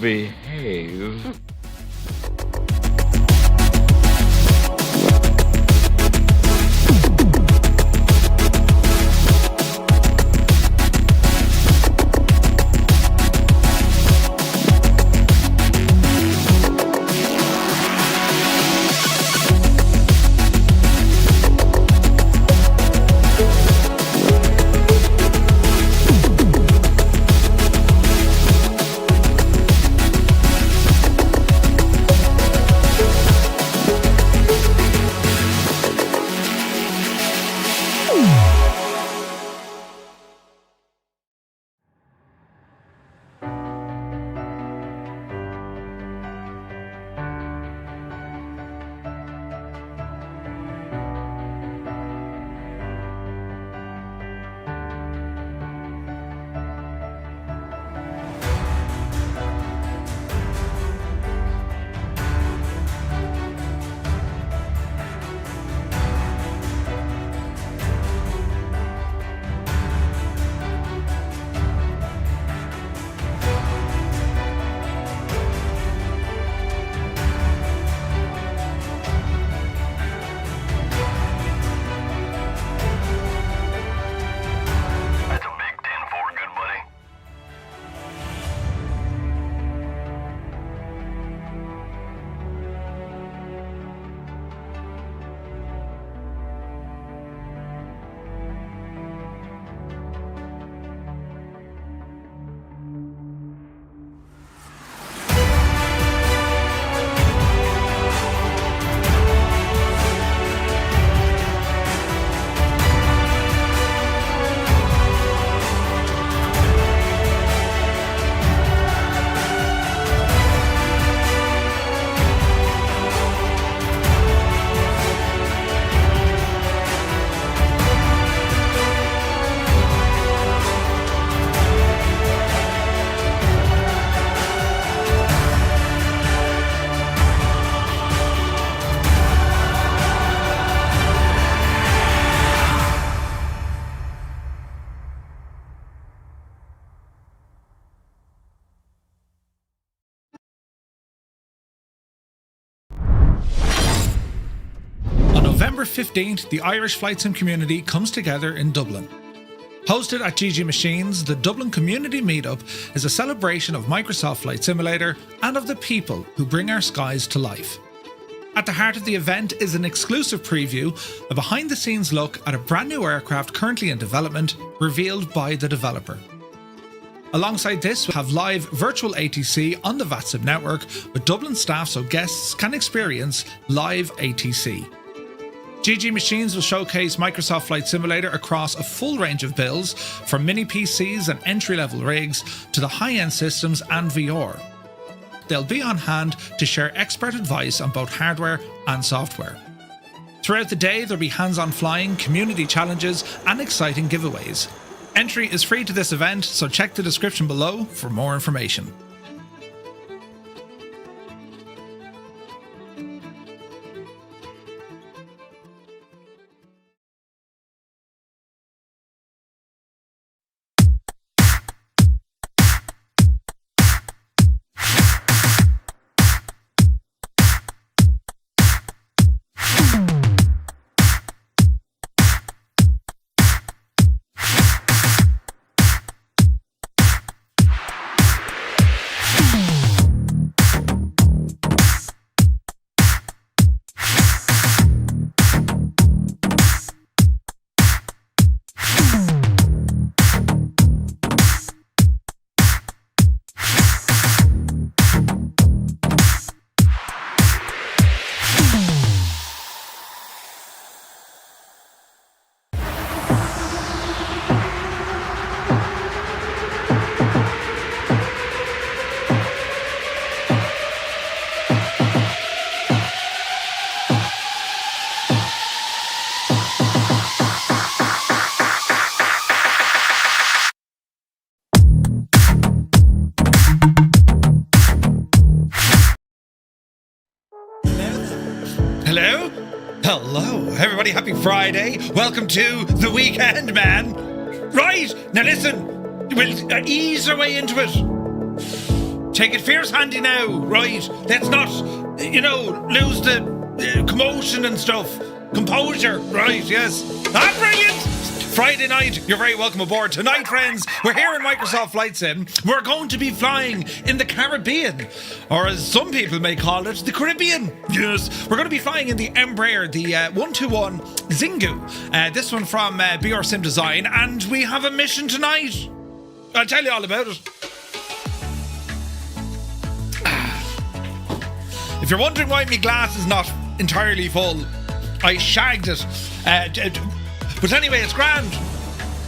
Behave. November 15th, the Irish flight sim community comes together in Dublin. Hosted at GG Machines, the Dublin Community Meetup is a celebration of Microsoft Flight Simulator and of the people who bring our skies to life. At the heart of the event is an exclusive preview, a behind-the-scenes look at a brand new aircraft currently in development, revealed by the developer. Alongside this, we have live virtual ATC on the VATSIM network with Dublin staff so guests can experience live ATC. GG Machines will showcase Microsoft Flight Simulator across a full range of builds, from mini PCs and entry-level rigs to the high-end systems and VR. They'll be on hand to share expert advice on both hardware and software. Throughout the day, there'll be hands-on flying, community challenges, and exciting giveaways. Entry is free to this event, so check the description below for more information. Friday. Welcome to the weekend, man. Right, now listen, we'll ease our way into it. Take it fierce handy now, right? Let's not, lose the commotion and stuff. Composure, right, yes. Ah, brilliant! Friday night, you're very welcome aboard. Tonight, friends, we're here in Microsoft Flight Sim. We're going to be flying in the Caribbean, or as some people may call it, the Caribbean. Yes, we're going to be flying in the Embraer, the 121 Xingu. This one from BR Sim Design, and we have a mission tonight. I'll tell you all about it. If you're wondering why my glass is not entirely full, I shagged it. But anyway, it's grand.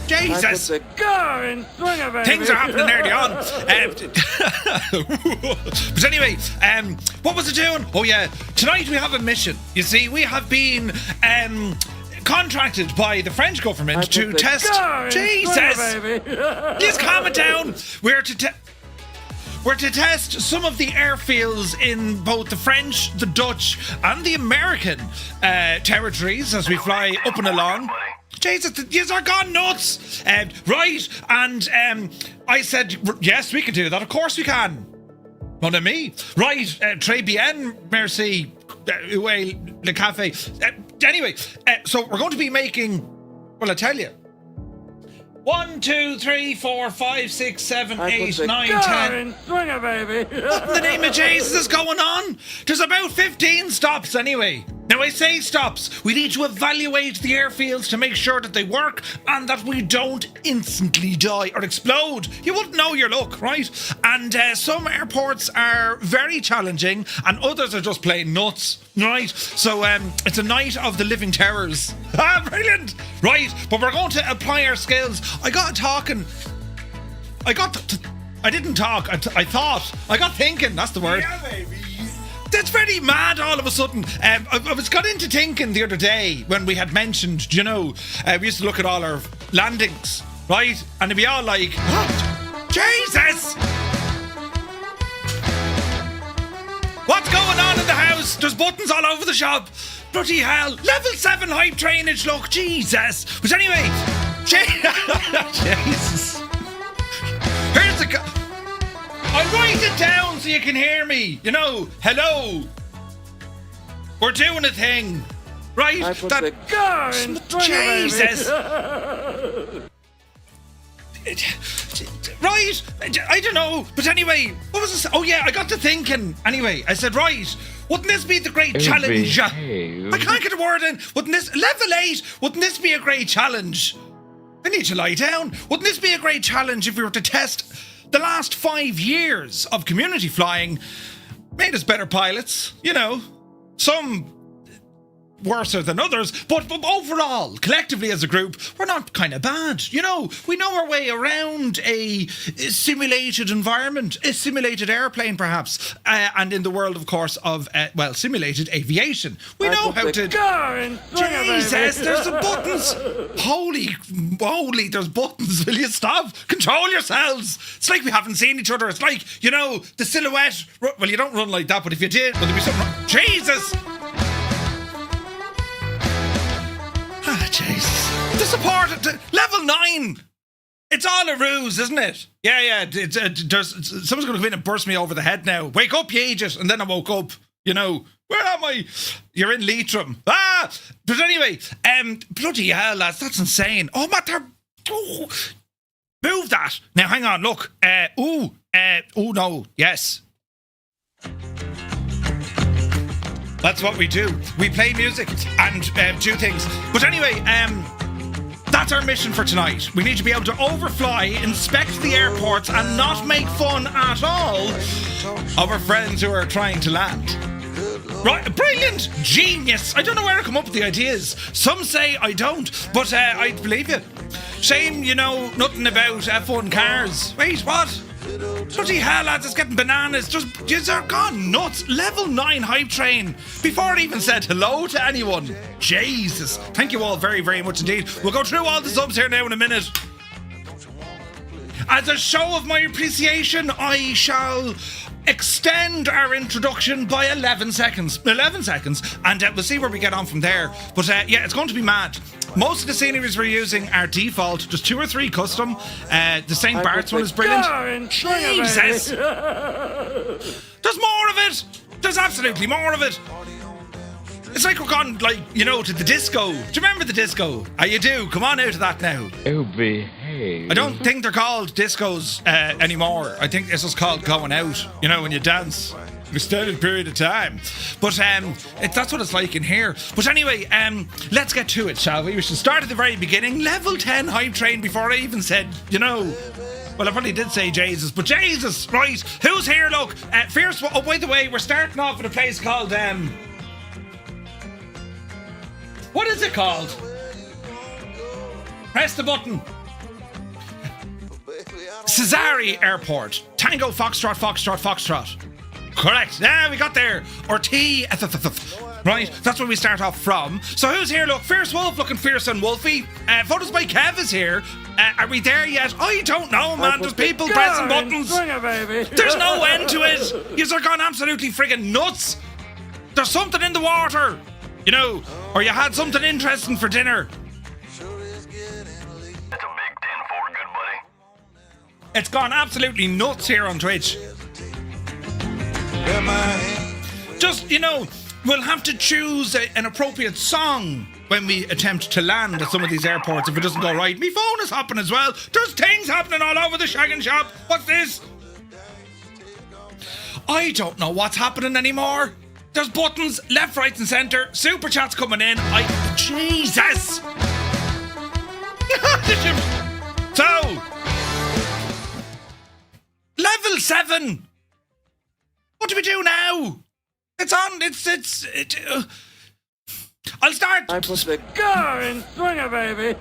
Jesus! Things are happening early on. But anyway, what was it doing? Oh yeah, tonight we have a mission. You see, we have been contracted by the French government to test. Jesus! Just calm it down. We're to test some of the airfields in both the French, the Dutch, and the American territories as we fly up and along. Jesus, yous are gone nuts! Right, and I said, yes, we can do that. Of course we can. Mon ami. Right, très bien, merci. Ouais, le café. Anyway, so we're going to be making, well, I tell you. 1, 2, 3, 4, 5, 6, 7, 8, 9, 10. What in the name of Jesus is going on? There's about 15 stops anyway. Now I say stops. We need to evaluate the airfields to make sure that they work and that we don't instantly die or explode. You wouldn't know your luck, right? And some airports are very challenging and others are just plain nuts, right? So it's a night of the living terrors. Ah, brilliant! Right, but we're going to apply our skills. I got thinking, that's the word. Yeah, baby. That's very mad all of a sudden. I was got into thinking the other day when we had mentioned, we used to look at all our landings, right? And it'd be all like, what? Jesus! What's going on in the house? There's buttons all over the shop. Bloody hell. Level 7 hype trainage, look. Jesus. But anyway, Jesus. Here's the... I'll write it down so you can hear me. Hello. We're doing a thing. Right? I put the gun. Jesus. Right? I don't know. But anyway, what was this? Oh yeah, I got to thinking. Anyway, I said, right, wouldn't this be the great challenge? I can't get a word in. Wouldn't this, level 8, wouldn't this be a great challenge? I need to lie down. Wouldn't this be a great challenge if we were to test the last 5 years of community flying? Made us better pilots, some worser than others, but overall, collectively as a group, we're not kind of bad. We know our way around a simulated environment, a simulated airplane perhaps, and in the world, of course, of, simulated aviation. We know how to... Jesus, there's some buttons! Holy, there's buttons. Will you stop? Control yourselves! It's like we haven't seen each other. It's like, the silhouette... Well, you don't run like that, but if you did, would there be something wrong? Jesus! Ah, jeez. The support at level 9. It's all a ruse, isn't it? Yeah. Someone's going to come in and burst me over the head now. Wake up, you idiot. And then I woke up. Where am I? You're in Leitrim. Ah! But anyway, bloody hell, lads, that's insane. Oh, Matt, move that. Now, hang on, look. Oh, no, yes. That's what we do. We play music and do things. But anyway, that's our mission for tonight. We need to be able to overfly, inspect the airports, and not make fun at all of our friends who are trying to land. Right, brilliant, genius. I don't know where I come up with the ideas. Some say I don't, but I believe you. Shame you know nothing about F1 cars. Wait, what? Bloody hell, lads, it's getting bananas. Just are gone nuts. Level 9 hype train before it even said hello to anyone. Jesus. Thank you all very, very much indeed. We'll go through all the subs here now in a minute. As a show of my appreciation, I shall extend our introduction by 11 seconds. 11 seconds, and we'll see where we get on from there. But yeah, it's going to be mad. Most of the sceneries we're using are default. There's 2 or 3 custom. The St. Bart's one is brilliant. Jesus! There's more of it! There's absolutely more of it! It's like we're gone, like, you know, to the disco. Do you remember the disco? You do. Come on out of that now. Oh, behave. I don't think they're called discos anymore. I think this is called going out. You know, when you dance an extended period of time. But that's what it's like in here. But anyway, let's get to it, shall we? We should start at the very beginning. Level 10 hype train before I even said, you know... Well, I probably did say Jesus, but Jesus, right? Who's here, look? Fierce... Oh, by the way, we're starting off at a place called... What is it called? Press the button. Cesare Airport. Tango Foxtrot, Foxtrot, Foxtrot. Correct. Yeah, we got there. Or T. Right, that's where we start off from. So who's here? Look, Fierce Wolf looking fierce and wolfy. Photos by Kev is here. Are we there yet? I don't know, man. There's people pressing buttons. There's no end to it. You're gone absolutely friggin' nuts. There's something in the water. You know, or you had something interesting for dinner. It's a big 10-4, good buddy. It's gone absolutely nuts here on Twitch. Just, you know, we'll have to choose an appropriate song when we attempt to land at some of these airports if it doesn't go right. Me phone is hopping as well. There's things happening all over the shagging shop. What's this? I don't know what's happening anymore. There's buttons left, right, and centre. Super chats coming in. Jesus! So, level 7. What do we do now? It's on. I'll start. I put the car in swinger, baby.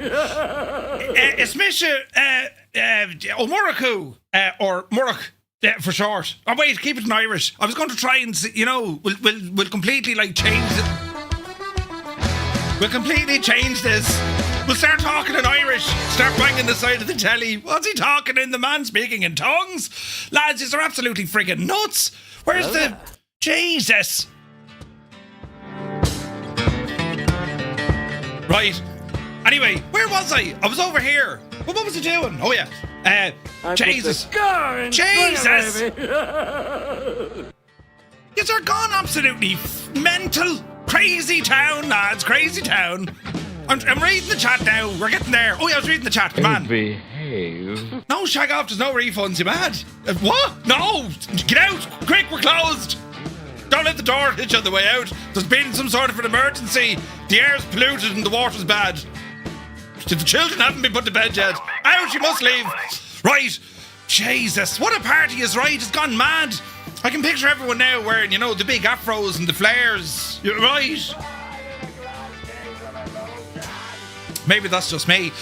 It's Misha O'Muraku or Murak. Yeah, for short. Oh wait, keep it in Irish. I was going to try and, you know, we'll completely like change it. We'll completely change this. We'll start talking in Irish. Start banging the side of the telly. What's he talking in? The man speaking in tongues? Lads, these are absolutely friggin' nuts. Where's the... Jesus. Right. Anyway, where was I? I was over here. Well, what was I doing? Oh yeah. Jesus. Jesus! Yous are gone absolutely mental. Crazy town, lads. Crazy town. I'm reading the chat now. We're getting there. Oh yeah, I was reading the chat. Come on. Behave. No, shag off. There's no refunds. You mad? What? No. Get out. Quick, we're closed. Don't let the door hit you on the way out. There's been some sort of an emergency. The air's polluted and the water's bad. The children haven't been put to bed yet. Out, you must leave. Right. Jesus, what a party is right. It's gone mad. I can picture everyone now wearing, you know, the big afros and the flares. You're right. Maybe that's just me.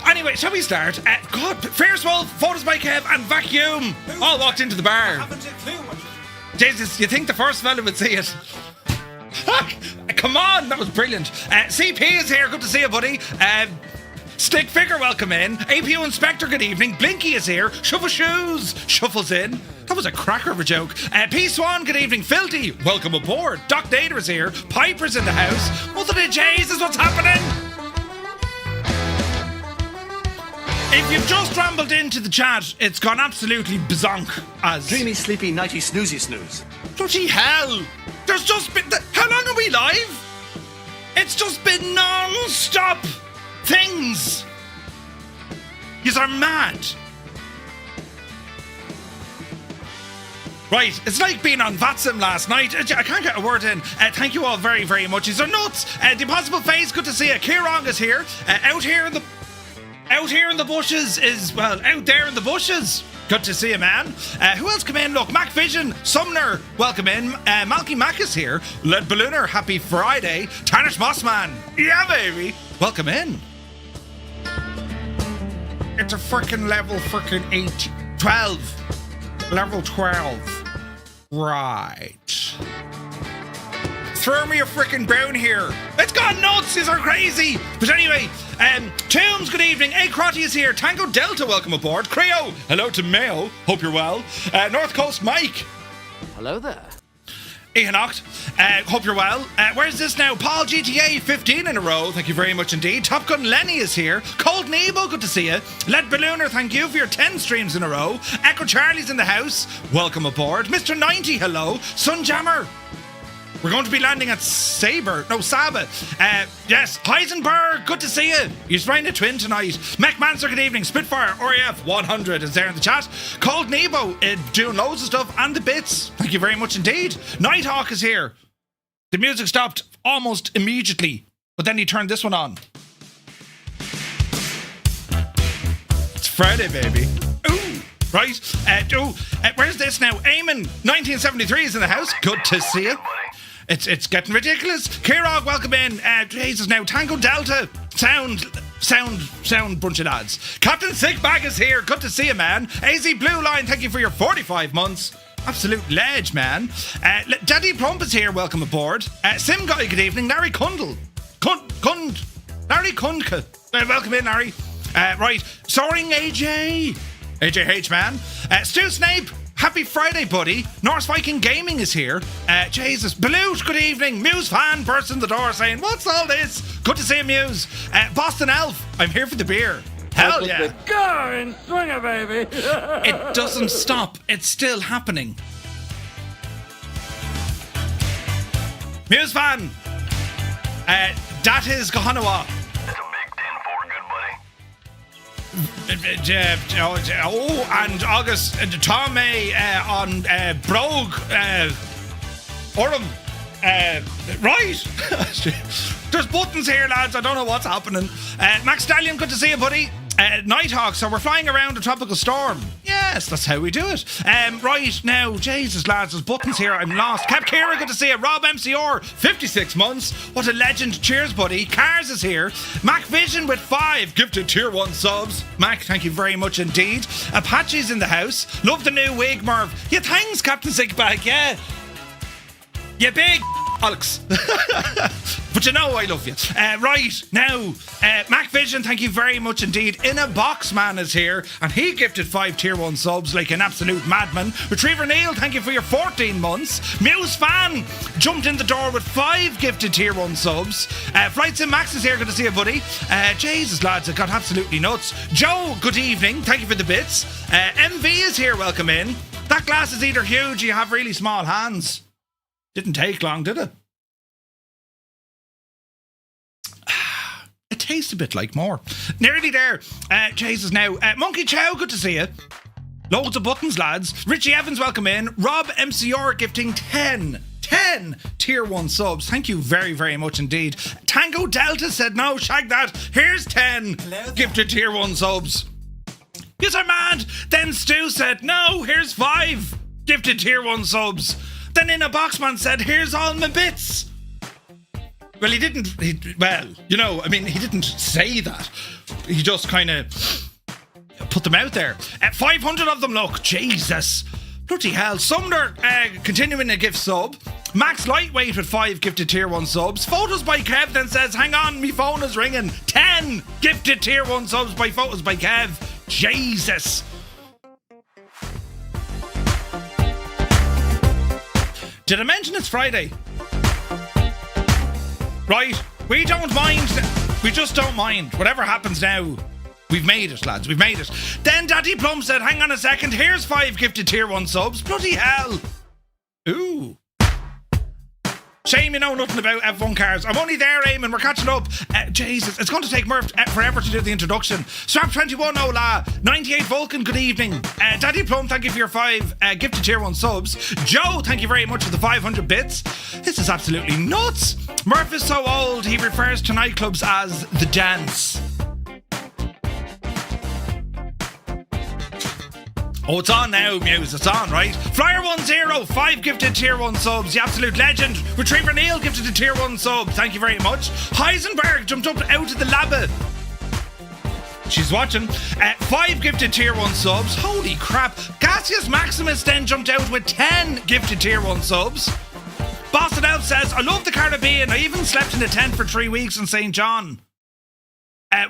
Anyway, shall we start? God, Fierce Wolf, Photos by Kev, and Vacuum all walked into the bar. Jesus, you think the first fella would see it? Come on, that was brilliant. CP is here, good to see you, buddy. Stick Figure, welcome in. APU Inspector, good evening. Blinky is here. Shuffle Shoes shuffles in. That was a cracker of a joke. P Swan, good evening. Filthy, welcome aboard. Doc Nader is here. Piper's in the house. Mother of Jesus, what's happening? If you've just rambled into the chat, it's gone absolutely bazonk as... Dreamy, sleepy, nighty, snoozy, snooze. Bloody hell! There's just been... How long are we live? It's just been non-stop things. Yous are mad. Right, it's like being on Vatsim last night. I can't get a word in. Thank you all very, very much. Yous are nuts. The Impossible Face, good to see you. Kirong is here. Out here in the bushes is, well, out there in the bushes. Good to see you, man. Who else come in? Look, Mac Vision, Sumner, welcome in. Malky Mac is here. Lead Ballooner, happy Friday. Tarnish Mossman, yeah, baby. Welcome in. It's a freaking level 12. Level 12. Right. Throw me a freaking bone here. It's gone nuts. These are crazy. But anyway, Tombs, good evening. A Crotty is here. Tango Delta, welcome aboard. Creo, hello to Mayo. Hope you're well. North Coast Mike. Hello there. Ian Ocht, hope you're well. Where's this now? Paul GTA, 15 in a row. Thank you very much indeed. Top Gun Lenny is here. Cold Nebo, good to see you. Led Ballooner, thank you for your 10 streams in a row. Echo Charlie's in the house. Welcome aboard. Mr. 90, hello. Sunjammer. We're going to be landing at Saba. Yes, Heisenberg, good to see you. You're flying a twin tonight. Mech Manser, good evening. Spitfire, RAF 100 is there in the chat. Cold Nebo, doing loads of stuff and the bits. Thank you very much indeed. Nighthawk is here. The music stopped almost immediately, but then he turned this one on. It's Friday, baby. Ooh, right. Where's this now? Eamon, 1973 is in the house. Good to see you. It's getting ridiculous. Kirog, welcome in. Jesus, now Tango Delta. Sound bunch of lads. Captain Sickbag is here. Good to see you, man. AZ Blue Line, thank you for your 45 months. Absolute ledge, man. Daddy Plump is here. Welcome aboard. Sim Guy, good evening. Larry Kundle. Larry Kundke. Welcome in, Larry. Right. Soaring AJ. AJH, man. Stu Snape. Happy Friday, buddy. Norse Viking Gaming is here. Jesus. Balut, good evening. Muse fan bursts in the door saying, what's all this? Good to see you, Muse. Boston Elf, I'm here for the beer. Hell yeah. Go and swing it, baby. It doesn't stop. It's still happening. Muse fan. That is Gohanawa. And August Tom on Brogue Orem right. There's buttons here, lads. I don't know what's happening. Max Stallion, good to see you, buddy. Nighthawk, so we're flying around a tropical storm. Yes, that's how we do it. Right now, Jesus, lads, there's buttons here. I'm lost. Cap Kira, good to see you. Rob MCR, 56 months. What a legend. Cheers, buddy. Cars is here. Mac Vision with 5 gifted tier 1 subs. Mac, thank you very much indeed. Apache's in the house. Love the new wig, Merv. Yeah, thanks, Captain Sickbag. Yeah. You big Alex. But you know I love you. Right, now, Mac Vision, thank you very much indeed. In a Box Man is here, and he gifted 5 tier 1 subs like an absolute madman. Retriever Neil, thank you for your 14 months. Muse Fan jumped in the door with 5 gifted tier 1 subs. Flight Sim Max is here, good to see you, buddy. Jesus, lads, it got absolutely nuts. Joe, good evening, thank you for the bits. MV is here, welcome in. That glass is either huge or you have really small hands. Didn't take long, did it? It tastes a bit like more. Nearly there. Jesus now. Monkey Chow, good to see you. Loads of buttons, lads. Richie Evans, welcome in. Rob MCR gifting 10 tier 1 subs. Thank you very, very much indeed. Tango Delta said no, shag that. Here's 10 gifted tier 1 subs. Yes, I'm mad. Then Stu said no, here's 5 gifted tier 1 subs. Then In a Boxman said, here's all my bits. Well, he didn't say that. He just kind of put them out there. 500 of them, look. Jesus. Bloody hell. Sumner continuing a gift sub. Max Lightweight with 5 gifted tier 1 subs. Photos by Kev then says, hang on, me phone is ringing. 10 gifted tier 1 subs by Photos by Kev. Jesus. Did I mention it's Friday? Right, we don't mind. We just don't mind. Whatever happens now, we've made it, lads. We've made it. Then Daddy Plum said, hang on a second, here's 5 gifted tier 1 subs. Bloody hell. Ooh. Shame you know nothing about F1 cars. I'm only there, Eamon. We're catching up. Jesus, it's going to take Murph forever to do the introduction. Strap21 Ola, 98 Vulcan, good evening. Daddy Plum, thank you for your 5 gifted tier 1 subs. Joe, thank you very much for the 500 bits. This is absolutely nuts. Murph is so old, he refers to nightclubs as the dance. Oh, it's on now, Muse. It's on, right? Flyer10, 5 gifted tier 1 subs. The absolute legend. Retriever Neil gifted a tier 1 sub. Thank you very much. Heisenberg jumped up out of the lab. She's watching. 5 gifted tier 1 subs. Holy crap. Gaseous Maximus then jumped out with 10 gifted tier 1 subs. Boston Elf says, I love the Caribbean. I even slept in a tent for 3 weeks in St. John.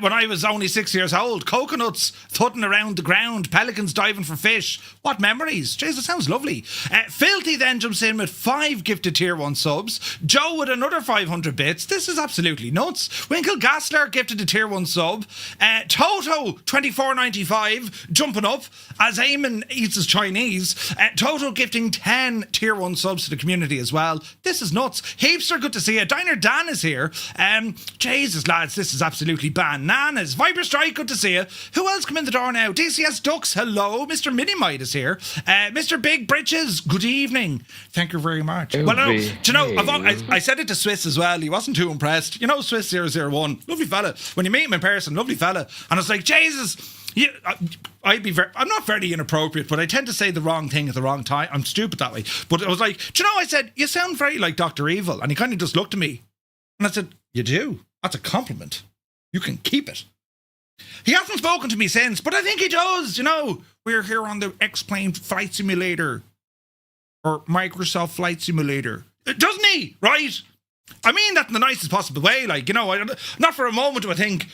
when I was only 6 years old. Coconuts thudding around the ground, pelicans diving for fish. What memories. Jeez, it sounds lovely. Filthy then jumps in with 5 gifted tier 1 subs. Joe with another 500 bits. This is absolutely nuts. Winkle Gassler gifted a tier 1 sub. Toto 24.95 jumping up as Eamon eats his Chinese. Toto gifting 10 tier 1 subs to the community as well. This is nuts. Heapster, good to see you. Diner Dan is here. Jesus, lads, this is absolutely bananas. Viper Strike, good to see you. Who else come in the door now? DCS Ducks, hello. Mr. Minimite is here. Mr. Big Britches, good evening. Thank you very much. Well, no, do you know, I said it to Swiss as well. He wasn't too impressed. You know, Swiss 001, lovely fella. When you meet him in person, lovely fella. And I was like, Jesus, I'm not very inappropriate, but I tend to say the wrong thing at the wrong time. I'm stupid that way. But I was like, do you know, I said, you sound very like Dr. Evil. And he kind of just looked at me. And I said, you do? That's a compliment. You can keep it. He hasn't spoken to me since, but I think he does. You know, we're here on the X-Plane Flight Simulator. Or Microsoft Flight Simulator. Doesn't he? Right? I mean that in the nicest possible way. Like, you know, not for a moment do I think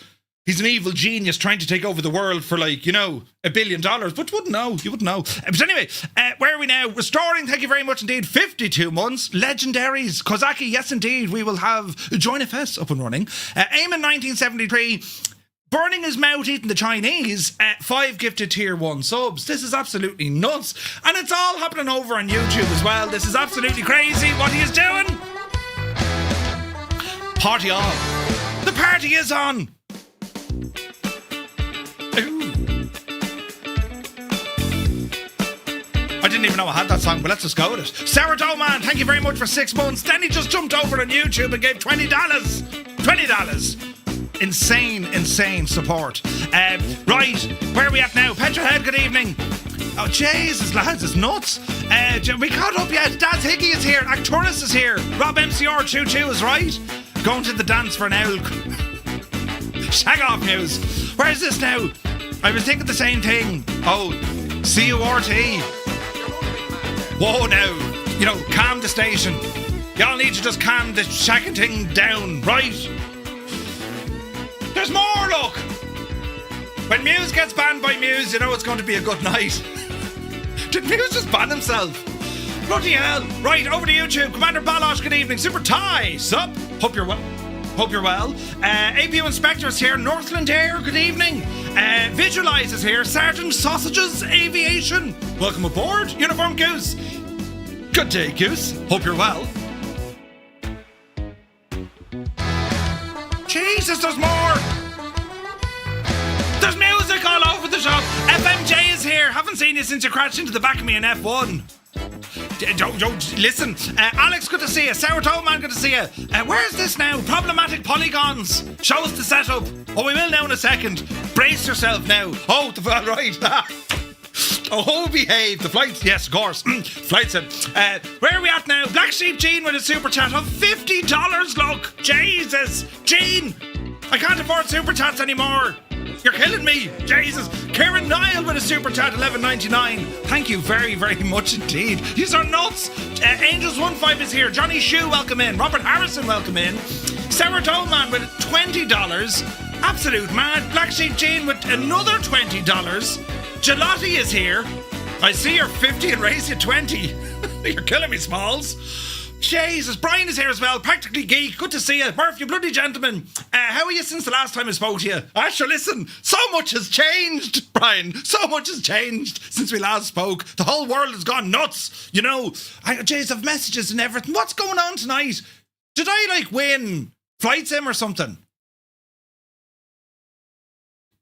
he's an evil genius trying to take over the world for, like, you know, $1 billion. But you wouldn't know. You wouldn't know. But anyway, where are we now? Restoring, thank you very much indeed. 52 months. Legendaries. Kozaki, yes indeed. We will have Join FS up and running. Eamon 1973. Burning his mouth eating the Chinese. 5 gifted tier 1 subs. This is absolutely nuts. And it's all happening over on YouTube as well. This is absolutely crazy what he is doing. Party on. The party is on. Ooh. I didn't even know I had that song, but let's just go with it. Sarah Doman, thank you very much for 6 months. Then he just jumped over on YouTube and gave $20. $20. Insane support. Right, where are we at now? Petrolhead, good evening. Oh, Jesus, lads, it's nuts. We caught up yet. Daz Hickey is here. Actoris is here. Rob MCR22 is right. Going to the dance for an owl. Shag off news. Where is this now? I was thinking the same thing. Oh, CURT. Whoa, now. You know, calm the station. Y'all need to just calm the shagging thing down, right? There's more, look! When Muse gets banned by Muse, you know it's going to be a good night. Did Muse just ban himself? Bloody hell. Right, over to YouTube. Commander Balosh, good evening. Super Ty, sup? Hope you're well. APU Inspector is here. Northland Air, good evening. Visualize is here. Sergeant Sausages Aviation, welcome aboard. Uniform Goose, good day, Goose. Hope you're well. Jesus, there's more! There's music all over the shop! FMJ is here! Haven't seen you since you crashed into the back of me in F1. Don't listen. Alex, good to see you. Sour Toe Man, good to see you. Where's this now? Problematic polygons. Show us the setup. Oh, we will now in a second. Brace yourself now. Oh, right. Oh, behave. The flights, yes, of course. Flights in. Where are we at now? Black Sheep Gene with a super chat of $50. Look, Jesus, Gene, I can't afford super chats anymore. You're killing me, Jesus. Kieran Niall with a super chat, $11.99. Thank you very, very much indeed. These are nuts. Angels15 is here. Johnny Shue, welcome in. Robert Harrison, welcome in. Sarah Doman with $20. Absolute mad. Black Sheep Gene with another $20. Gelati is here. I see you're 50 and raise you 20. You're killing me, Smalls. Jesus, Brian is here as well. Practically Geek, good to see you. Murph, you bloody gentleman. How are you since the last time I spoke to you? Sure, listen, so much has changed, Brian. So much has changed since we last spoke. The whole world has gone nuts. You know, jeez, I've messages and everything. What's going on tonight? Did I, win Flight Sim or something?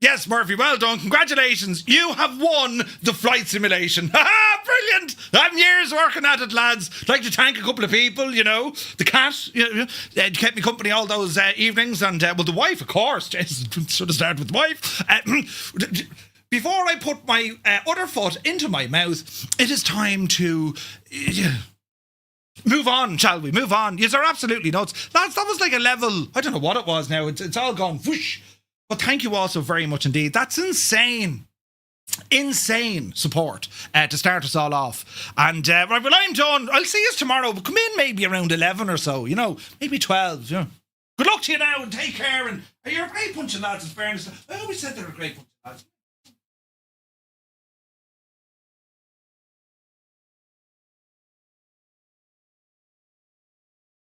Yes, Murphy, well done. Congratulations. You have won the flight simulation. Ha! Brilliant. I'm years working at it, lads. I'd like to thank a couple of people, you know. The cat, kept me company all those evenings. And, well, the wife, of course. Jeez, should have started with the wife. Before I put my other foot into my mouth, it is time to... move on, shall we? Move on. Yes, they're absolutely nuts. Lads, that was like a level... I don't know what it was now. It's all gone whoosh. But thank you all so very much indeed. That's insane support to start us all off. And right, well, I'm done. I'll see you tomorrow. But come in maybe around 11 or so, you know, maybe 12. Yeah. Good luck to you now and take care. And you're a great bunch of lads, in fairness. I always said they're a great bunch of lads.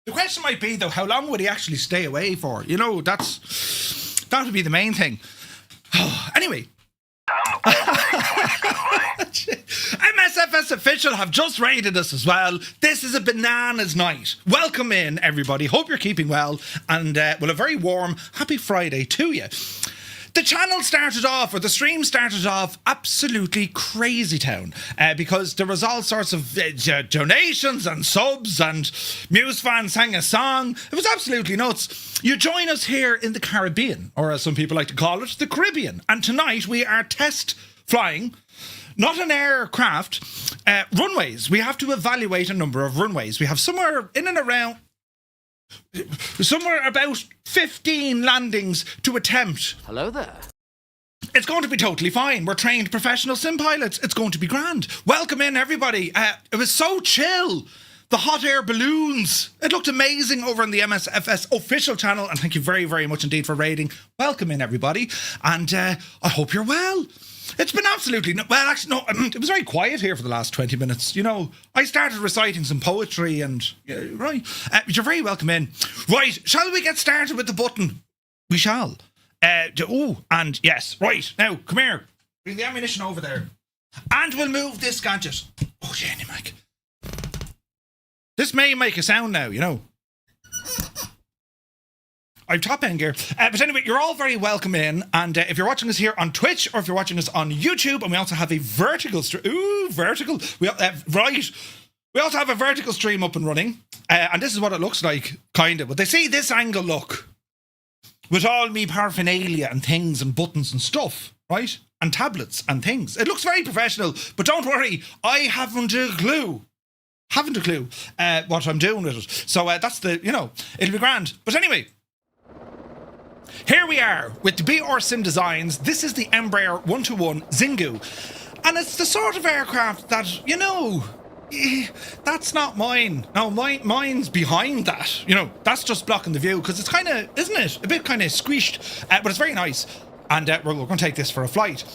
The question might be, though, how long would he actually stay away for? You know, that would be the main thing. Anyway. MSFS official have just raided us as well. This is a bananas night. Welcome in, everybody. Hope you're keeping well. And, well, a very warm, happy Friday to you. The channel started off, or the stream started off, absolutely crazy town, because there was all sorts of donations and subs, and Muse fans sang a song. It was absolutely nuts. You join us here in the Caribbean, or as some people like to call it, the Caribbean. And tonight we are test flying, not an aircraft, runways. We have to evaluate a number of runways. We have somewhere in and around, somewhere about 15 landings to attempt. Hello there. It's going to be totally fine. We're trained professional sim pilots. It's going to be grand. Welcome in, everybody. It was so chill. The hot air balloons. It looked amazing over on the MSFS official channel. And thank you very, very much indeed for raiding. Welcome in, everybody. And I hope you're well. It's been absolutely... Well, actually, no, it was very quiet here for the last 20 minutes. You know, I started reciting some poetry and... right. You're very welcome in. Right, shall we get started with the button? We shall. And yes, right. Now, come here. Bring the ammunition over there. And we'll move this gadget. Oh, Jenny, Mike. This may make a sound now, you know. I'm top end gear. But anyway, you're all very welcome in. And if you're watching us here on Twitch, or if you're watching us on YouTube, and we also have a vertical stream. Ooh, vertical. Right. We also have a vertical stream up and running. And this is what it looks like, kind of. But they see this angle look. With all me paraphernalia and things and buttons and stuff, right? And tablets and things. It looks very professional. But don't worry, I haven't a clue. What I'm doing with it. So that's the, you know, it'll be grand. But anyway. Here we are with the BR Sim Designs. This is the EMB-121 Xingu. And it's the sort of aircraft that, you know, that's not mine. No, mine's behind that. You know, that's just blocking the view because it's kind of, isn't it? A bit kind of squished, but it's very nice. And we're going to take this for a flight.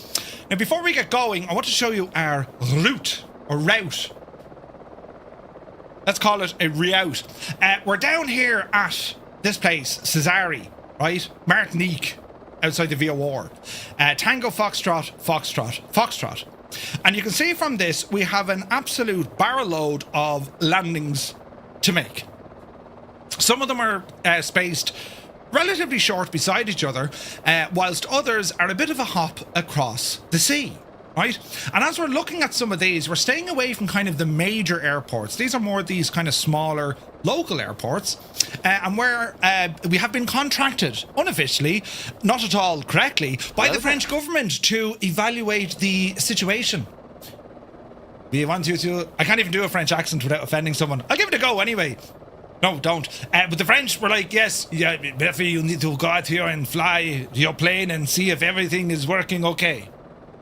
Now, before we get going, I want to show you our route. Let's call it a route. We're down here at this place, Cesare. Right? Martinique, outside the VOR. Tango, Foxtrot, Foxtrot, Foxtrot. And you can see from this, we have an absolute barrel load of landings to make. Some of them are spaced relatively short beside each other, whilst others are a bit of a hop across the sea. Right? And as we're looking at some of these, we're staying away from kind of the major airports. These are more these kind of smaller local airports, and where we have been contracted unofficially, not at all correctly, by the French government to evaluate the situation. I can't even do a French accent without offending someone. I'll give it a go anyway. No, don't. But the French were like, yes, yeah, Biffy, you need to go out here and fly your plane and see if everything is working okay.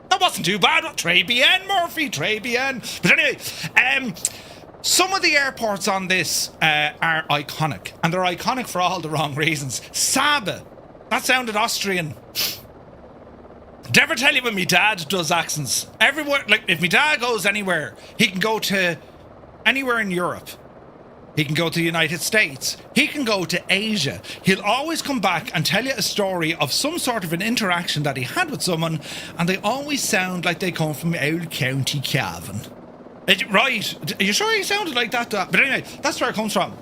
That wasn't too bad. Très bien, Murphy, très bien. But anyway, some of the airports on this are iconic. And they're iconic for all the wrong reasons. Sabe. That sounded Austrian. Did I ever tell you when my dad does accents? Everywhere, like, if my dad goes anywhere, he can go to anywhere in Europe. He can go to the United States. He can go to Asia. He'll always come back and tell you a story of some sort of an interaction that he had with someone, and they always sound like they come from old County Cavan. Right. Are you sure he sounded like that? But anyway, that's where it comes from.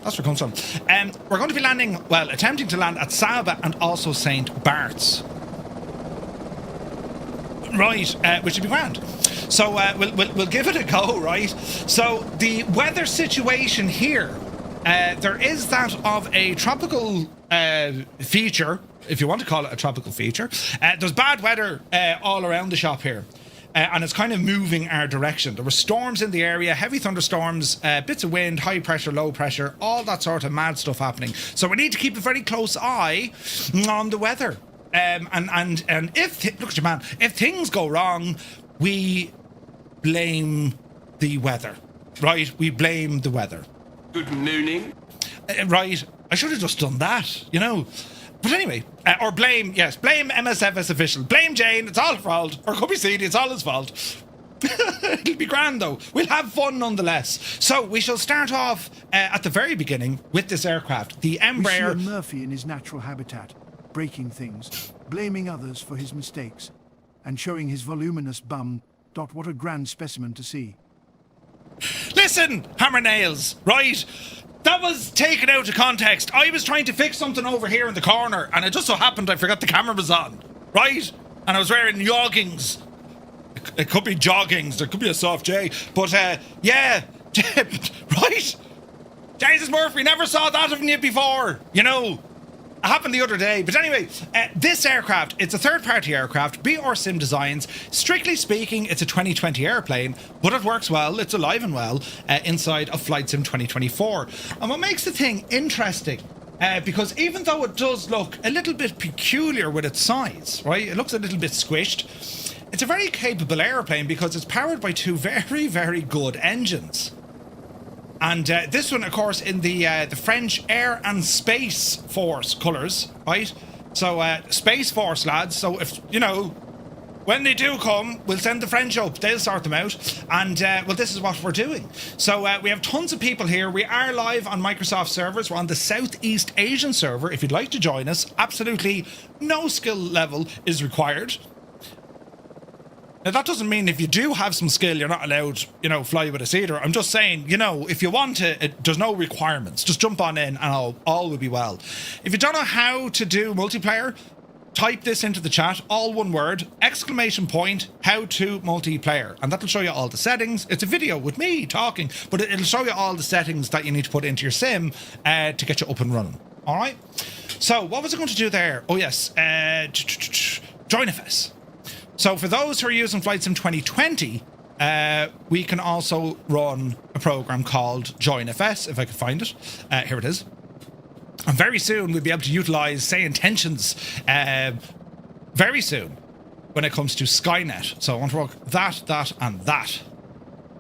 We're going to be landing, well, attempting to land at Saba and also St. Bart's. Right, which would be grand. So we'll give it a go, right? So the weather situation here, there is that of a tropical feature, if you want to call it a tropical feature. There's bad weather all around the shop here. And it's kind of moving our direction. There were storms in the area, heavy thunderstorms, bits of wind, high pressure, low pressure, all that sort of mad stuff happening. So we need to keep a very close eye on the weather. And if look at you, man, if things go wrong, we blame the weather, right? We blame the weather. Good morning. Right. I should have just done that, you know. But anyway, or blame MSFS official. Blame Jane, it's all her fault. Or could be CD, it's all his fault. It'll be grand though. We'll have fun nonetheless. So we shall start off at the very beginning with this aircraft, the Embraer. We see a Murphy in his natural habitat, breaking things, blaming others for his mistakes, and showing his voluminous bum. What a grand specimen to see. Listen, hammer nails, right? That was taken out of context. I was trying to fix something over here in the corner, and it just so happened I forgot the camera was on, right? And I was wearing joggings. It could be joggings, there could be a soft J, but yeah, right? Jesus Murphy, never saw that of you before, you know. It happened the other day. But anyway, this aircraft, it's a third-party aircraft, BR Sim Designs. Strictly speaking, it's a 2020 airplane, but it works well, it's alive and well, inside of Flight Sim 2024. And what makes the thing interesting, because even though it does look a little bit peculiar with its size, right? It looks a little bit squished. It's a very capable airplane because it's powered by two very, very good engines. And this one, of course, in the French Air and Space Force colours, right? So, Space Force, lads. So, if, you know, when they do come, we'll send the French up. They'll sort them out. And, well, this is what we're doing. So, we have tons of people here. We are live on Microsoft servers. We're on the Southeast Asian server. If you'd like to join us, absolutely no skill level is required. Now, that doesn't mean if you do have some skill, you're not allowed, you know, fly with a cedar. I'm just saying, you know, if you want to, there's no requirements. Just jump on in and all will be well. If you don't know how to do multiplayer, type this into the chat, all one word, ! How to multiplayer. And that'll show you all the settings. It's a video with me talking, but it'll show you all the settings that you need to put into your sim to get you up and running. All right? So, what was I going to do there? Oh, yes. Join FS. So for those who are using Flight Sim 2020, we can also run a program called Join FS, if I could find it. Here it is. And very soon we'll be able to utilize Say Intentions very soon when it comes to Skynet. So I want to work that, and that.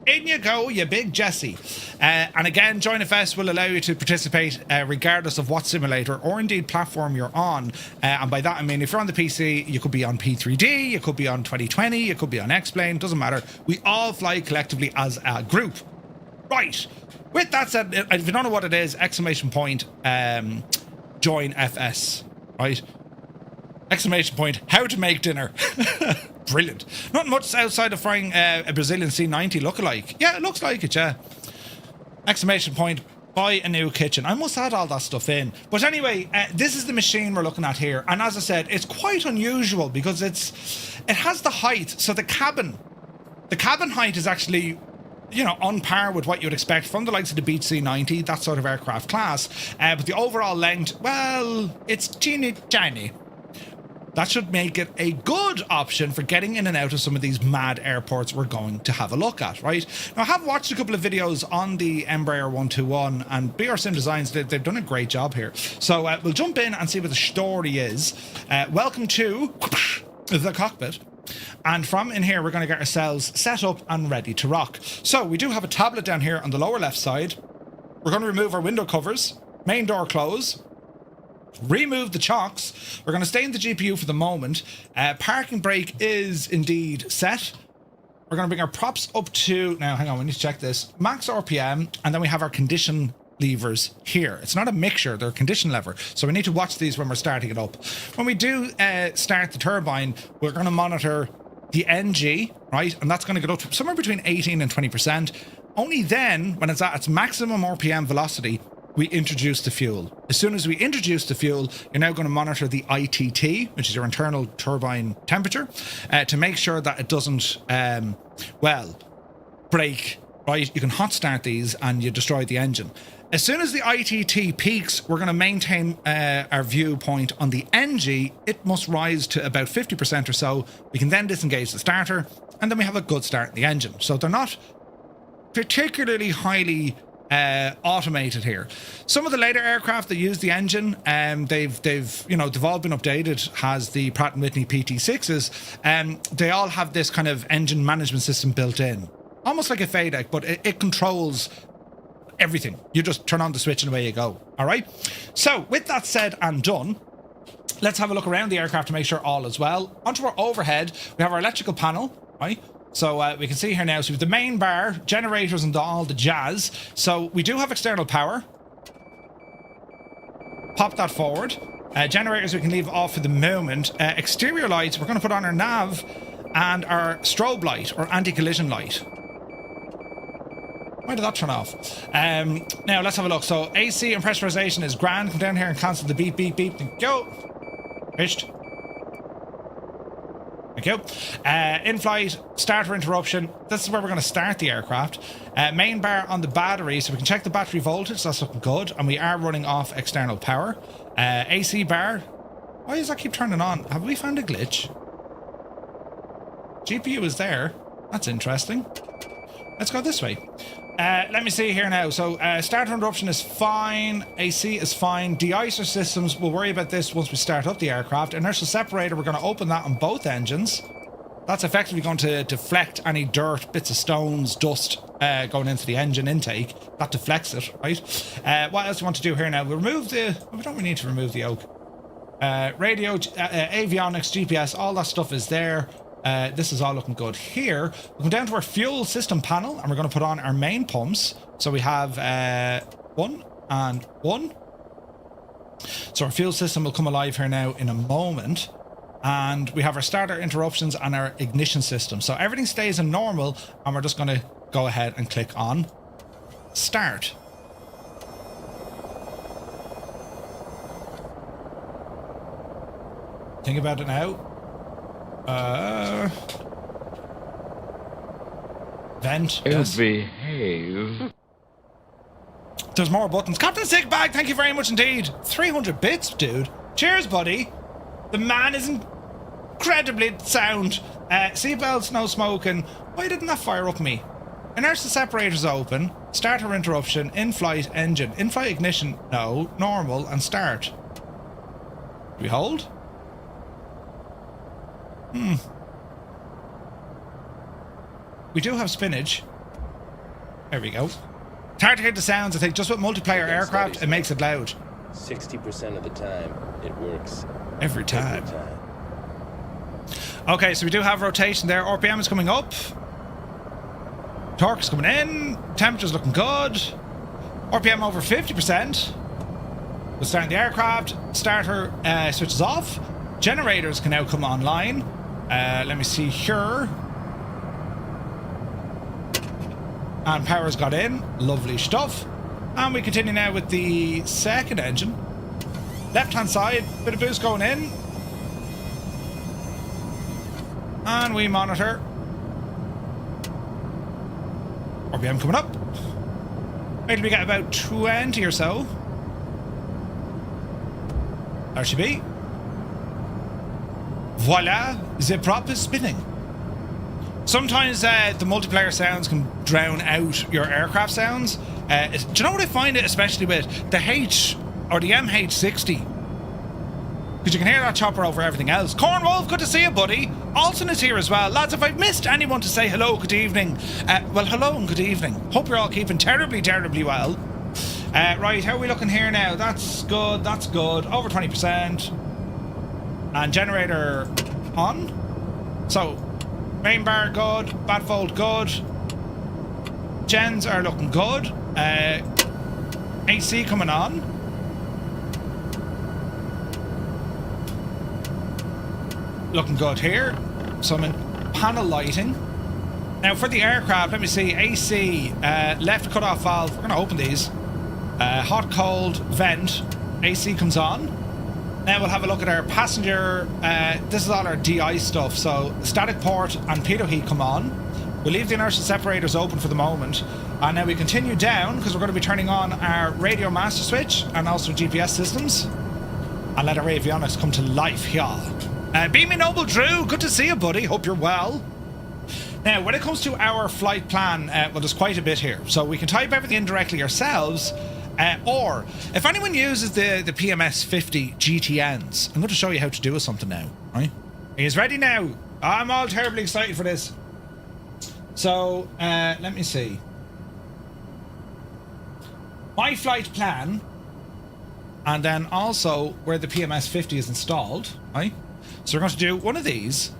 In you go, you big Jesse. And again, Join FS will allow you to participate regardless of what simulator or indeed platform you're on. And by that, I mean, if you're on the PC, you could be on P3D, you could be on 2020, you could be on X-Plane, doesn't matter. We all fly collectively as a group. Right. With that said, if you don't know what it is, ! Join FS, right? ! How to make dinner. Brilliant. Not much outside of frying a Brazilian C90 lookalike. Yeah, it looks like it, yeah. ! Buy a new kitchen. I must add all that stuff in. But anyway, this is the machine we're looking at here. And as I said, it's quite unusual because it has the height. So the cabin height is actually, you know, on par with what you'd expect from the likes of the Beech C90, that sort of aircraft class. But the overall length, well, it's teeny tiny. That should make it a good option for getting in and out of some of these mad airports we're going to have a look at, right? Now, I have watched a couple of videos on the MSFS24 and BR Sim Designs. They've done a great job here. So we'll jump in and see what the story is. Welcome to the cockpit. And from in here, we're going to get ourselves set up and ready to rock. So we do have a tablet down here on the lower left side. We're going to remove our window covers, main door close, remove the chocks. We're going to stay in the GPU for the moment. Parking brake is indeed set. We're going to bring our props up to, now hang on, we need to check this, max RPM, and then we have our condition levers here. It's not a mixture, they're a condition lever, so we need to watch these when we're starting it up. When we do start the turbine, we're going to monitor the NG, right, and that's going to get up to somewhere between 18 and 20%. Only then, when it's at its maximum RPM velocity, we introduce the fuel. As soon as we introduce the fuel, you're now going to monitor the ITT, which is your internal turbine temperature, to make sure that it doesn't, break, right? You can hot start these and you destroy the engine. As soon as the ITT peaks, we're going to maintain our viewpoint on the NG. It must rise to about 50% or so. We can then disengage the starter, and then we have a good start in the engine. So they're not particularly highly automated here. Some of the later aircraft that use the engine, they've all been updated. Has the Pratt & Whitney PT6s, they all have this kind of engine management system built in, almost like a FADEC, but it controls everything. You just turn on the switch and away you go. All right. So with that said and done, let's have a look around the aircraft to make sure all is well. Onto our overhead, we have our electrical panel, right? So we can see here now, so we have the main bar, generators and all the jazz. So we do have external power. Pop that forward. Generators we can leave off for the moment. Exterior lights, we're going to put on our nav and our strobe light or anti-collision light. Why did that turn off? Now let's have a look. So AC and pressurization is grand. Come down here and cancel the beep, beep, beep. Go. Pitched. Thank you. In-flight, starter interruption. This is where we're going to start the aircraft. Main bar on the battery, so we can check the battery voltage. That's looking good. And we are running off external power. AC bar. Why does that keep turning on? Have we found a glitch? GPU is there. That's interesting. Let's go this way. Let me see here now. So starter interruption is fine. AC is fine. De-icer systems, we'll worry about this once we start up the aircraft. Inertial separator, we're going to open that on both engines. That's effectively going to deflect any dirt, bits of stones, dust going into the engine intake. That deflects it, right? What else do we want to do here now? We'll remove the... We don't really need to remove the yoke. Radio, avionics, GPS, all that stuff is there. This is all looking good here. We'll come down to our fuel system panel and we're going to put on our main pumps. So we have 1 and 1. So our fuel system will come alive here now in a moment. And we have our starter interruptions and our ignition system. So everything stays in normal and we're just going to go ahead and click on start. Think about it now. Vent. Yes. Behave. There's more buttons. Captain Sickbag, thank you very much indeed. 300 bits, dude. Cheers, buddy. The man is incredibly sound. Seatbelts, no smoking. Why didn't that fire up me? Inertial separators open. Starter interruption. In-flight engine. In-flight ignition. No. Normal and start. Do we hold? We do have spinach. There we go. It's hard to hear the sounds. I think just with multiplayer aircraft, it makes it loud. 60% of the time, it works. Every time. Okay, so we do have rotation there. RPM is coming up. Torque is coming in. Temperature's looking good. RPM over 50%. We're starting the aircraft. Starter switches off. Generators can now come online. Let me see here. And power's got in. Lovely stuff. And we continue now with the second engine. Left hand side, bit of boost going in. And we monitor. RPM coming up. Wait till we get about 20 or so. RCB. Voila, the prop is spinning. Sometimes the multiplayer sounds can drown out your aircraft sounds. Do you know what I find it especially with the H or the MH60? Because you can hear that chopper over everything else. Cornwolf, good to see you, buddy. Alton is here as well. Lads, if I've missed anyone to say hello, good evening. Well, hello and good evening. Hope you're all keeping terribly, terribly well. Right, how are we looking here now? That's good, that's good. Over 20%. And generator on. So, main bar good, batfold good. Gens are looking good. AC coming on. Looking good here. Some panel lighting. Now for the aircraft, let me see. AC, left cutoff valve. We're going to open these. Hot, cold, vent. AC comes on. Now we'll have a look at our passenger. This is all our DI stuff. So static port and pitot heat come on. We'll leave the inertial separators open for the moment. And now we continue down because we're going to be turning on our radio master switch and also GPS systems. And let our avionics come to life here. Be me Noble Drew, good to see you, buddy. Hope you're well. Now, when it comes to our flight plan, well, there's quite a bit here. So we can type everything in directly ourselves. Or, if anyone uses the PMS50 GTNs, I'm going to show you how to do something now, right? Are you ready now? I'm all terribly excited for this. So, let me see. my flight plan, and then also where the PMS-50 is installed, right? So we're going to do one of these.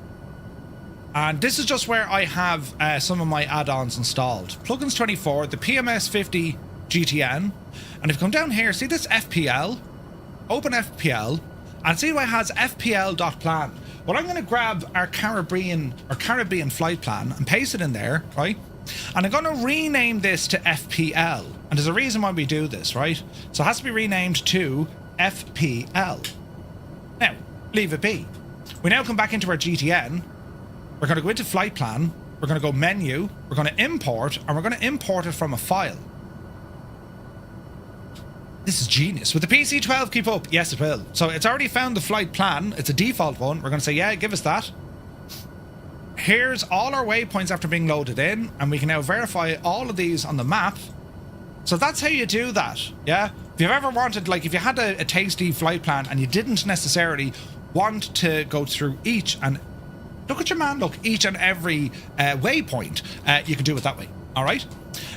And this is just where I have some of my add-ons installed. Plugins 24, the PMS-50 GTN. And if you come down here, see this FPL? Open FPL. And see where it has FPL.plan. Well, I'm going to grab our Caribbean flight plan and paste it in there, right? And I'm going to rename this to FPL. And there's a reason why we do this, right? So it has to be renamed to FPL. Now, leave it be. We now come back into our GTN. We're going to go into flight plan, we're going to go menu, we're going to import, and we're going to import it from a file. This is genius. Will the PC-12 keep up? Yes, it will. So it's already found the flight plan. It's a default one. We're going to say, yeah, give us that. Here's all our waypoints after being loaded in, and we can now verify all of these on the map. So that's how you do that, yeah? If you've ever wanted, like, if you had a tasty flight plan and you didn't necessarily want to go through each and look at your man, look, each and every waypoint, you can do it that way, all right?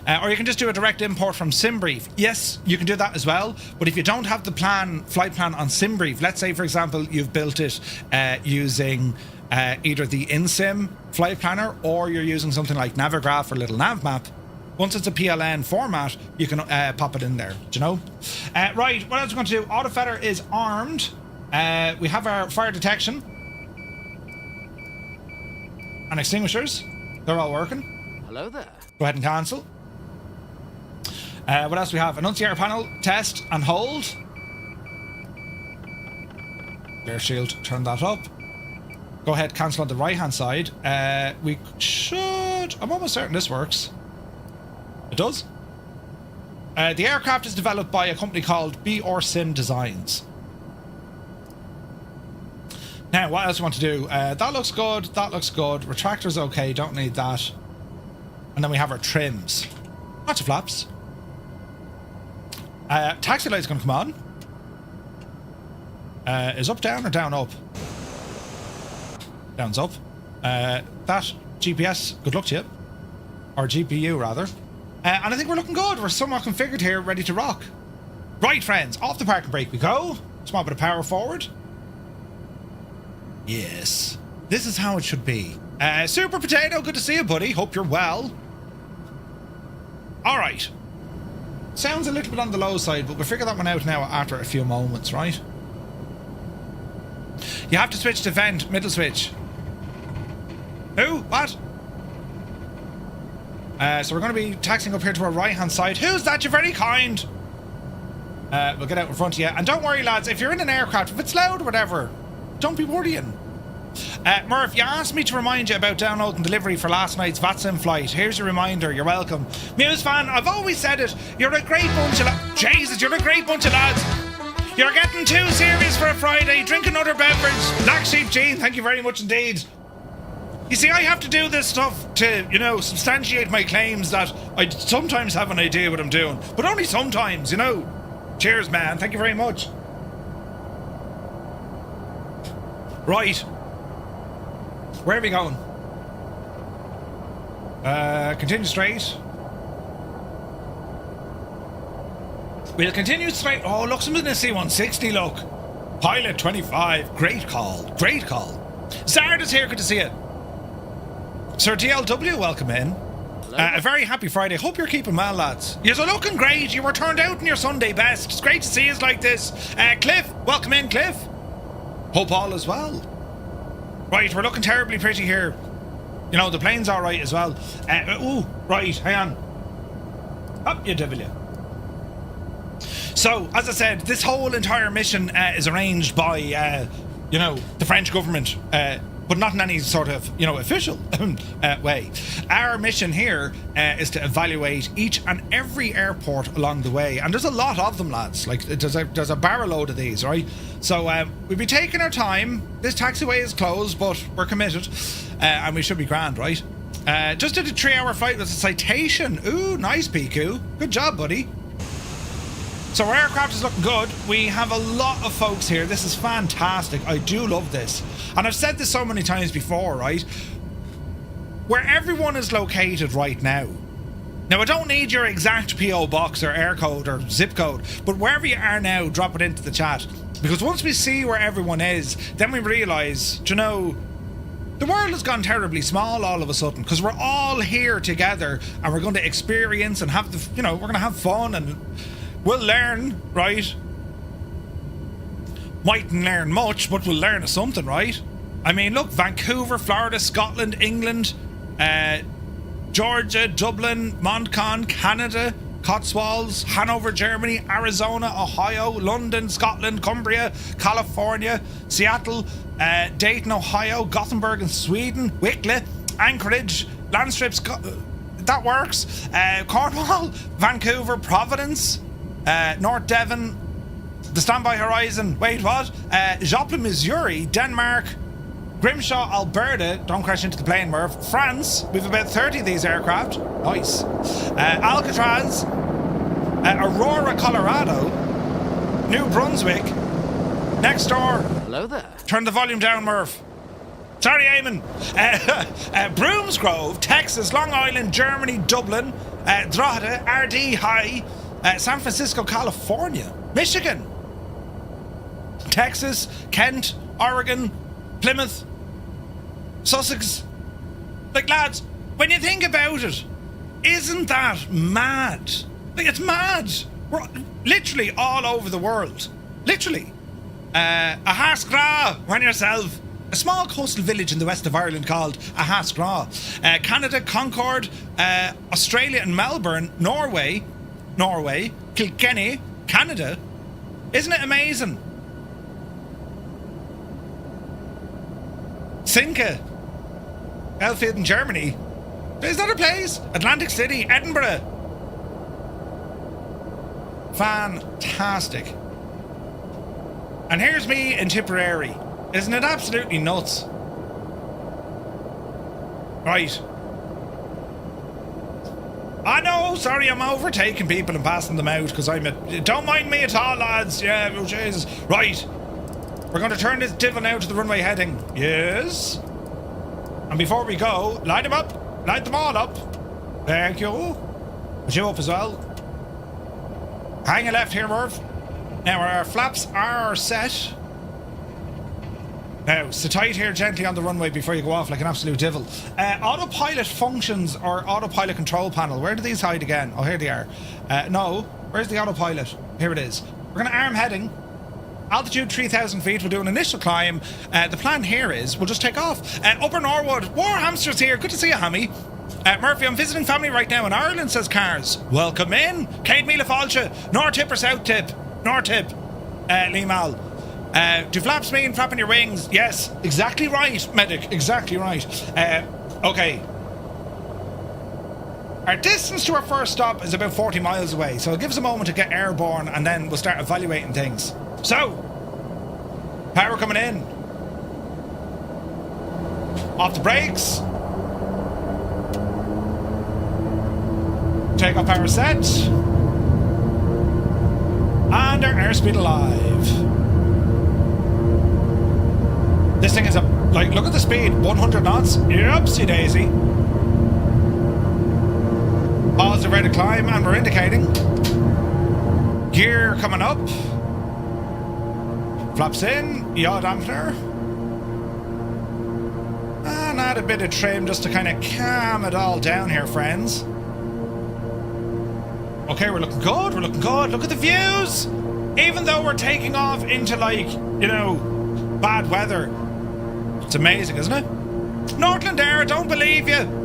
Or you can just do a direct import from SimBrief. Yes, you can do that as well, but if you don't have the flight plan on SimBrief, let's say, for example, you've built it using either the InSim flight planner or you're using something like Navigraph or Little Nav Map, once it's a PLN format, you can pop it in there, do you know? Right, what else we're going to do? Autofetter is armed. We have our fire detection. And extinguishers, they're all working. Hello there. Go ahead and cancel. What else do we have? Annunciator panel, test and hold. Air shield, turn that up. Go ahead, cancel on the right hand side. We should, I'm almost certain this works. It does. The aircraft is developed by a company called BRSim Designs. Now, what else do you want to do? That looks good. That looks good. Retractor's okay. Don't need that. And then we have our trims. Lots of flaps. Taxi light's going to come on. Is up down or down up? Down's up. That GPS, good luck to you. Or GPU, rather. And I think we're looking good. We're somewhat configured here, ready to rock. Right, friends. Off the parking brake we go. Small bit of power forward. Yes, this is how it should be. Super Potato, good to see you, buddy. Hope you're well. All right. Sounds a little bit on the low side, but we'll figure that one out now after a few moments, right? You have to switch to vent, middle switch. Who? What? So we're going to be taxiing up here to our right-hand side. Who's that? You're very kind. We'll get out in front of you. And don't worry, lads, if you're in an aircraft, if it's loud or whatever, don't be worrying. Murph, you asked me to remind you about downloading delivery for last night's VATSIM flight. Here's your reminder. You're welcome. Muse fan, I've always said it. You're a great bunch of lads. Jesus, you're a great bunch of lads. You're getting too serious for a Friday. Drink another beverage. Black Sheep Jean, thank you very much indeed. You see, I have to do this stuff to, you know, substantiate my claims that I sometimes have an idea what I'm doing. But only sometimes, you know. Cheers, man. Thank you very much. Right. Where are we going? Continue straight. We'll continue straight. Oh, look, something in the C-160, look. Pilot 25. Great call. Great call. Zard is here. Good to see you. Sir DLW, welcome in. A very happy Friday. Hope you're keeping well, lads. You're looking great. You were turned out in your Sunday best. It's great to see you like this. Cliff, welcome in, Cliff. Hope all is well. Right, we're looking terribly pretty here. You know, the plane's all right as well. Ooh, right, hang on. Up you devil you. So, as I said, this whole entire mission is arranged by, you know, the French government, but not in any sort of, you know, official way. Our mission here is to evaluate each and every airport along the way, and there's a lot of them, lads. Like, there's a barrel load of these, right? So we'll be taking our time. This taxiway is closed, but we're committed, and we should be grand, right? Just did a 3-hour flight with a citation. Ooh, nice, Piku. Good job, buddy. So our aircraft is looking good. We have a lot of folks here. This is fantastic. I do love this. And I've said this so many times before, right? Where everyone is located right now, Now, I don't need your exact PO box or air code or zip code, but wherever you are now, drop it into the chat. Because once we see where everyone is, then we realise, you know, the world has gone terribly small all of a sudden, because we're all here together and we're going to experience and have the, you know, we're going to have fun and we'll learn, right? Mightn't learn much, but we'll learn something, right? I mean, look, Vancouver, Florida, Scotland, England, Georgia, Dublin, Montcalm, Canada, Cotswolds, Hanover, Germany, Arizona, Ohio, London, Scotland, Cumbria, California, Seattle, Dayton, Ohio, Gothenburg in Sweden, Wicklow, Anchorage, Landstrips, that works, Cornwall, Vancouver, Providence, North Devon, the Standby Horizon, wait, what? Joplin, Missouri, Denmark, Grimshaw, Alberta, don't crash into the plane, Merv. France, we've about 30 of these aircraft. Nice. Alcatraz, Aurora, Colorado, New Brunswick, next door. Hello there. Turn the volume down, Merv. Sorry, Eamon. Broomsgrove, Texas, Long Island, Germany, Dublin, Drogheda, RD High, San Francisco, California, Michigan, Texas, Kent, Oregon, Plymouth, Sussex. Like, lads, when you think about it, isn't that mad? Like, it's mad. We're literally all over the world. Literally. Ahaskra, run yourself. A small coastal village in the west of Ireland called Ahaskra. Canada, Concord, Australia and Melbourne, Norway, Kilkenny, Canada. Isn't it amazing? Cinque, airfield in Germany. Is that a place? Atlantic City, Edinburgh. Fantastic. And here's me in Tipperary. Isn't it absolutely nuts? Right. I know, sorry, I'm overtaking people and passing them out because don't mind me at all, lads. Yeah, oh Jesus. Right. We're going to turn this divil now to the runway heading. Yes. And before we go, light them up. Light them all up. Thank you. Put you up as well. Hang a left here, Merv. Now our flaps are set. Now, sit tight here gently on the runway before you go off like an absolute divil. Autopilot functions or autopilot control panel. Where do these hide again? Oh, here they are. No, where's the autopilot? Here it is. We're going to arm heading. Altitude 3,000 feet. We'll do an initial climb. The plan here is we'll just take off. Upper Norwood. War Hamsters here. Good to see you, Hammy. Murphy, I'm visiting family right now in Ireland, says Cars. Welcome in. Cade Mila Falcha. North tip or south tip? North tip. Limal. Do flaps mean flapping your wings? Yes. Exactly right, medic. Exactly right. Okay. Our distance to our first stop is about 40 miles away, so it gives a moment to get airborne and then we'll start evaluating things. So, power coming in. Off the brakes. Take off power set. And our airspeed alive. This thing is look at the speed, 100 knots. Yupsie daisy. Pause the rate of climb and we're indicating. Gear coming up. Flaps in, yaw dampener. And add a bit of trim just to kind of calm it all down here, friends. Okay, we're looking good, we're looking good. Look at the views! Even though we're taking off into, like, you know, bad weather. It's amazing, isn't it? Northland Air, don't believe you!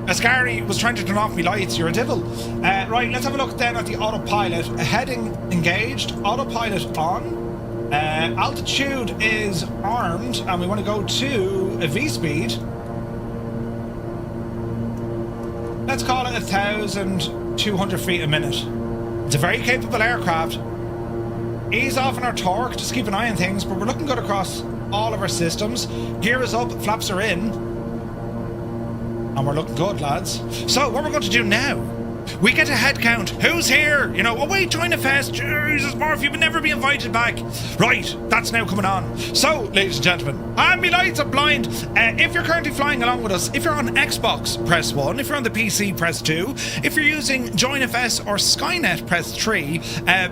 Ascari was trying to turn off me lights, you're a devil. Right, let's have a look then at the autopilot. Heading engaged, autopilot on. Altitude is armed, and we want to go to a V-speed. Let's call it 1,200 feet a minute. It's a very capable aircraft. Ease off on our torque, just keep an eye on things, but we're looking good across all of our systems. Gear is up, flaps are in. And we're looking good, lads. So, what we're going to do now We get a head count. Who's here? You know, oh wait, join a fest. Jesus, Murph, you've never been invited back. Right, that's now coming on. So, ladies and gentlemen, my lights are blind. If you're currently flying along with us, if you're on Xbox, press 1. If you're on the PC, press 2. If you're using JoinFS or Skynet, press 3.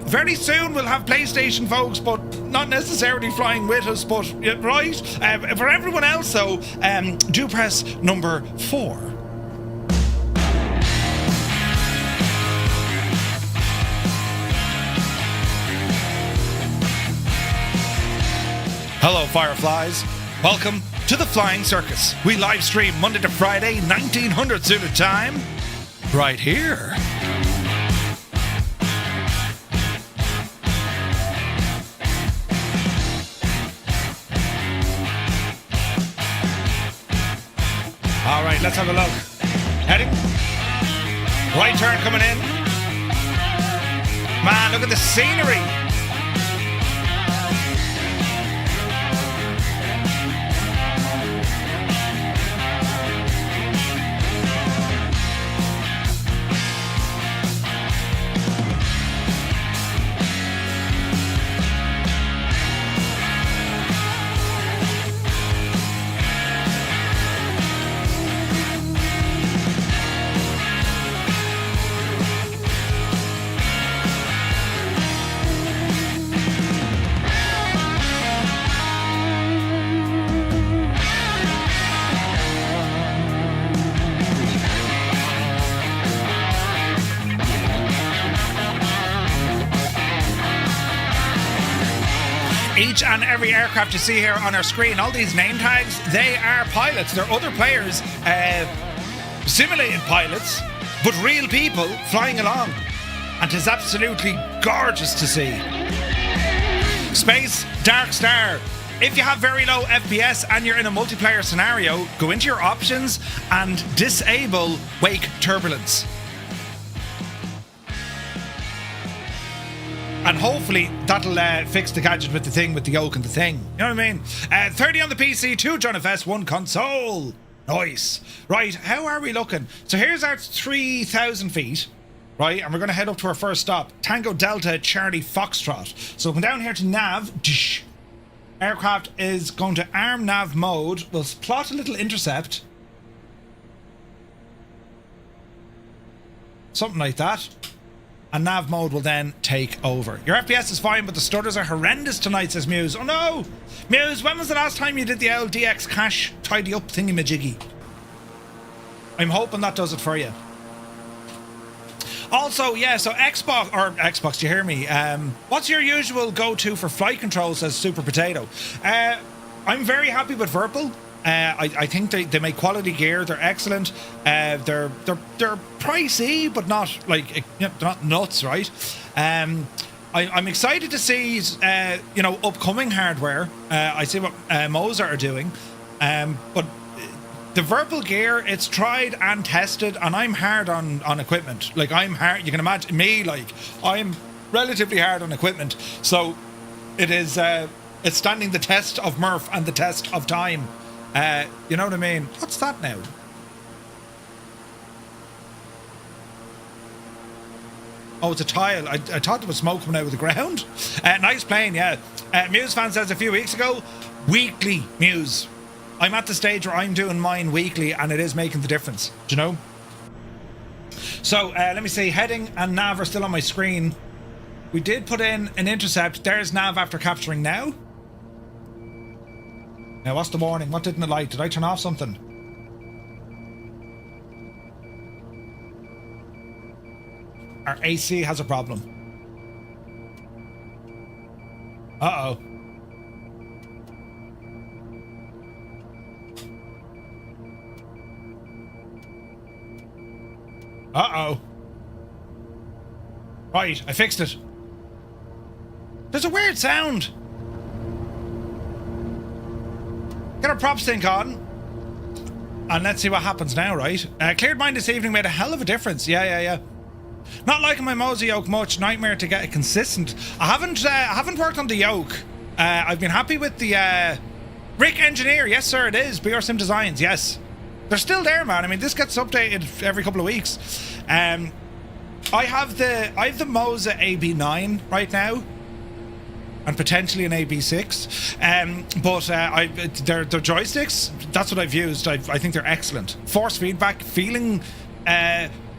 Very soon we'll have PlayStation folks, but not necessarily flying with us, but right. For everyone else, though, do press number 4. Hello, Fireflies. Welcome to the Flying Circus. We live stream Monday to Friday, 1900 Zulu time, right here. All right, let's have a look. Heading. Right turn coming in. Man, look at the scenery. Each and every aircraft you see here on our screen, all these name tags, they are pilots. They're other players, simulated pilots, but real people flying along. And it's absolutely gorgeous to see. Space Dark Star. If you have very low FPS and you're in a multiplayer scenario, go into your options and disable wake turbulence. And hopefully that'll fix the gadget with the thing, with the yoke and the thing. You know what I mean? 30 on the PC, 2 JoinFS, 1 console. Nice. Right, how are we looking? So here's our 3,000 feet, right? And we're going to head up to our first stop. Tango Delta Charlie Foxtrot. So come down here to nav. Aircraft is going to arm nav mode. We'll plot a little intercept. Something like that. And nav mode will then take over. Your FPS is fine, but the stutters are horrendous tonight, says Muse. Oh no! Muse, when was the last time you did the LDX cache tidy up thingy-majiggy? I'm hoping that does it for you. Also, yeah, so Xbox, do you hear me? What's your usual go-to for flight control, says Super Potato? I'm very happy with Virpil. I think they make quality gear. They're excellent. They're pricey, but not like, you know, they're not nuts, right? I'm excited to see upcoming hardware. I see what Moser are doing, but the Virpil gear, it's tried and tested, and I'm hard on equipment. Like, I'm hard. You can imagine me. Like, I'm relatively hard on equipment, so it is. It's standing the test of Murph and the test of time. You know what I mean? What's that now? Oh, it's a tile. I thought there was smoke coming out of the ground. Nice plane, yeah. Muse fan says a few weeks ago, weekly Muse. I'm at the stage where I'm doing mine weekly, and it is making the difference. Do you know? So, let me see. Heading and nav are still on my screen. We did put in an intercept. There's nav after capturing now. Now, what's the warning? What didn't it like? Did I turn off something? Our AC has a problem. Uh-oh. Uh-oh. Right, I fixed it. There's a weird sound. Get our prop sync on. And let's see what happens now, right? Cleared mine this evening made a hell of a difference. Yeah. Not liking my Moser yoke much. Nightmare to get it consistent. I haven't worked on the yoke. I've been happy with the Rick Engineer. Yes, sir, it is. BR Sim Designs, yes. They're still there, man. I mean, this gets updated every couple of weeks. I have the Moza AB9 right now, and potentially an AB6. But their joysticks, that's what I've used. I think they're excellent. Force feedback, feeling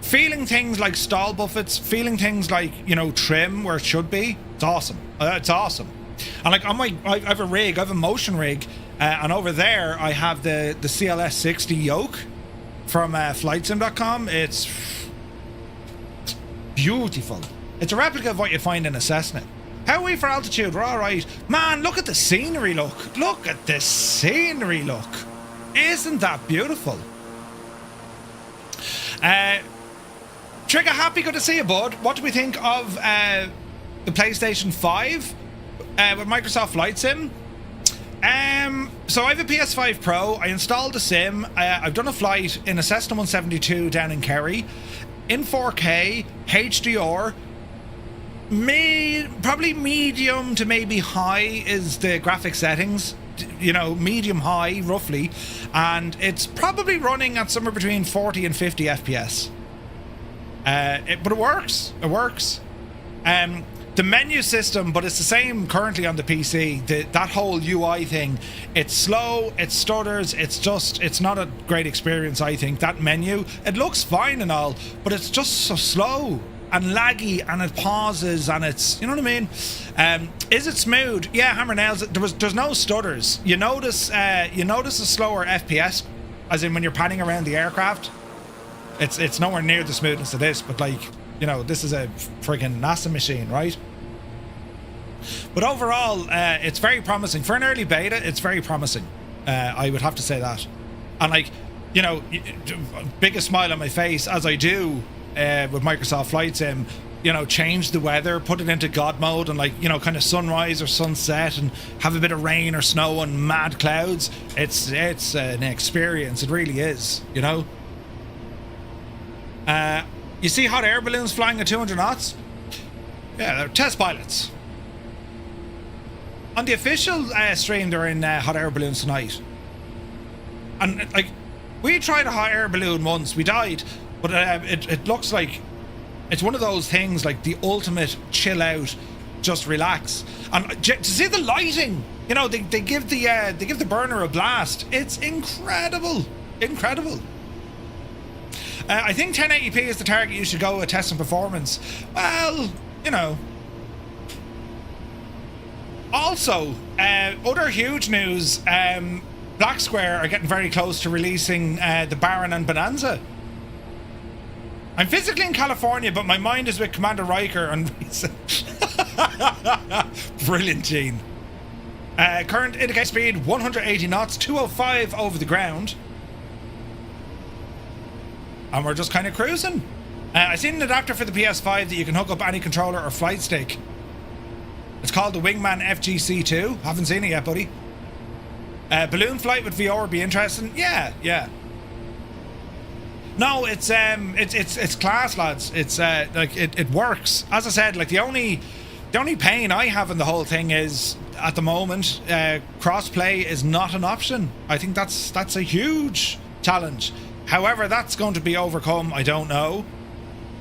things like stall buffets, feeling things like, you know, trim where it should be. It's awesome. It's awesome. And like I have a rig, I have a motion rig, and over there I have the CLS 60 yoke from flightsim.com. It's beautiful. It's a replica of what you'd find in a Cessna. How are we for altitude? We're all right. Man, look at the scenery look. Look at the scenery look. Isn't that beautiful? Trigger Happy, good to see you, bud. What do we think of the PlayStation 5 with Microsoft Flight Sim? So I have a PS5 Pro. I installed the sim. I've done a flight in a Cessna 172 down in Kerry in 4K, HDR. Probably medium to maybe high is the graphic settings, you know, medium high roughly, and it's probably running at somewhere between 40 and 50 FPS. But it works. The menu system, but it's the same currently on the PC. That whole UI thing, it's slow, it stutters, it's not a great experience, I think. That menu, it looks fine and all, but it's just so slow and laggy, and it pauses, and it's, you know what I mean? Is it smooth? Yeah, hammer nails. There's no stutters. You notice a slower FPS, as in when you're panning around the aircraft. It's nowhere near the smoothness of this, but like, you know, this is a friggin' NASA machine, right? But overall, it's very promising. For an early beta, it's very promising. I would have to say that. And like, you know, biggest smile on my face as I do with Microsoft Flight Sim, you know, change the weather, put it into God mode, and like, you know, kind of sunrise or sunset, and have a bit of rain or snow and mad clouds. It's an experience. It really is, you know. You see hot air balloons flying at 200 knots? Yeah, they're test pilots. On the official stream, they're in hot air balloons tonight. And like, we tried a hot air balloon once, we died, but it looks like it's one of those things, like the ultimate chill out, just relax. And to see the lighting, you know, they give the burner a blast. It's incredible. I think 1080p is the target you should go with testing performance. Well, you know. Also, other huge news, Black Square are getting very close to releasing the Baron and Bonanza. I'm physically in California, but my mind is with Commander Riker and brilliant, Gene. Current indicator speed 180 knots, 205 over the ground. And we're just kind of cruising. I seen an adapter for the PS5 that you can hook up any controller or flight stick. It's called the Wingman FGC2. Haven't seen it yet, buddy. Balloon flight with VR would be interesting. Yeah. No, it's class, lads. It's like it works. As I said, like the only pain I have in the whole thing is at the moment crossplay is not an option. I think that's a huge challenge. However, that's going to be overcome, I don't know.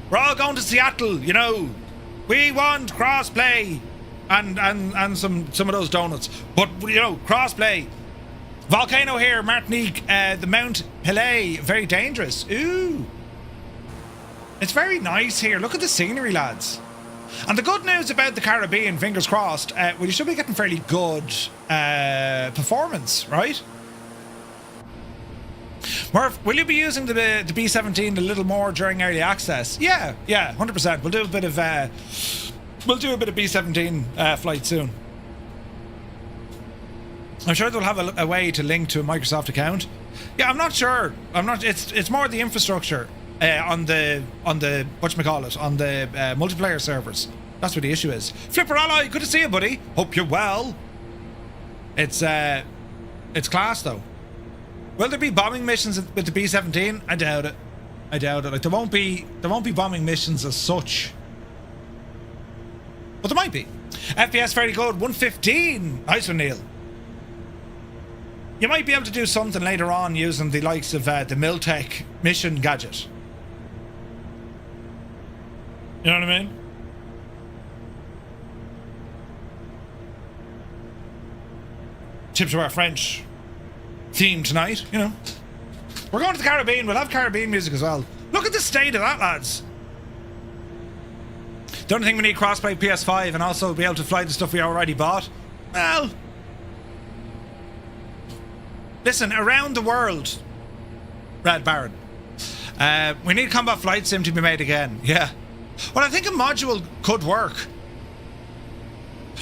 We're all going to Seattle, you know. We want crossplay and some of those donuts. But, you know, crossplay. Volcano here, Martinique, the Mount Pelée, very dangerous. Ooh. It's very nice here. Look at the scenery, lads. And the good news about the Caribbean, fingers crossed, well, you should be getting fairly good performance, right? Murph, will you be using the B-17 a little more during early access? Yeah, 100%. We'll do a bit of B-17 flight soon. I'm sure they'll have a way to link to a Microsoft account. Yeah, I'm not sure. It's more the infrastructure on the whatchamacallit, on the multiplayer servers. That's what the issue is. Flipper Ally, good to see you, buddy. Hope you're well. It's class though. Will there be bombing missions with the B-17? I doubt it. Like there won't be bombing missions as such. But there might be. FPS very good, 115. Nice one, Neil. You might be able to do something later on using the likes of the Miltech mission gadget. You know what I mean? Tips of our French theme tonight, you know. We're going to the Caribbean, we'll have Caribbean music as well. Look at the state of that, lads. The only thing we need crossplay PS5 and also be able to fly the stuff we already bought. Well, listen, around the world, Red Baron, we need Combat Flight Sim to be made again. Yeah. Well, I think a module could work.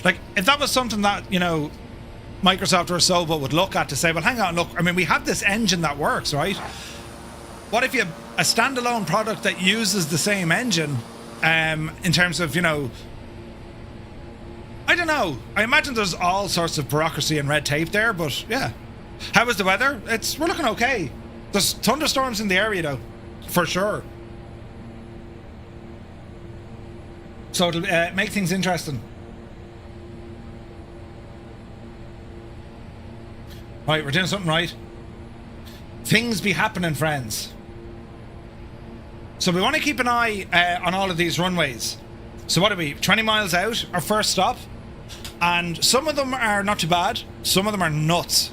Like, if that was something that, you know, Microsoft or Sobo would look at to say, well, hang on, look, I mean, we have this engine that works, right? What if you have a standalone product that uses the same engine in terms of, you know, I don't know. I imagine there's all sorts of bureaucracy and red tape there, but yeah. How is the weather? We're looking okay. There's thunderstorms in the area though, for sure. So it'll make things interesting. Right, we're doing something right. Things be happening, friends. So we want to keep an eye on all of these runways. So what are we? 20 miles out, our first stop. And some of them are not too bad. Some of them are nuts.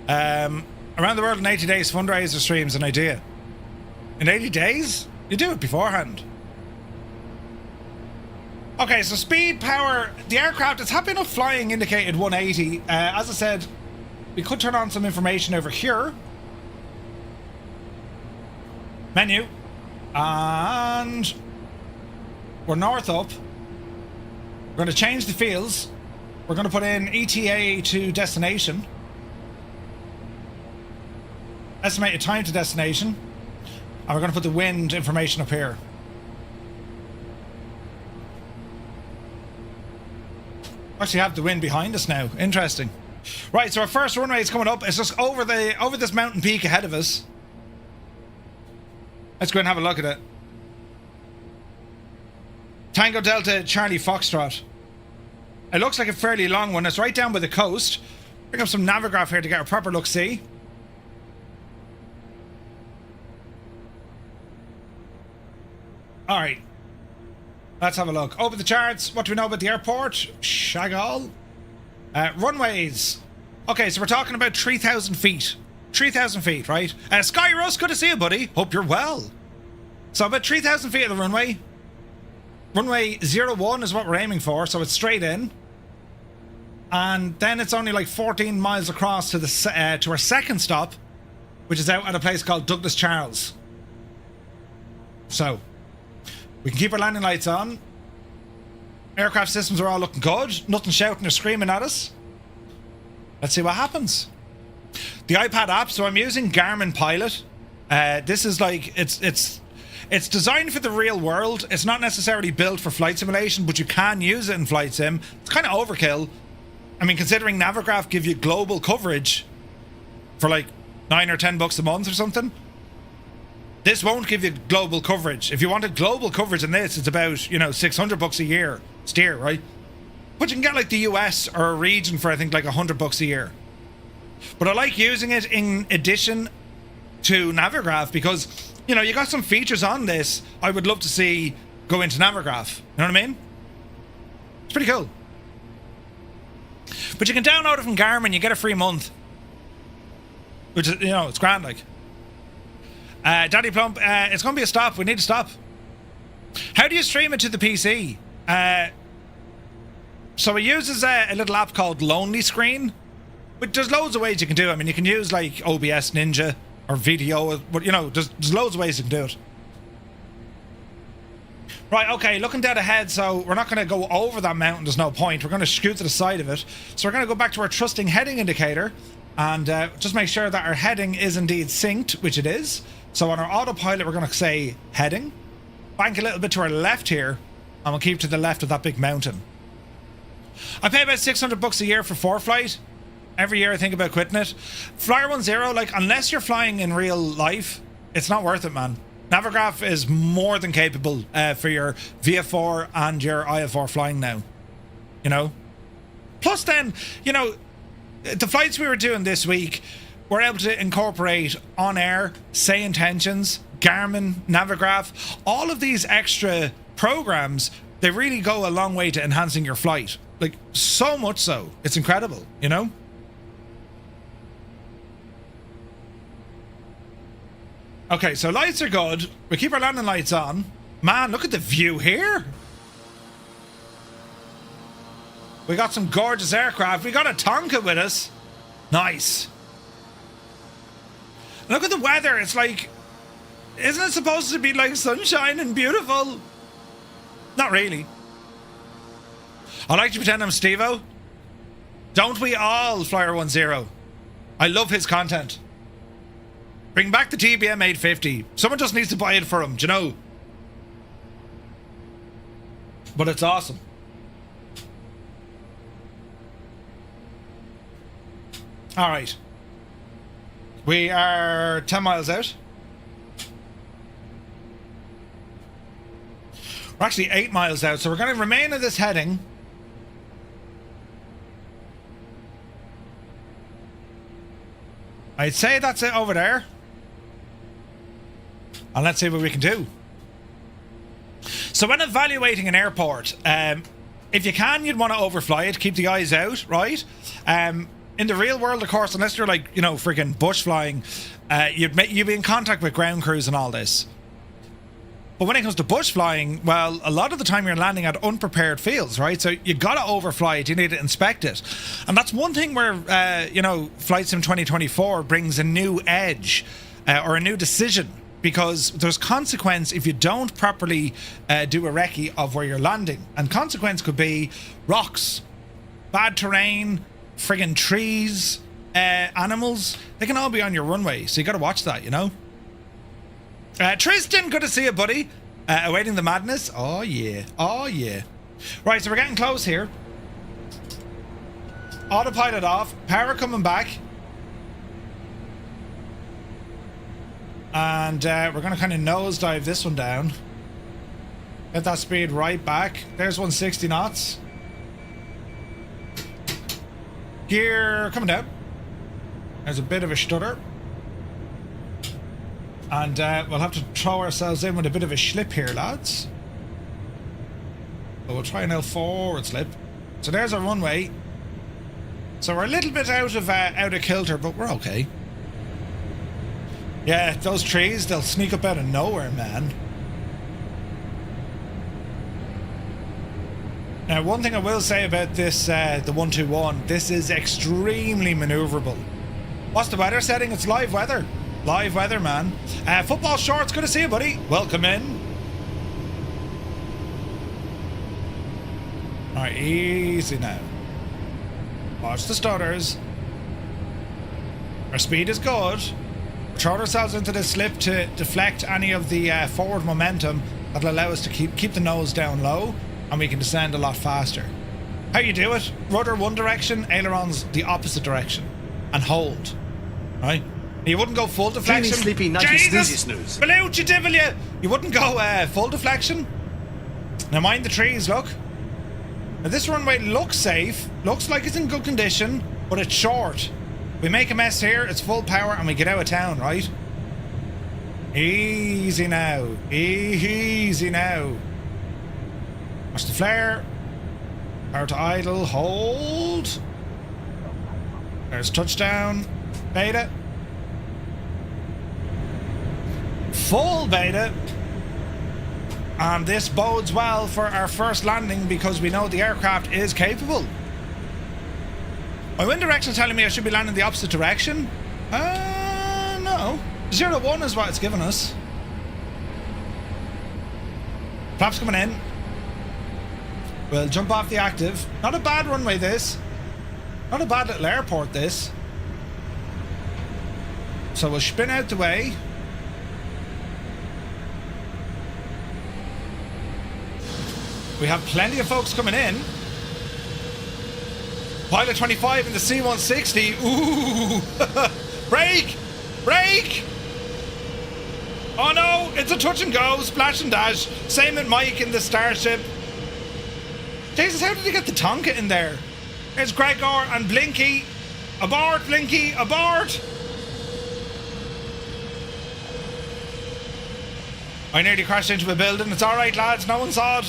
Around the world in 80 days fundraiser streams an idea. In 80 days? You do it beforehand. Okay, so speed, power, the aircraft is happy enough flying indicated 180. As I said, we could turn on some information over here. Menu. And we're north up. We're going to change the fields. We're going to put in ETA to destination. Estimated time to destination. And we're going to put the wind information up here. Actually have the wind behind us now. Interesting. Right, so our first runway is coming up. It's just over this mountain peak ahead of us. Let's go and have a look at it. Tango Delta Charlie Foxtrot. It looks like a fairly long one. It's right down by the coast. Bring up some Navigraph here to get a proper look-see. Alright. Let's have a look. Open the charts. What do we know about the airport? Chagall. Runways. Okay, so we're talking about 3,000 feet. 3,000 feet, right? Sky Russ, good to see you, buddy. Hope you're well. So about 3,000 feet of the runway. Runway 01 is what we're aiming for, so it's straight in. And then it's only like 14 miles across to the to our second stop, which is out at a place called Douglas Charles. So we can keep our landing lights on. Aircraft systems are all looking good. Nothing shouting or screaming at us. Let's see what happens. The iPad app, so I'm using Garmin Pilot. This is like, it's designed for the real world. It's not necessarily built for flight simulation, but you can use it in flight sim. It's kind of overkill. I mean, considering Navigraph give you global coverage for like $9 or $10 a month or something. This won't give you global coverage. If you wanted global coverage in this, it's about, you know, $600 a year steer, right? But you can get like the US or a region for I think like $100 a year. But I like using it in addition to Navigraph because, you know, you got some features on this I would love to see go into Navigraph. You know what I mean? It's pretty cool. But you can download it from Garmin, you get a free month. Which is, you know, it's grand like. Daddy Plump, it's going to be a stop. We need to stop. How do you stream it to the PC? So it uses a little app called Lonely Screen. But there's loads of ways you can do it. I mean, you can use like OBS Ninja or VDO. But, you know, there's loads of ways you can do it. Right, okay, looking dead ahead, so we're not going to go over that mountain. There's no point. We're going to scoot to the side of it. So we're going to go back to our trusting heading indicator and just make sure that our heading is indeed synced, which it is. So on our autopilot, we're going to say heading. Bank a little bit to our left here, and we'll keep to the left of that big mountain. I pay about $600 a year for ForeFlight. Every year I think about quitting it. Flyer 10, like, unless you're flying in real life, it's not worth it, man. Navigraph is more than capable for your VF4 and your IF4 flying now. You know? Plus then, you know, the flights we were doing this week, we're able to incorporate on-air, say intentions, Garmin, Navigraph, all of these extra programs. They really go a long way to enhancing your flight. Like, so much so. It's incredible, you know? Okay, so lights are good. We keep our landing lights on. Man, look at the view here. We got some gorgeous aircraft. We got a Tonka with us. Nice. Look at the weather. It's like... Isn't it supposed to be like sunshine and beautiful? Not really. I like to pretend I'm Steve-O. Don't we all, Flyer 10? I love his content. Bring back the TBM 850. Someone just needs to buy it for him, do you know? But it's awesome. All right. We are 10 miles out. We're actually 8 miles out, so we're going to remain in this heading. I'd say that's it over there. And let's see what we can do. So when evaluating an airport, if you can, you'd want to overfly it, keep the eyes out, right? In the real world, of course, unless you're like, you know, freaking bush flying, you'd be in contact with ground crews and all this. But when it comes to bush flying, well, a lot of the time you're landing at unprepared fields, right? So you got to overfly it. You need to inspect it. And that's one thing where, you know, Flight Sim 2024 brings a new edge or a new decision, because there's consequence if you don't properly do a recce of where you're landing. And consequence could be rocks, bad terrain, friggin' trees, animals. They can all be on your runway. So you got to watch that, you know? Tristan, good to see you, buddy. Awaiting the madness. Oh, yeah. Oh, yeah. Right, so we're getting close here. Autopilot off. Power coming back. And we're going to kind of nosedive this one down. Get that speed right back. There's 160 knots. Gear coming down. There's a bit of a stutter. And we'll have to throw ourselves in with a bit of a slip here, lads. But we'll try an L4 slip. So there's our runway. So we're a little bit out of kilter, but we're okay. Yeah, those trees, they'll sneak up out of nowhere, man. Now, one thing I will say about this, the 121, this is extremely maneuverable. What's the weather setting? It's live weather. Live weather, man. Football shorts, good to see you, buddy. Welcome in. Alright, easy now. Watch the stutters. Our speed is good. We're throwing ourselves into this slip to deflect any of the forward momentum that'll allow us to keep the nose down low, and we can descend a lot faster. How you do it? Rudder one direction, ailerons the opposite direction, and hold. Right? You wouldn't go full deflection. Sleepy, nighty, snoozy, snooze. Below you, devil, you! You wouldn't go full deflection. Now mind the trees, look. Now this runway looks safe, looks like it's in good condition, but it's short. We make a mess here, it's full power, and we get out of town, right? Easy now. Easy now. Watch the flare. Power to idle. Hold. There's touchdown. Beta. Full beta. And this bodes well for our first landing because we know the aircraft is capable. My wind direction is telling me I should be landing the opposite direction. No. 0 to 1 is what it's given us. Flaps coming in. We'll jump off the active. Not a bad runway, this. Not a bad little airport, this. So we'll spin out the way. We have plenty of folks coming in. Pilot 25 in the C-160. Ooh! Brake! Brake! Oh no! It's a touch and go, splash and dash. Same with Mike in the Starship. Jesus, how did he get the Tonka in there? There's Gregor and Blinky. Abort, Blinky, abort! I nearly crashed into a building. It's alright, lads. No one saw it.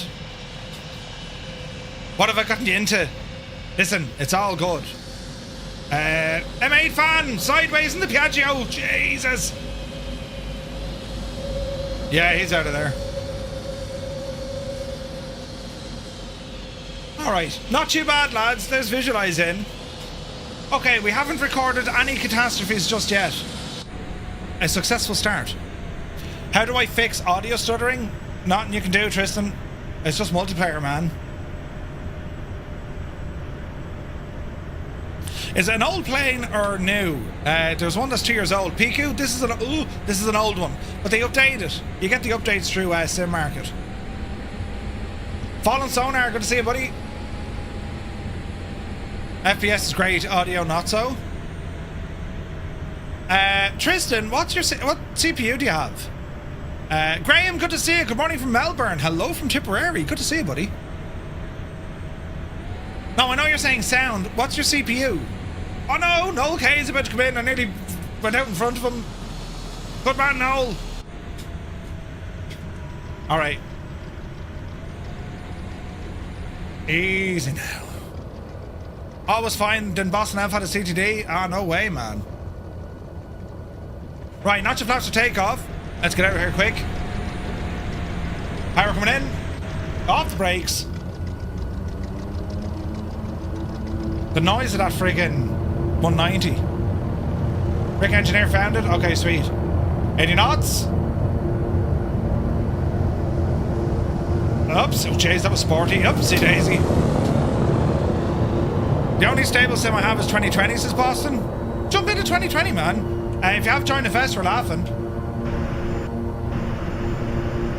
What have I gotten you into? Listen, it's all good. M8 fan, sideways in the Piaggio. Jesus. Yeah, he's out of there. Alright, not too bad, lads. There's visualize in. Okay, we haven't recorded any catastrophes just yet. A successful start. How do I fix audio stuttering? Nothing you can do, Tristan. It's just multiplayer, man. Is it an old plane or new? There's one that's 2 years old. PQ, this is an old one, but they update it. You get the updates through Sim Market. Fallen Sonar, good to see you, buddy. FPS is great, audio not so. Tristan, what CPU do you have? Graham, good to see you. Good morning from Melbourne. Hello from Tipperary. Good to see you, buddy. No, I know you're saying sound. What's your CPU? Oh no, Noel K is about to come in. I nearly went out in front of him. Good man, Noel. Alright. Easy now. Always fine. Did Boston have had a CTD? Ah, no way, man. Right, notch and flaps for takeoff. Let's get out of here quick. Power coming in. Off the brakes. The noise of that friggin' 190. Rick engineer found it. Okay, sweet. 80 knots. Oops. Oh, jeez, that was sporty. Oopsie daisy. The only stable sim I have is 2020, says Boston. Jump into 2020, man. If you have joined the fest, we're laughing.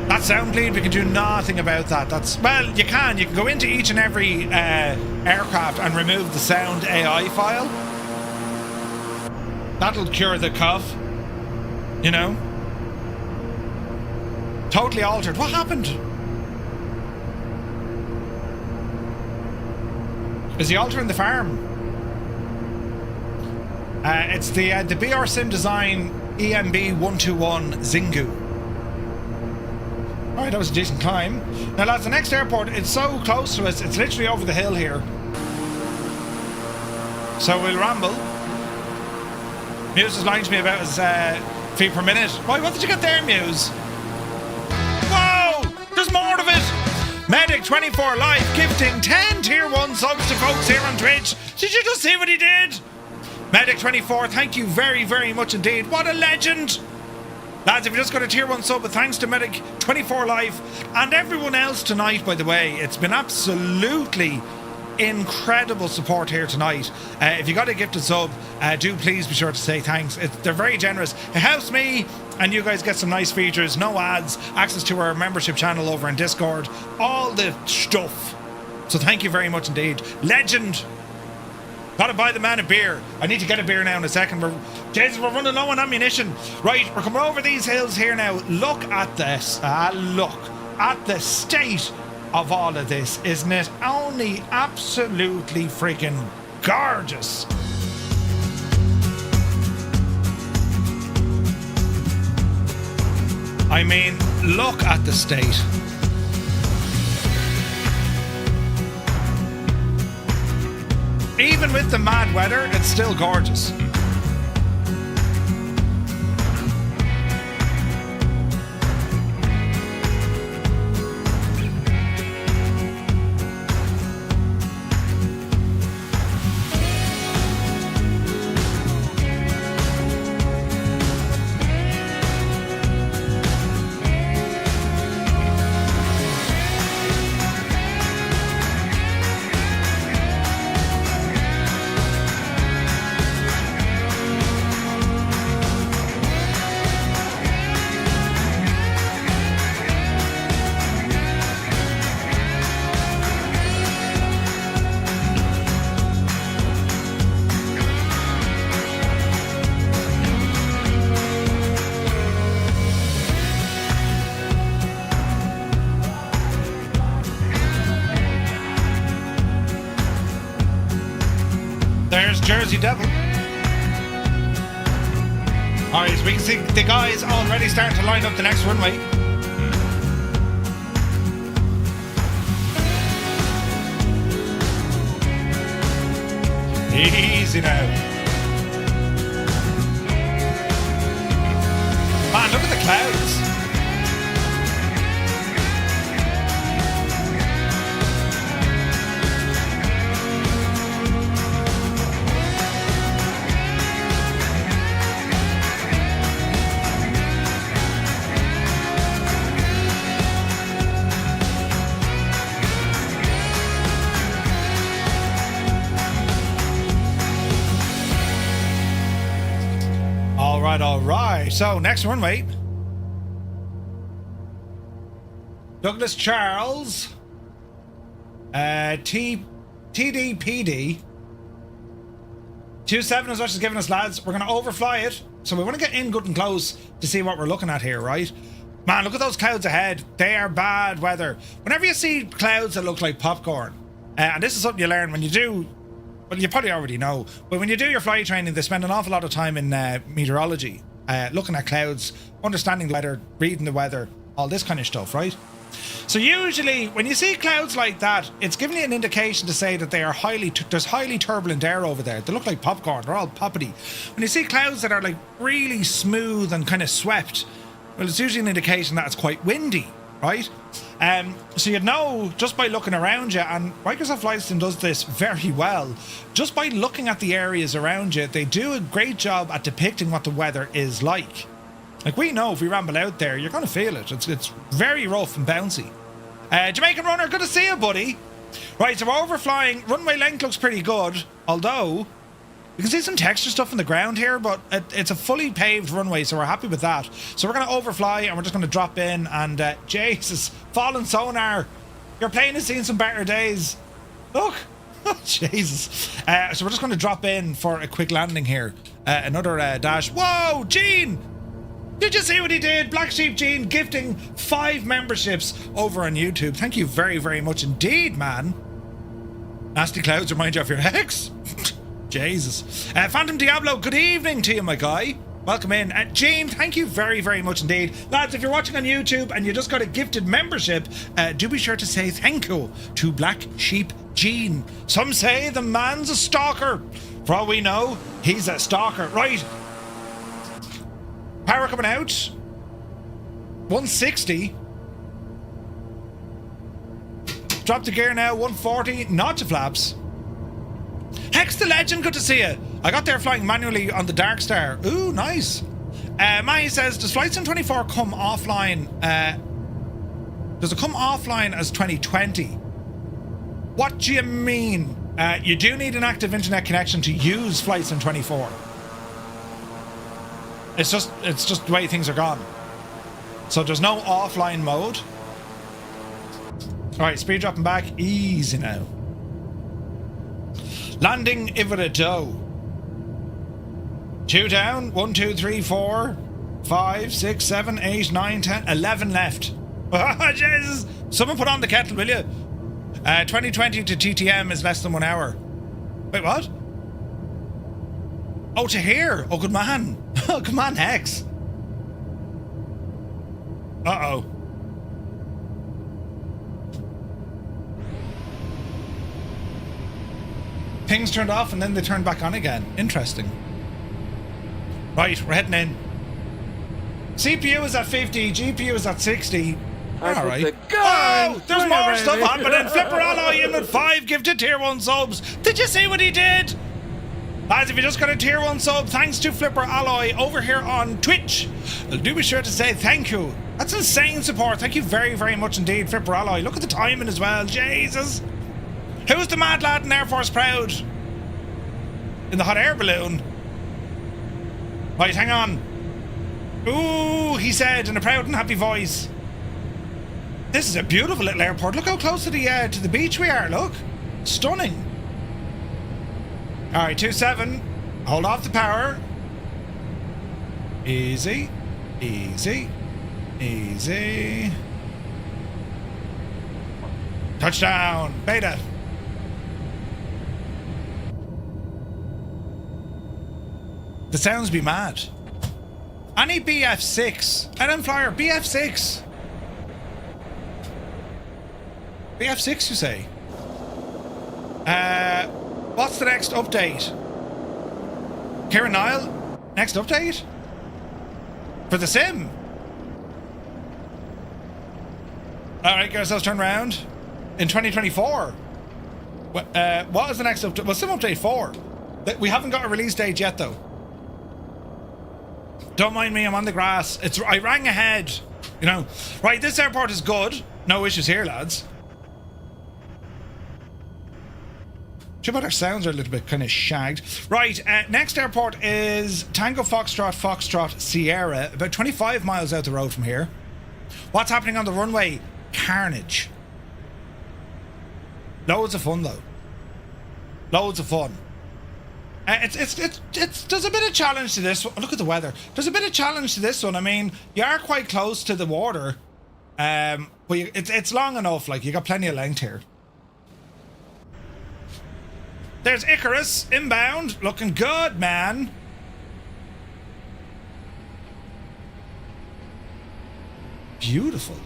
That sound bleed, we can do nothing about that. Well, you can go into each and every aircraft and remove the sound AI file. That'll cure the cough. You know? Totally altered. What happened? Is he altering the farm? It's the BR Sim Design EMB-121 Xingu. Alright, that was a decent climb. Now lads, the next airport, it's so close to us, it's literally over the hill here. So we'll ramble. Muse is lying to me about his feet per minute. Why, what did you get there, Muse? Whoa! There's more of it! Medic24 Live gifting 10 tier 1 subs to folks here on Twitch. Did you just see what he did? Medic24, thank you very, very much indeed. What a legend! Lads, if you just got a tier 1 sub, with thanks to Medic24 Live and everyone else tonight, by the way. It's been absolutely incredible support here tonight. If you got a gifted sub, do please be sure to say thanks. They're very generous. It helps me, and you guys get some nice features, no ads, access to our membership channel over in Discord, all the stuff. So thank you very much indeed. Legend. Gotta buy the man a beer. I need to get a beer now in a second. We're running low on ammunition. Right, we're coming over these hills here now. Look at this. Look at the state of all of this. Isn't it only absolutely freaking gorgeous? I mean, look at the state. Even with the mad weather, it's still gorgeous. Jersey Devil. Alright, so we can see the guys already starting to line up the next runway. Easy now. Man, look at the clouds. All right. So next runway, Douglas Charles, TDPD 27 is what she's giving us, lads. We're going to overfly it, so we want to get in good and close to see what we're looking at here, right? Man, look at those clouds ahead. They are bad weather. Whenever you see clouds that look like popcorn, and this is something you learn when you do. Well, you probably already know, but when you do your flight training, they spend an awful lot of time in meteorology, looking at clouds, understanding the weather, reading the weather, all this kind of stuff, right? So usually, when you see clouds like that, it's giving you an indication to say that they are there's highly turbulent air over there. They look like popcorn, they're all poppity. When you see clouds that are like really smooth and kind of swept, well, it's usually an indication that it's quite windy, right? So you'd know just by looking around you, and Microsoft Flight Sim does this very well. Just by looking at the areas around you, they do a great job at depicting what the weather is like. Like, we know if we ramble out there, you're going to feel it. It's very rough and bouncy. Jamaican Runner, good to see you, buddy. Right, so we're overflying. Runway length looks pretty good, although you can see some texture stuff on the ground here, but it's a fully paved runway, so we're happy with that. So we're going to overfly, and we're just going to drop in, and Jesus, fallen sonar. Your plane has seen some better days. Look. Oh, Jesus. So we're just going to drop in for a quick landing here. Another dash. Whoa, Gene! Did you see what he did? Black Sheep Gene gifting 5 memberships over on YouTube. Thank you very, very much indeed, man. Nasty clouds remind you of your ex. Jesus. Phantom Diablo, good evening to you, my guy. Welcome in. Gene, thank you very, very much indeed. Lads, if you're watching on YouTube and you just got a gifted membership, do be sure to say thank you to Black Sheep Gene. Some say the man's a stalker. For all we know, he's a stalker. Right. Power coming out. 160. Drop the gear now. 140. Not to flaps. Hex the Legend, good to see you. I got there flying manually on the Dark Star. Ooh, nice. Mahi says, does Flight Sim 24 come offline? Does it come offline as 2020? What do you mean? You do need an active internet connection to use Flight Sim 24. It's just the way things are gone. So there's no offline mode. Alright, speed dropping back. Easy now. Landing Iverido. 2 down. 1, 2, 3, 4, 5, 6, 7, 8, 9, 10, 11 left. Oh, Jesus. Someone put on the kettle, will you? 2020 to TTM is less than 1 hour. Wait, what? Oh, to here. Oh, good man. Oh, come on, Hex. Uh-oh. Pings turned off and then they turned back on again. Interesting. Right, we're heading in. CPU is at 50, GPU is at 60. Alright. Oh, there's more stuff happening. Flipper Alloy in at 5 gifted tier 1 subs. Did you see what he did? Lads, if you just got a tier 1 sub, thanks to Flipper Alloy over here on Twitch. Do be sure to say thank you. That's insane support. Thank you very, very much indeed, Flipper Alloy. Look at the timing as well. Jesus. Who's the mad lad in Air Force Proud? In the hot air balloon? Right, hang on. Ooh, he said in a proud and happy voice. This is a beautiful little airport. Look how close to the beach we are. Look. Stunning. Alright, 27. Hold off the power. Easy. Easy. Easy. Touchdown. Beta. The sounds be mad. Any BF6. LM Flyer, BF6. BF6, you say? What's the next update? Kieran Niall? Next update? For the sim? Alright, get ourselves turned around. In 2024. What is the next update? Well, sim update 4. We haven't got a release date yet, though. Don't mind me, I'm on the grass. I rang ahead. You know. Right, this airport is good. No issues here, lads. Too bad our sounds are a little bit kind of shagged. Right, next airport is Tango Foxtrot Foxtrot Sierra, about 25 miles out the road from here. What's happening on the runway? Carnage. Loads of fun though. Loads of fun. There's a bit of challenge to this one. Look at the weather. There's a bit of challenge to this one. I mean, you are quite close to the water, but it's long enough. Like, you got plenty of length here. There's Icarus, inbound, looking good, man. Beautiful.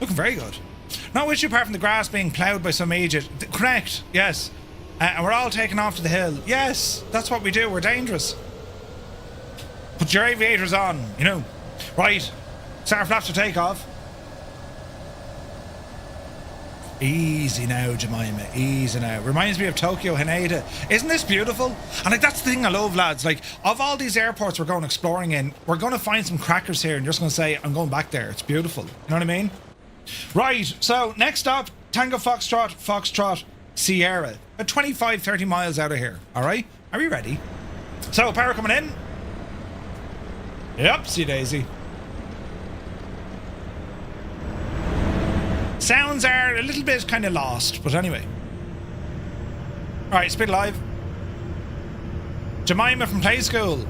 Looking very good. No issue apart from the grass being ploughed by some idiot. Correct, yes. And we're all taking off to the hill. Yes, that's what we do, we're dangerous. Put your aviators on, you know. Right, start flaps for takeoff. Easy now, Jemima. Easy now. Reminds me of Tokyo Haneda. Isn't this beautiful? And like, that's the thing I love, lads. Like, of all these airports we're going exploring in, we're going to find some crackers here and you're just going to say, I'm going back there. It's beautiful. You know what I mean? Right. So, next stop, Tango Foxtrot Foxtrot Sierra. About 25, 30 miles out of here. All right? Are we ready? So, power coming in. Yep, see Daisy. Sounds are a little bit kind of lost, but anyway. Alright, speed live. Jemima from Play School.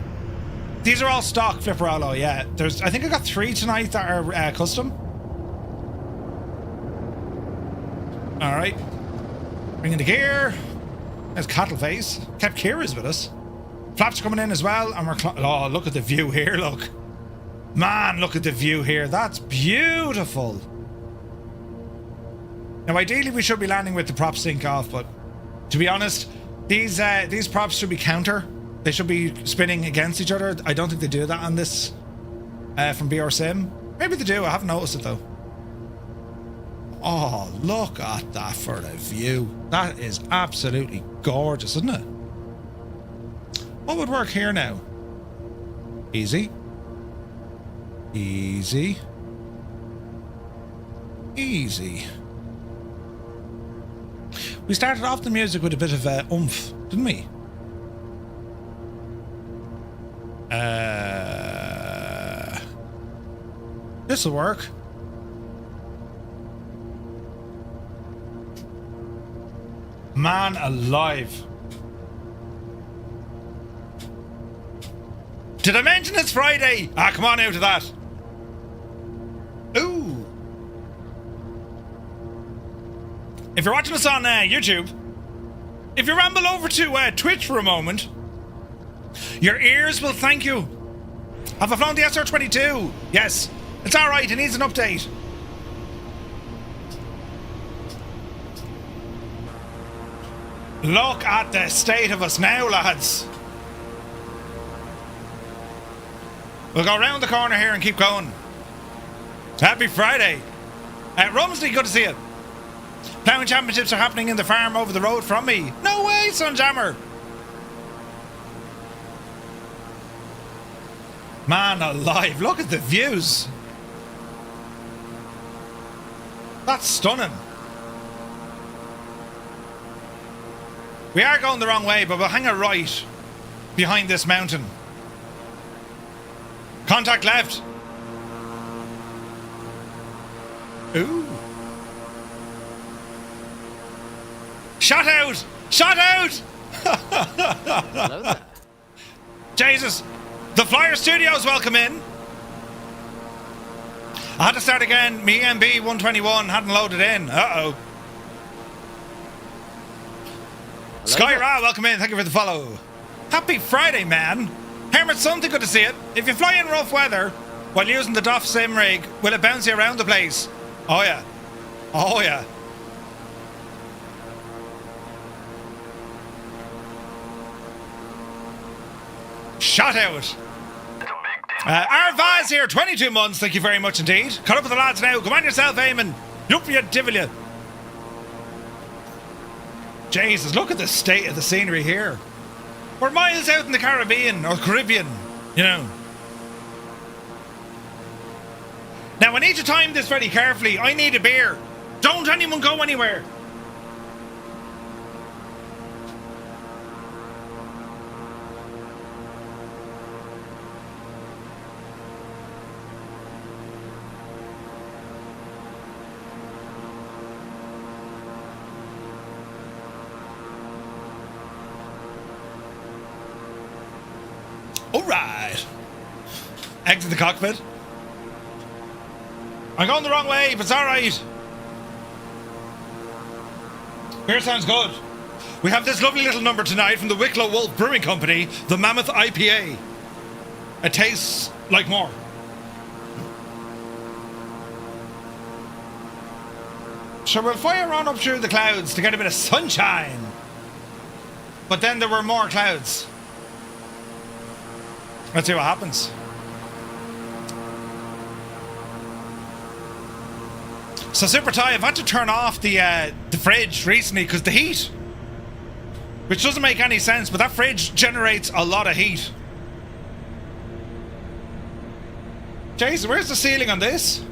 These are all stock, Flipperallo, yeah. I think I got 3 tonight that are custom. Alright. Bringing the gear. There's Cattleface. Kept Kira's with us. Flaps coming in as well, and we're... Oh, look at the view here, look. Man, look at the view here. That's beautiful. Now, ideally, we should be landing with the prop sync off, but to be honest, these props should be counter. They should be spinning against each other. I don't think they do that on this from BR Sim. Maybe they do. I haven't noticed it, though. Oh, look at that for the view. That is absolutely gorgeous, isn't it? What would work here now? Easy. Easy. Easy. We started off the music with a bit of oomph, didn't we? This'll work. Man alive. Did I mention it's Friday? Ah, come on out of that. Ooh. If you're watching us on YouTube, if you ramble over to Twitch for a moment, your ears will thank you. Have I flown the SR-22? Yes. It's alright, it needs an update. Look at the state of us now, lads. We'll go round the corner here and keep going. Happy Friday. Rumsley, good to see you. Ploughing championships are happening in the farm over the road from me. No way, Sunjammer. Man alive, look at the views. That's stunning. We are going the wrong way, but we'll hang a right behind this mountain. Contact left. Ooh. Shut out! Shut out! Hello there. Jesus. The Flyer Studios welcome in. I had to start again. Me EMB-121 hadn't loaded in. Uh-oh. Sky Ra, welcome in. Thank you for the follow. Happy Friday, man. Hermit Something, good to see it. If you fly in rough weather while using the DOF sim rig, will it bounce you around the place? Oh, yeah. Oh, yeah. shot out. Arvaz here, 22 months, thank you very much indeed. Caught up with the lads now, come on yourself, Eamon. Yup, you divil you. Jesus, look at the state of the scenery here. We're miles out in the Caribbean, or Caribbean, you know. Now, I need to time this very carefully. I need a beer. Don't anyone go anywhere. All right. Exit the cockpit. I'm going the wrong way, but it's all right. Beer sounds good. We have this lovely little number tonight from the Wicklow Wolf Brewing Company, the Mammoth IPA. It tastes like more. So we'll fire on up through the clouds to get a bit of sunshine. But then there were more clouds. Let's see what happens. So Super Ty, I've had to turn off the fridge recently because the heat, which doesn't make any sense, but that fridge generates a lot of heat. Jason, where's the ceiling on this?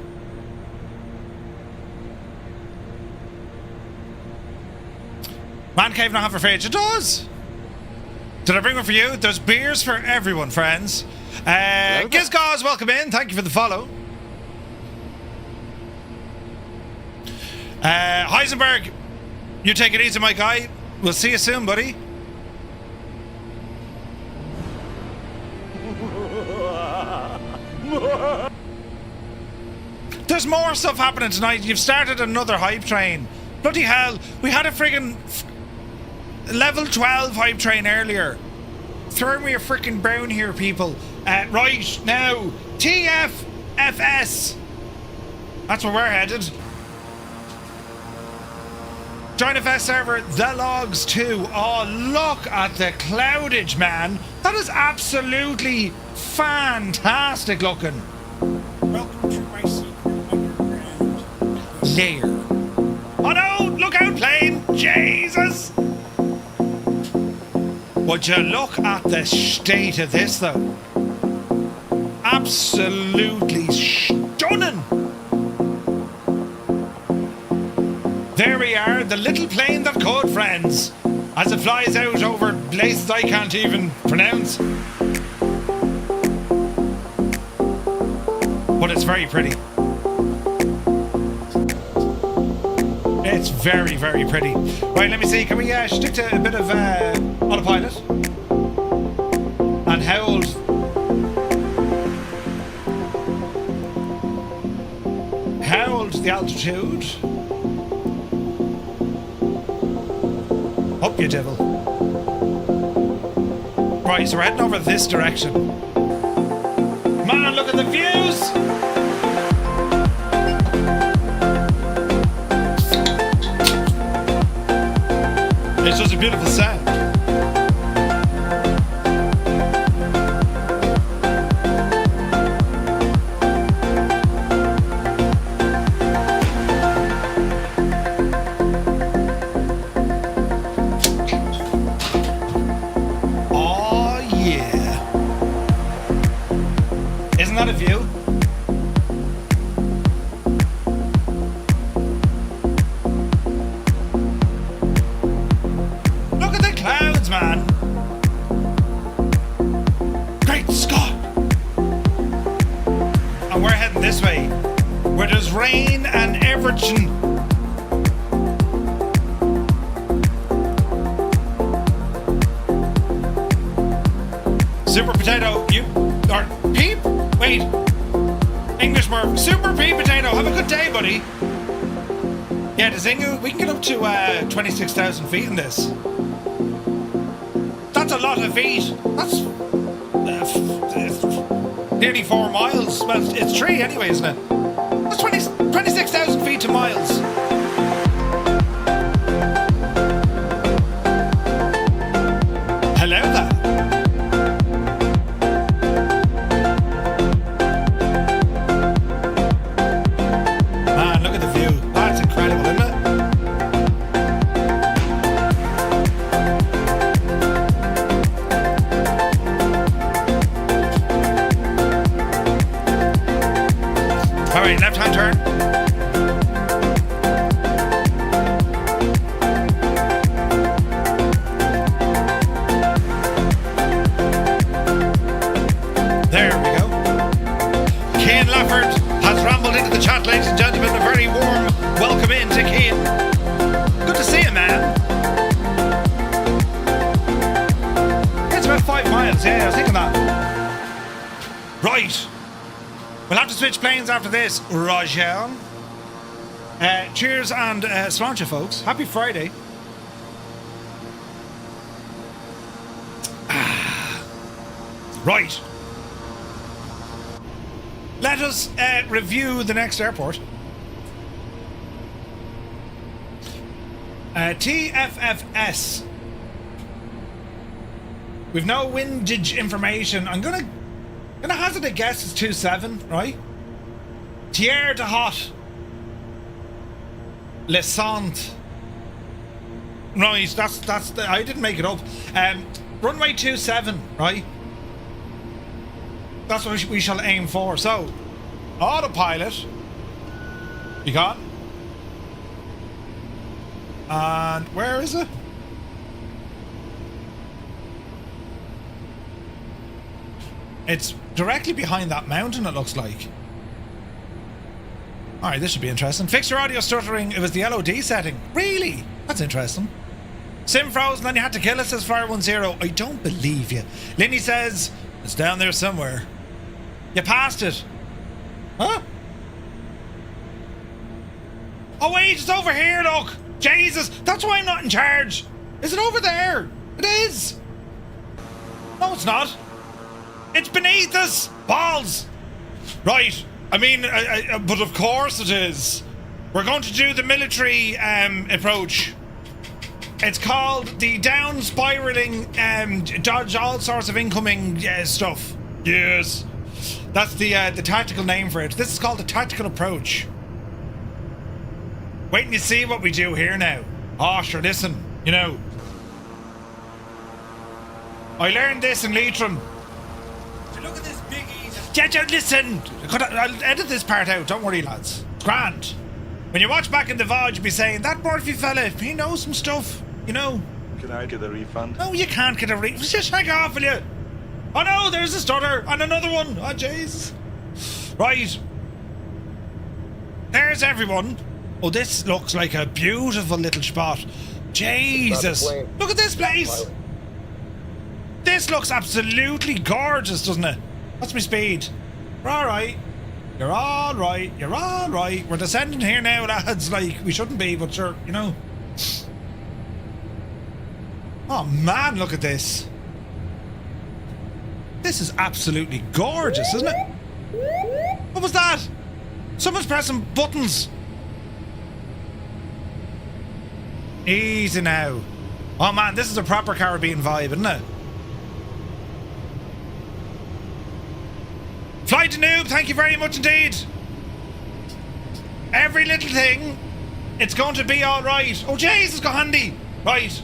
Man cave not have a fridge. It does. Did I bring one for you? There's beers for everyone, friends. Gizgaz, welcome in. Thank you for the follow. Heisenberg, you take it easy, my guy. We'll see you soon, buddy. There's more stuff happening tonight. You've started another hype train. Bloody hell. We had a friggin' level 12 hype train earlier. Throw me a freaking brown here, people. Right, now, TFFS. That's where we're headed. Join a fest server, The Logs 2. Oh, look at the cloudage, man. That is absolutely fantastic looking. Welcome to my secret underground lair. Oh no, look out, plane. Jesus. Would you look at the state of this, though? Absolutely stunning. There we are, the little plane that could, friends, as it flies out over places I can't even pronounce. But it's very pretty. It's very, very pretty. Right, let me see, can we stick to a bit of autopilot? And hold the altitude. Up you devil. Right, so we're heading over this direction. Man, look at the views! It's just a beautiful sound. A view. Look at the clouds, man. Great Scott. And we're heading this way, where there's rain and everything. Super Potato, you are Peep? Wait, English word. Super Pea Potato, have a good day, buddy. Yeah, the Xingu, we can get up to 26,000 feet in this. That's a lot of feet. That's nearly 4 miles. Well, it's 3 anyway, isn't it? That's 26,000 feet to miles. Hello there. left-hand turn. There we go. Cian Lafford has rambled into the chat, ladies and gentlemen. A very warm welcome in to Cian. Good to see you, man. It's about 5 miles. Yeah, I was thinking that. Right. We'll have to switch planes after this, Roger. Cheers and sláinte, folks. Happy Friday. Right. Let us review the next airport. TFFS. We've no windage information. I'm gonna hazard a guess it's 27, right? Tiers de Hot. Le Centre. Right, that's the, I didn't make it up. Runway 27, right? That's what we shall aim for. So, autopilot. You got? And where is it? It's directly behind that mountain, it looks like. Alright, this should be interesting. Fix your audio stuttering. It was the LOD setting. Really? That's interesting. Sim frozen, then you had to kill it, says Flyer10. I don't believe you. Linny says, it's down there somewhere. You passed it. Huh? Oh wait, it's over here, look. Jesus, that's why I'm not in charge. Is it over there? It is. No, it's not. It's beneath us. Balls. Right. I mean, but of course it is. We're going to do the military approach. It's called the down spiraling dodge all sorts of incoming stuff. Yes. That's the tactical name for it. This is called the tactical approach. Wait and you see what we do here now. Oh, sure, listen. You know, I learned this in Leitrim. So look at this big easy. Yeah, listen. I'll edit this part out. Don't worry, lads. It's grand. When you watch back in the VOD, you'll be saying, that Murphy fella, he knows some stuff. You know. Can I get a refund? No, you can't get a refund. Just shake off, will you? Oh no, there's a stutter. And another one. Oh, jeez. Right. There's everyone. Oh, this looks like a beautiful little spot. Jesus. Look at this place. This looks absolutely gorgeous, doesn't it? What's my speed? We're alright. You're alright. You're alright. We're descending here now, lads. Like, we shouldn't be, but sure, you know. Oh, man, look at this. This is absolutely gorgeous, isn't it? What was that? Someone's pressing buttons. Easy now. Oh man, this is a proper Caribbean vibe, isn't it? Fly to Noob, thank you very much indeed. Every little thing, it's going to be alright. Oh Jesus, go handy. Right.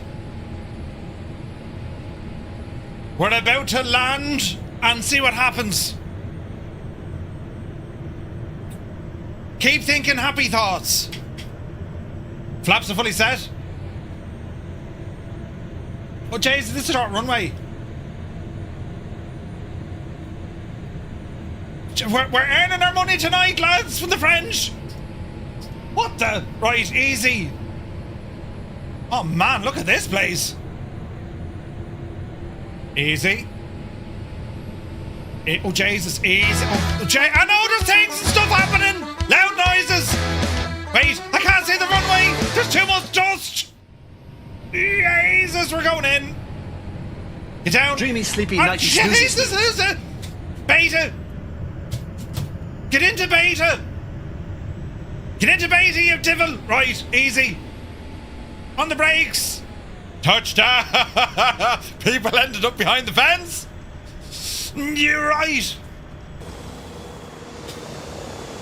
We're about to land and see what happens. Keep thinking happy thoughts. Flaps are fully set. Oh Jesus, this is a short runway. We're earning our money tonight, lads, from the French. What the? Right, easy. Oh man, look at this place. Easy. Oh Jesus, easy. I know there's things and stuff happening. Loud noises. Wait, I can't see the runway. There's too much dust. Jesus, we're going in. Get down. Dreamy, sleepy, nighty, Jesus, who's it? Beta. Get into beta. Get into beta, you devil. Right, easy. On the brakes. Touchdown. People ended up behind the fence. You're right.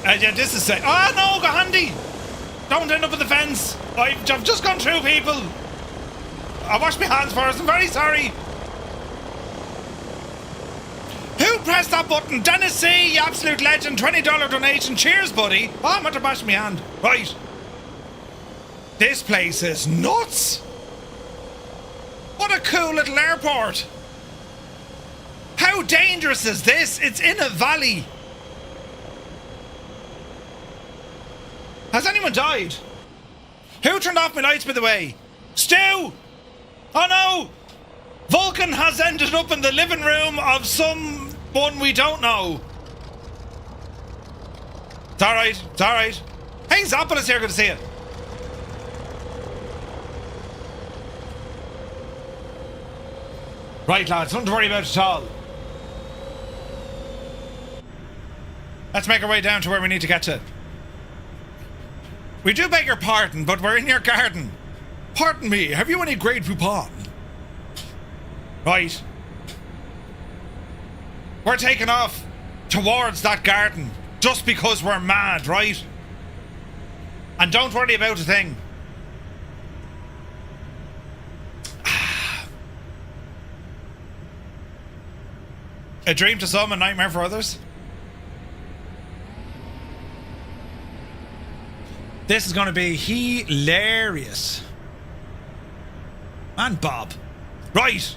Yeah, this is it. Oh no, go handy. Don't end up with the fence. I've just gone through, people. I washed my hands first. I'm very sorry. Who press that button. Dennis C, you absolute legend. $20 donation. Cheers, buddy. Oh, I'm going to bash my hand. Right. This place is nuts. What a cool little airport. How dangerous is this? It's in a valley. Has anyone died? Who turned off my lights, by the way? Stu! Oh no! Vulcan has ended up in the living room of someone we don't know. It's alright, it's alright. Hey, Zoppel is here, good to see you. Right, lads, nothing to worry about at all. Let's make our way down to where we need to get to. We do beg your pardon, but we're in your garden. Pardon me, have you any Grey Poupon? Right. We're taking off towards that garden just because we're mad, right? And don't worry about a thing. A dream to some, a nightmare for others. This is going to be hilarious. And Bob. Right.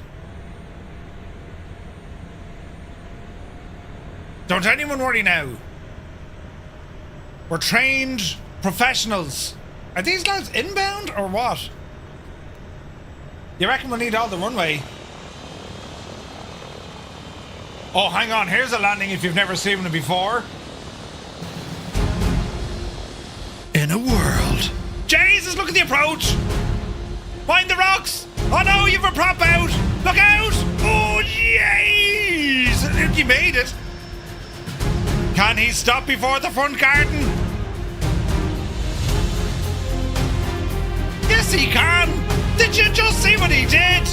Don't anyone worry now. We're trained professionals. Are these lads inbound or what? You reckon we'll need all the runway? Oh, hang on. Here's a landing if you've never seen it before. In a world. Jesus, look at the approach. Mind the rocks. Oh no, you've a prop out. Look out. Oh, jeez. You made it. Can he stop before the front garden? Yes, he can. Did you just see what he did?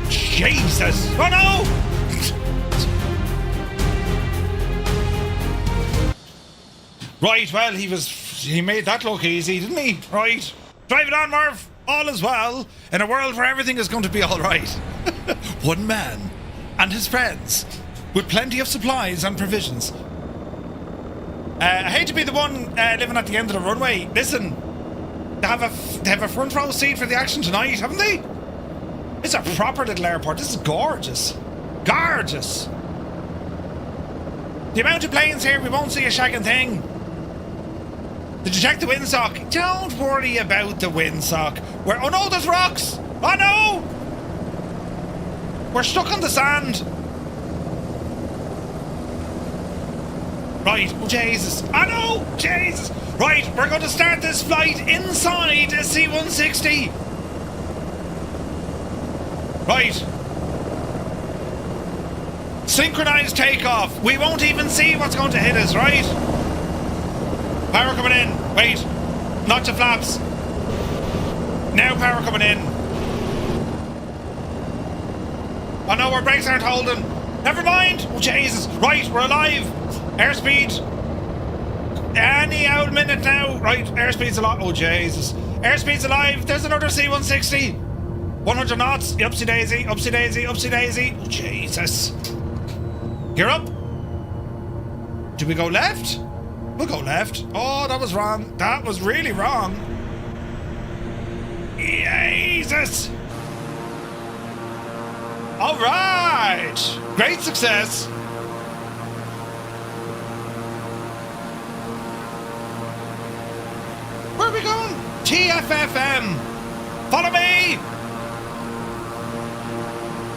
Jesus. Oh no. Right, well, he made that look easy, didn't he? Right. Drive it on, Murph. All is well. In a world where everything is going to be all right. One man and his friends with plenty of supplies and provisions. I hate to be the one living at the end of the runway. Listen, they have a front row seat for the action tonight, haven't they? It's a proper little airport. This is gorgeous. Gorgeous. The amount of planes here, we won't see a shagging thing. Did you check the windsock? Don't worry about the windsock. Oh no, there's rocks! Oh no! We're stuck on the sand. Right, oh Jesus. Oh no! Jesus! Right, we're going to start this flight inside a C-160. Right. Synchronized takeoff. We won't even see what's going to hit us, right? Power coming in. Wait. Not to flaps. Now power coming in. Oh no, our brakes aren't holding. Never mind. Oh Jesus. Right, we're alive. Airspeed. Any old minute now. Right, airspeed's alive. Oh Jesus. Airspeed's alive. There's another C-160. 100 knots. Upsy daisy. Upsy daisy. Upsy daisy. Oh Jesus. Gear up. Do we go left? We'll go left. Oh, that was wrong. That was really wrong. Jesus. All right. Great success. Where are we going? TFFM. Follow me.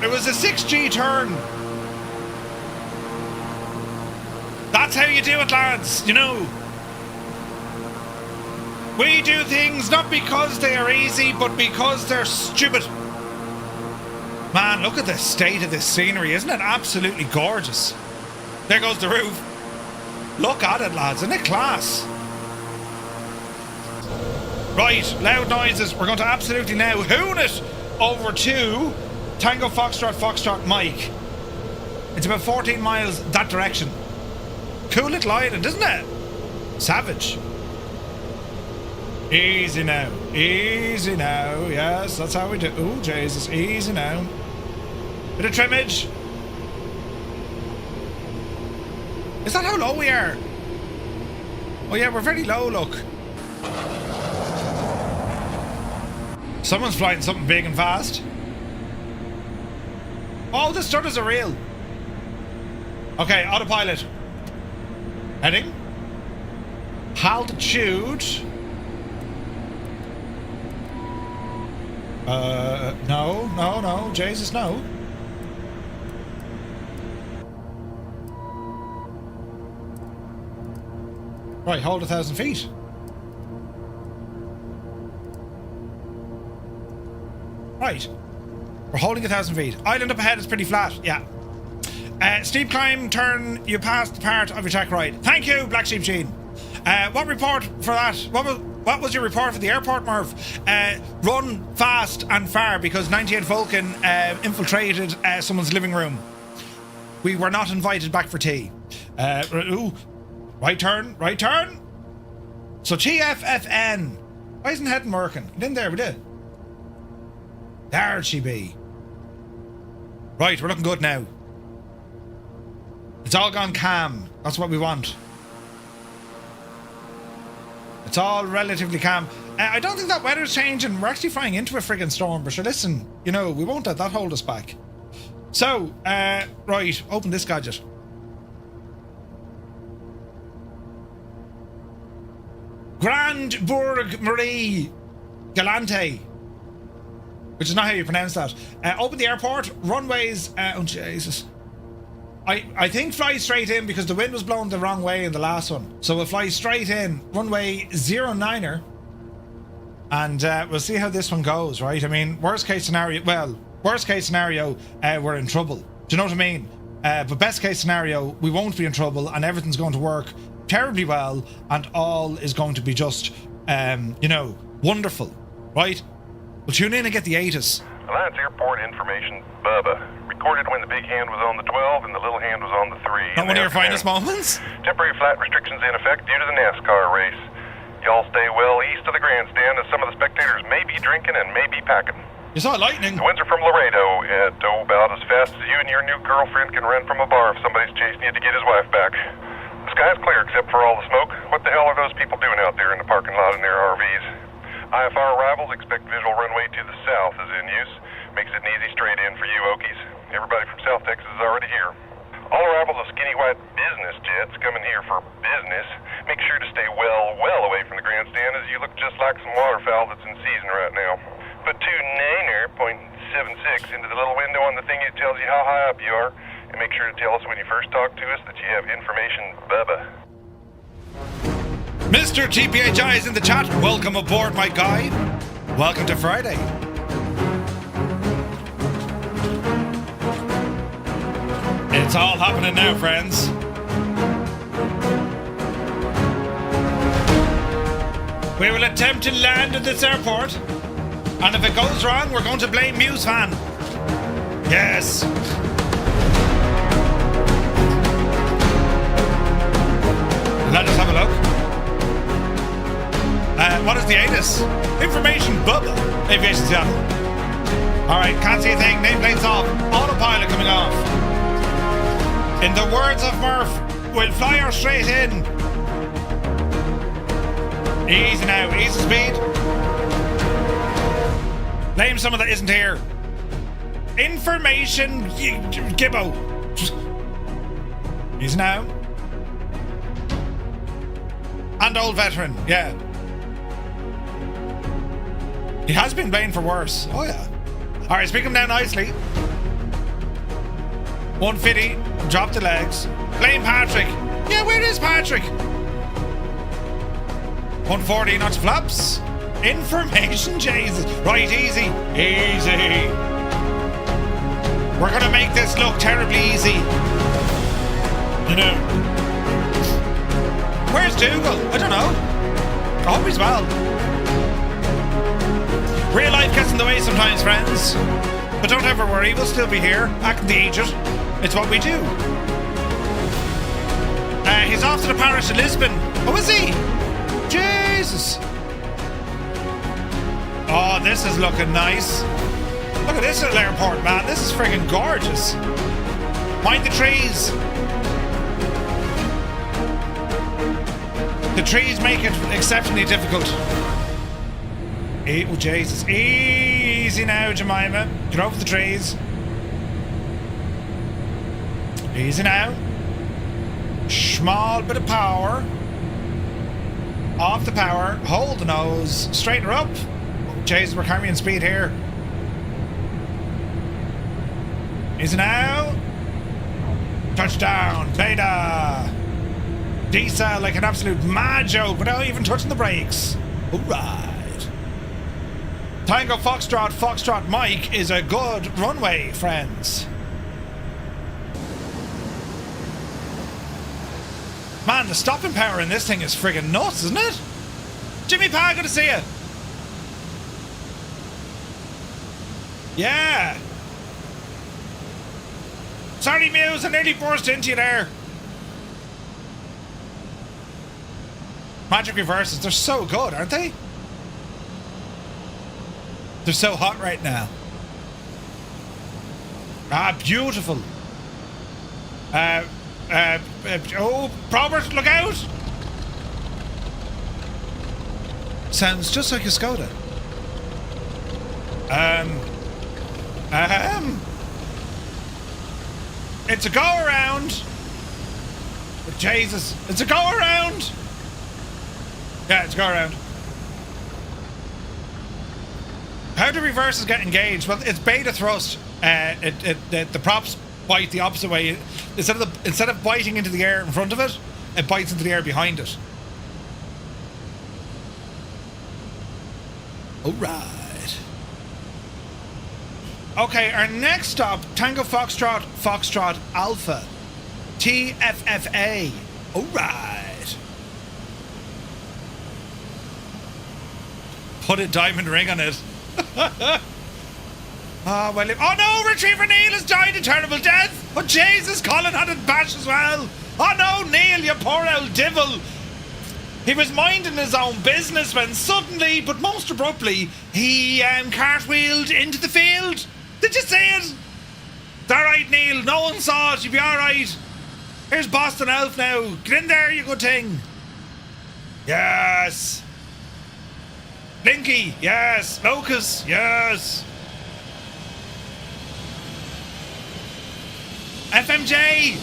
It was a 6G turn. That's how you do it, lads, you know. We do things not because they are easy, but because they're stupid. Man, look at the state of this scenery. Isn't it absolutely gorgeous? There goes the roof. Look at it, lads. Isn't it class? Right, loud noises. We're going to absolutely now hoon it over to Tango Foxtrot Foxtrot Mike. It's about 14 miles that direction. Cool little island, isn't it? Savage. Easy now. Easy now. Yes, that's how we do. Oh, Jesus. Easy now. Bit of trimmage. Is that how low we are? Oh yeah, we're very low, look. Someone's flying something big and fast. Oh, the stutters are real. Okay, autopilot. Heading. Altitude. No, Jesus, no. Right, hold 1,000 feet. Right. We're holding 1,000 feet. Island up ahead is pretty flat, yeah. Steep climb, turn, you passed the part of your track right. Thank you, Black Sheep Sheen. What report for that? What was your report for the airport, Murph? Run fast and far because 98 Vulcan infiltrated someone's living room. We were not invited back for tea. Ooh. Right turn. So TFFN. Why isn't heading working? Get in there, we did. There'd she be. Right, we're looking good now. It's all gone calm. That's what we want. It's all relatively calm. I don't think that weather's changing. We're actually flying into a friggin' storm, but sure, listen, you know, we won't let that hold us back. So, right, open this gadget. Grand Bourg Marie Galante, which is not how you pronounce that. Open the airport, runways, oh Jesus. I think fly straight in because the wind was blowing the wrong way in the last one. So we'll fly straight in, runway 09er, and we'll see how this one goes, right? I mean, worst case scenario, we're in trouble. Do you know what I mean? But best case scenario, we won't be in trouble and everything's going to work terribly well and all is going to be just, you know, wonderful, right? We'll tune in and get the ATIS. Alliance Airport Information, Bubba. Recorded when the big hand was on the 12 and the little hand was on the 3. Not one of your finest moments? Temporary flight restrictions in effect due to the NASCAR race. Y'all stay well east of the grandstand as some of the spectators may be drinking and may be packing. You saw lightning. The winds are from Laredo at about as fast as you and your new girlfriend can run from a bar if somebody's chasing you to get his wife back. The sky's clear except for all the smoke. What the hell are those people doing out there in the parking lot in their RVs? IFR arrivals expect visual runway to the south is in use. Makes it an easy straight in for you Okies. Everybody from South Texas is already here. All arrivals of skinny white business jets coming here for business. Make sure to stay well away from the grandstand as you look just like some waterfowl that's in season right now. Put 2-9er.76 into the little window on the thing that tells you how high up you are. And make sure to tell us when you first talk to us that you have information, Bubba. Mr. GPHI is in the chat. Welcome aboard, my guy. Welcome to Friday. It's all happening now, friends. We will attempt to land at this airport, and if it goes wrong, we're going to blame MuseFan. Yes. Let us have a look. What is the ATIS? Information bubble. Aviation Seattle. Alright, can't see a thing. Nameplate's off. Autopilot coming off. In the words of Murph, we'll fly her straight in. Easy now, easy speed. Name someone that isn't here. Information Gibbo. Easy now. And old veteran, yeah. He has been playing for worse. Oh yeah. Alright, speak him down nicely. 150, drop the legs. Blame Patrick. Yeah, where is Patrick? 140, notch flaps. Information, Jesus. Right, easy. Easy. We're gonna make this look terribly easy. You know. Where's Dougal? I don't know. I hope he's well. Real life gets in the way sometimes, friends. But don't ever worry, we'll still be here, acting the agent. It's what we do. He's off to the parish of Lisbon. Oh, is he? Jesus. Oh, this is looking nice. Look at this little airport, man. This is friggin' gorgeous. Mind the trees. The trees make it exceptionally difficult. Oh, Jesus. Easy now, Jemima. Get over the trees. Easy now. Small bit of power. Off the power. Hold the nose. Straighten her up. Oh, Jesus, we're carrying speed here. Easy now. Touchdown. Beta. Diesel like an absolute mad joke without even touching the brakes. Alright. Tango Foxtrot, Foxtrot Mike is a good runway, friends. Man, the stopping power in this thing is friggin' nuts, isn't it? Jimmy Pa, good to see you. Yeah. Sorry, Muse, I nearly burst into you there. Magic reverses, they're so good, aren't they? They're so hot right now. Ah, beautiful. Oh, Robert, look out! Sounds just like a Skoda. It's a go around. Jesus, it's a go around. Yeah, it's a go around. How do reverses get engaged? Well, it's beta thrust. The props bite the opposite way. Instead of biting into the air in front of it, it bites into the air behind it. All right. Okay, our next stop, Tango Foxtrot, Foxtrot Alpha, TFFA. All right. Put a diamond ring on it. Oh, well, oh no, Retriever Neil has died a terrible death. Oh, Jesus, Colin had it bash as well. Oh no, Neil, you poor old devil. He was minding his own business when suddenly, but most abruptly, he cartwheeled into the field. Did you see it? It's alright, Neil, no one saw it, you'll be alright. Here's Boston Elf now. Get in there, you good thing. Yes. Blinky, yes. Locus, yes. FMJ.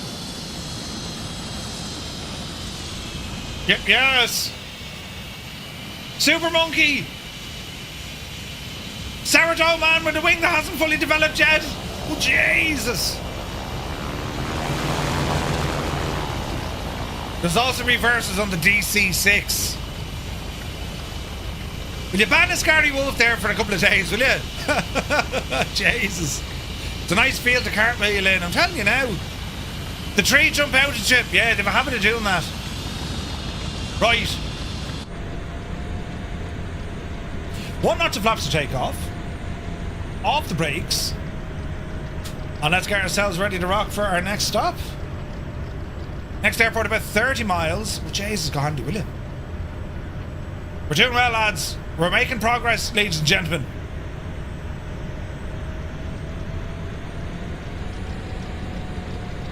Yes. Super Monkey. Sourdough Man with a wing that hasn't fully developed yet. Oh, Jesus. There's also reverses on the DC-6. Will you ban a Scary Wolf there for a couple of days, will you? Jesus. It's a nice field to cartwheel in, I'm telling you now. The tree jump out and chip, yeah, they have a habit of doing that. Right. One notch of flaps to take off. Off the brakes. And let's get ourselves ready to rock for our next stop. Next airport about 30 miles. Oh, Jesus, go handy, will you? We're doing well, lads. We're making progress, ladies and gentlemen.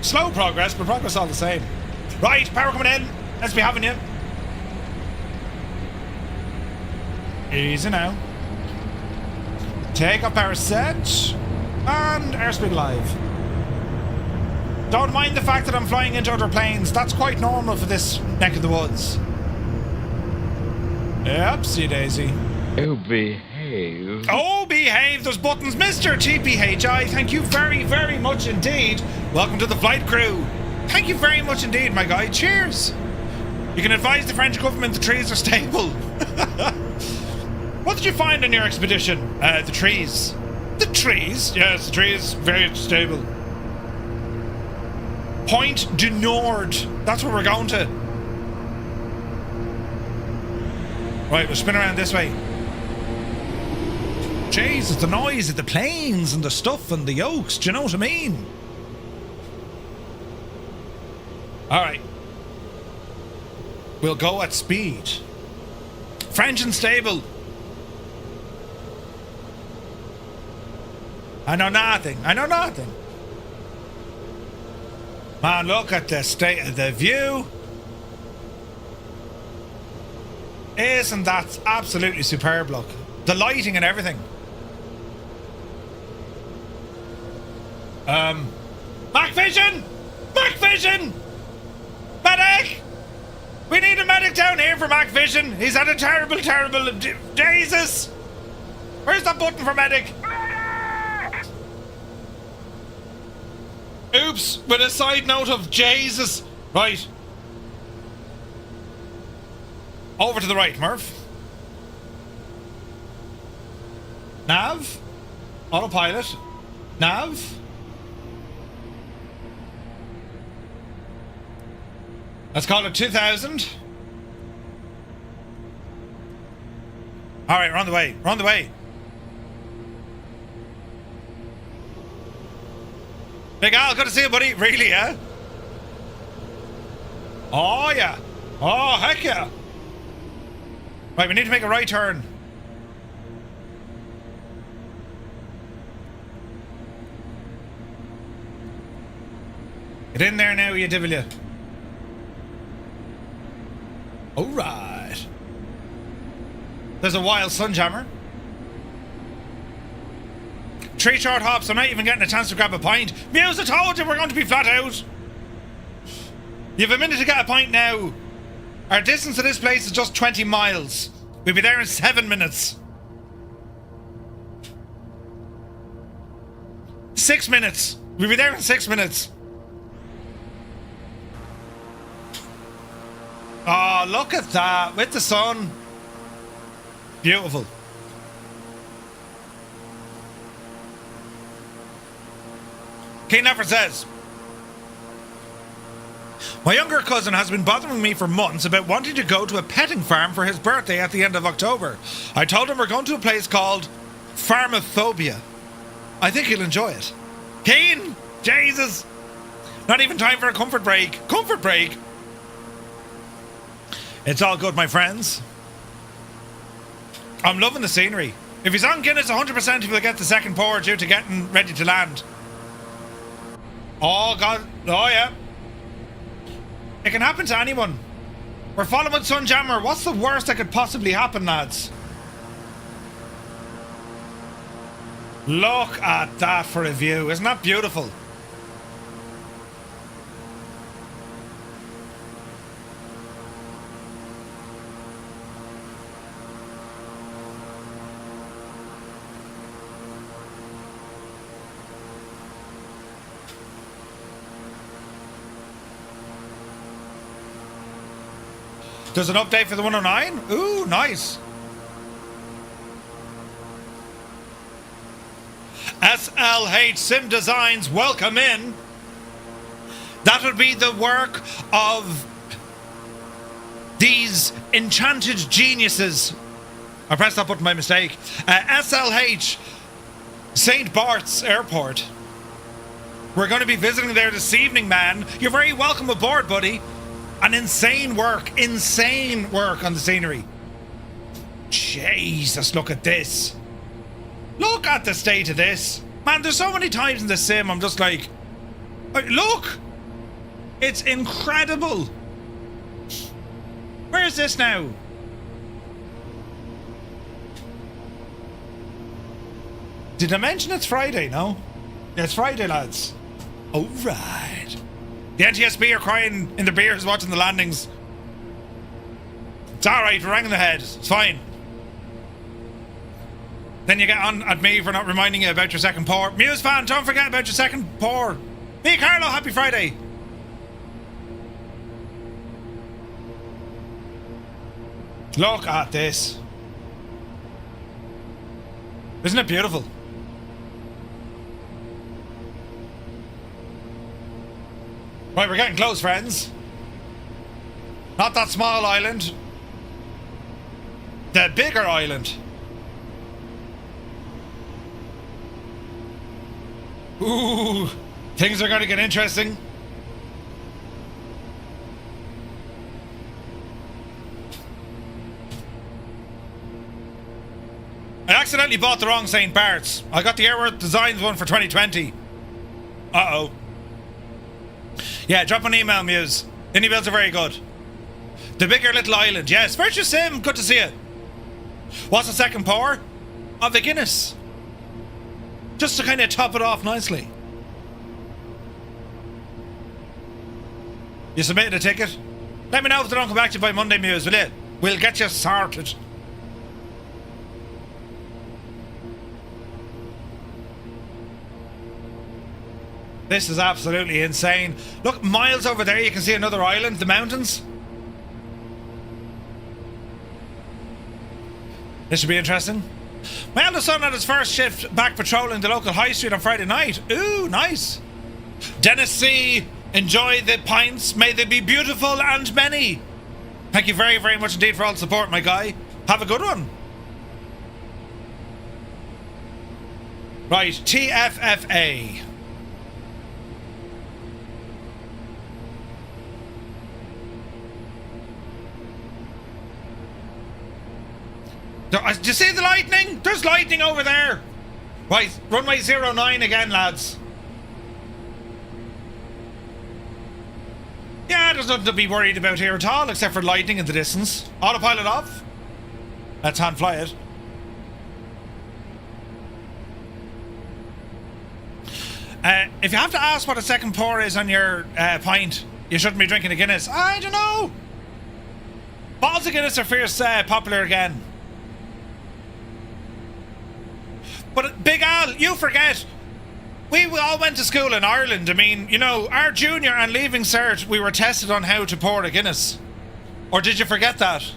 Slow progress, but progress all the same. Right, power coming in. Let's be having you. Easy now. Take up our set. And airspeed live. Don't mind the fact that I'm flying into other planes. That's quite normal for this neck of the woods. Upsie daisy. Oh, behave. Oh, behave. Those buttons. Mr. TPHI, thank you very, very much indeed. Welcome to the flight crew. Thank you very much indeed, my guy. Cheers. You can advise the French government the trees are stable. What did you find on your expedition? The trees. The trees? Yes, the trees. Very stable. Point du Nord. That's where we're going to. Right, we'll spin around this way. Jesus, the noise of the planes and the stuff and the yokes. Do you know what I mean? Alright. We'll go at speed. French and stable. I know nothing. I know nothing. Man, look at the state of the view. Isn't that absolutely superb, look. The lighting and everything. Mac Vision! Mac Vision! Medic! We need a medic down here for Mac Vision. He's had a terrible, terrible... Jesus! Where's that button for medic? Medic! Oops, with a side note of Jesus. Right. Over to the right, Murph. Nav. Autopilot. Nav. Let's call it 2000. Alright, we're on the way. We're on the way. Big Al, good to see you, buddy. Really, yeah? Oh, yeah. Oh, heck yeah. Right, we need to make a right turn. Get in there now, you divil you. Alright. There's a wild sunjammer. 3 short hops, I'm not even getting a chance to grab a pint. Muse, I told you we're going to be flat out. You have a minute to get a pint now. Our distance to this place is just 20 miles. We'll be there in 7 minutes. 6 minutes. We'll be there in 6 minutes. Oh, look at that. With the sun. Beautiful. Keen Effort says, my younger cousin has been bothering me for months about wanting to go to a petting farm for his birthday at the end of October. I told him we're going to a place called Pharmaphobia. I think he'll enjoy it. Keen! Jesus! Not even time for a comfort break. Comfort break! It's all good, my friends. I'm loving the scenery. If he's on Guinness, 100% he will get the second pour due to getting ready to land. Oh, God. Oh, yeah. It can happen to anyone. We're following Sunjammer. What's the worst that could possibly happen, lads? Look at that for a view. Isn't that beautiful? There's an update for the 109? Ooh, nice. SLH Sim Designs, welcome in. That would be the work of these enchanted geniuses. I pressed that button by mistake. SLH St. Bart's Airport. We're going to be visiting there this evening, man. You're very welcome aboard, buddy. An insane work on the scenery. Jesus, look at this. Look at the state of this. Man, there's so many times in the sim I'm just like, look! It's incredible. Where is this now? Did I mention it's Friday, no? Yeah, it's Friday, lads. Alright. The NTSB are crying in their beers watching the landings. It's alright, we're rang in the head. It's fine. Then you get on at me for not reminding you about your second pour. Muse fan, don't forget about your second pour. Hey Carlo, happy Friday. Look at this. Isn't it beautiful? Right, we're getting close, friends. Not that small island. The bigger island. Ooh, things are going to get interesting. I accidentally bought the wrong St. Bart's. I got the Airworth Designs one for 2020. Uh-oh. Yeah, drop an email, Muse. Indie builds are very good. The bigger little island, yes. Virtue Sim, good to see you. What's the second pour? Of the Guinness. Just to kind of top it off nicely. You submitted a ticket? Let me know if they don't come back to you by Monday, Muse, will you? We'll get you sorted. This is absolutely insane. Look, miles over there you can see another island, the mountains. This should be interesting. My eldest son had his first shift back patrolling the local high street on Friday night. Ooh, nice. Dennis C., enjoy the pints. May they be beautiful and many. Thank you very, very much indeed for all the support, my guy. Have a good one. Right, TFFA. Do you see the lightning? There's lightning over there. Right, runway 09 again, lads. Yeah, there's nothing to be worried about here at all, except for lightning in the distance. Autopilot off. Let's hand fly it. If you have to ask what a second pour is on your pint, you shouldn't be drinking a Guinness. I don't know. Bottles of Guinness are fierce popular again. But Big Al, you forget, we all went to school in Ireland. I mean, you know, our junior and leaving cert, we were tested on how to pour a Guinness. Or did you forget that?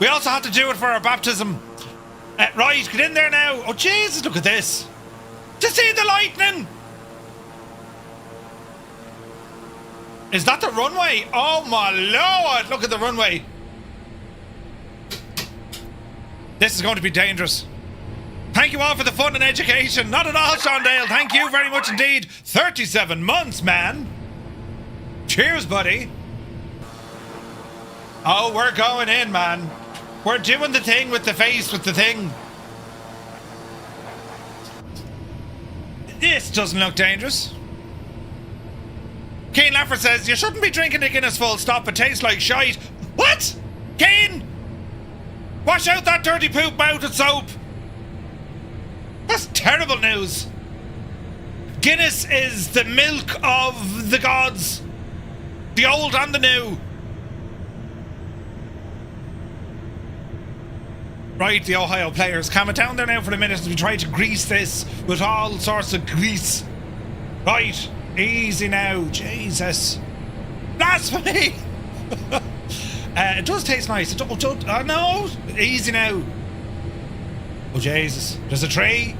We also had to do it for our baptism. Right, get in there now. Oh, Jesus, look at this. To see the lightning. Is that the runway? Oh, my Lord, look at the runway. This is going to be dangerous. Thank you all for the fun and education. Not at all, Sean Dale. Thank you very much indeed. 37 months, man. Cheers, buddy. Oh, we're going in, man. We're doing the thing with the face with the thing. This doesn't look dangerous. Kane Lafford says, you shouldn't be drinking a Guinness full stop. It tastes like shite. What? Kane? Wash out that dirty poop mouth with soap. That's terrible news. Guinness is the milk of the gods. The old and the new. Right, the Ohio players. Calm it down there now for a minute as we try to grease this with all sorts of grease. Right, easy now. Jesus. Blasphemy. It does taste nice. No, easy now. Oh, Jesus. There's a tree.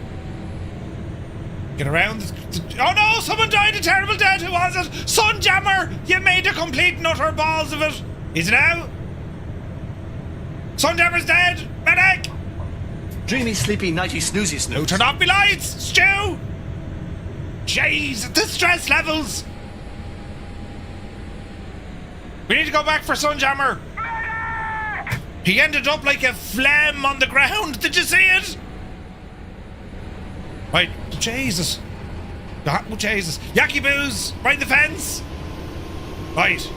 Get around. Oh, no, someone died a terrible death. Who was it? Sunjammer. You made a complete and utter balls of it. Is it out? Sunjammer's dead. Medic. Dreamy, sleepy, nighty, snoozy, snooze. No, turn off me lights. Stu. Jeez, the stress levels. We need to go back for Sunjammer. He ended up like a phlegm on the ground. Did you see it? Right, Jesus. Oh, Jesus. Yaki Boos, mind the fence. Right.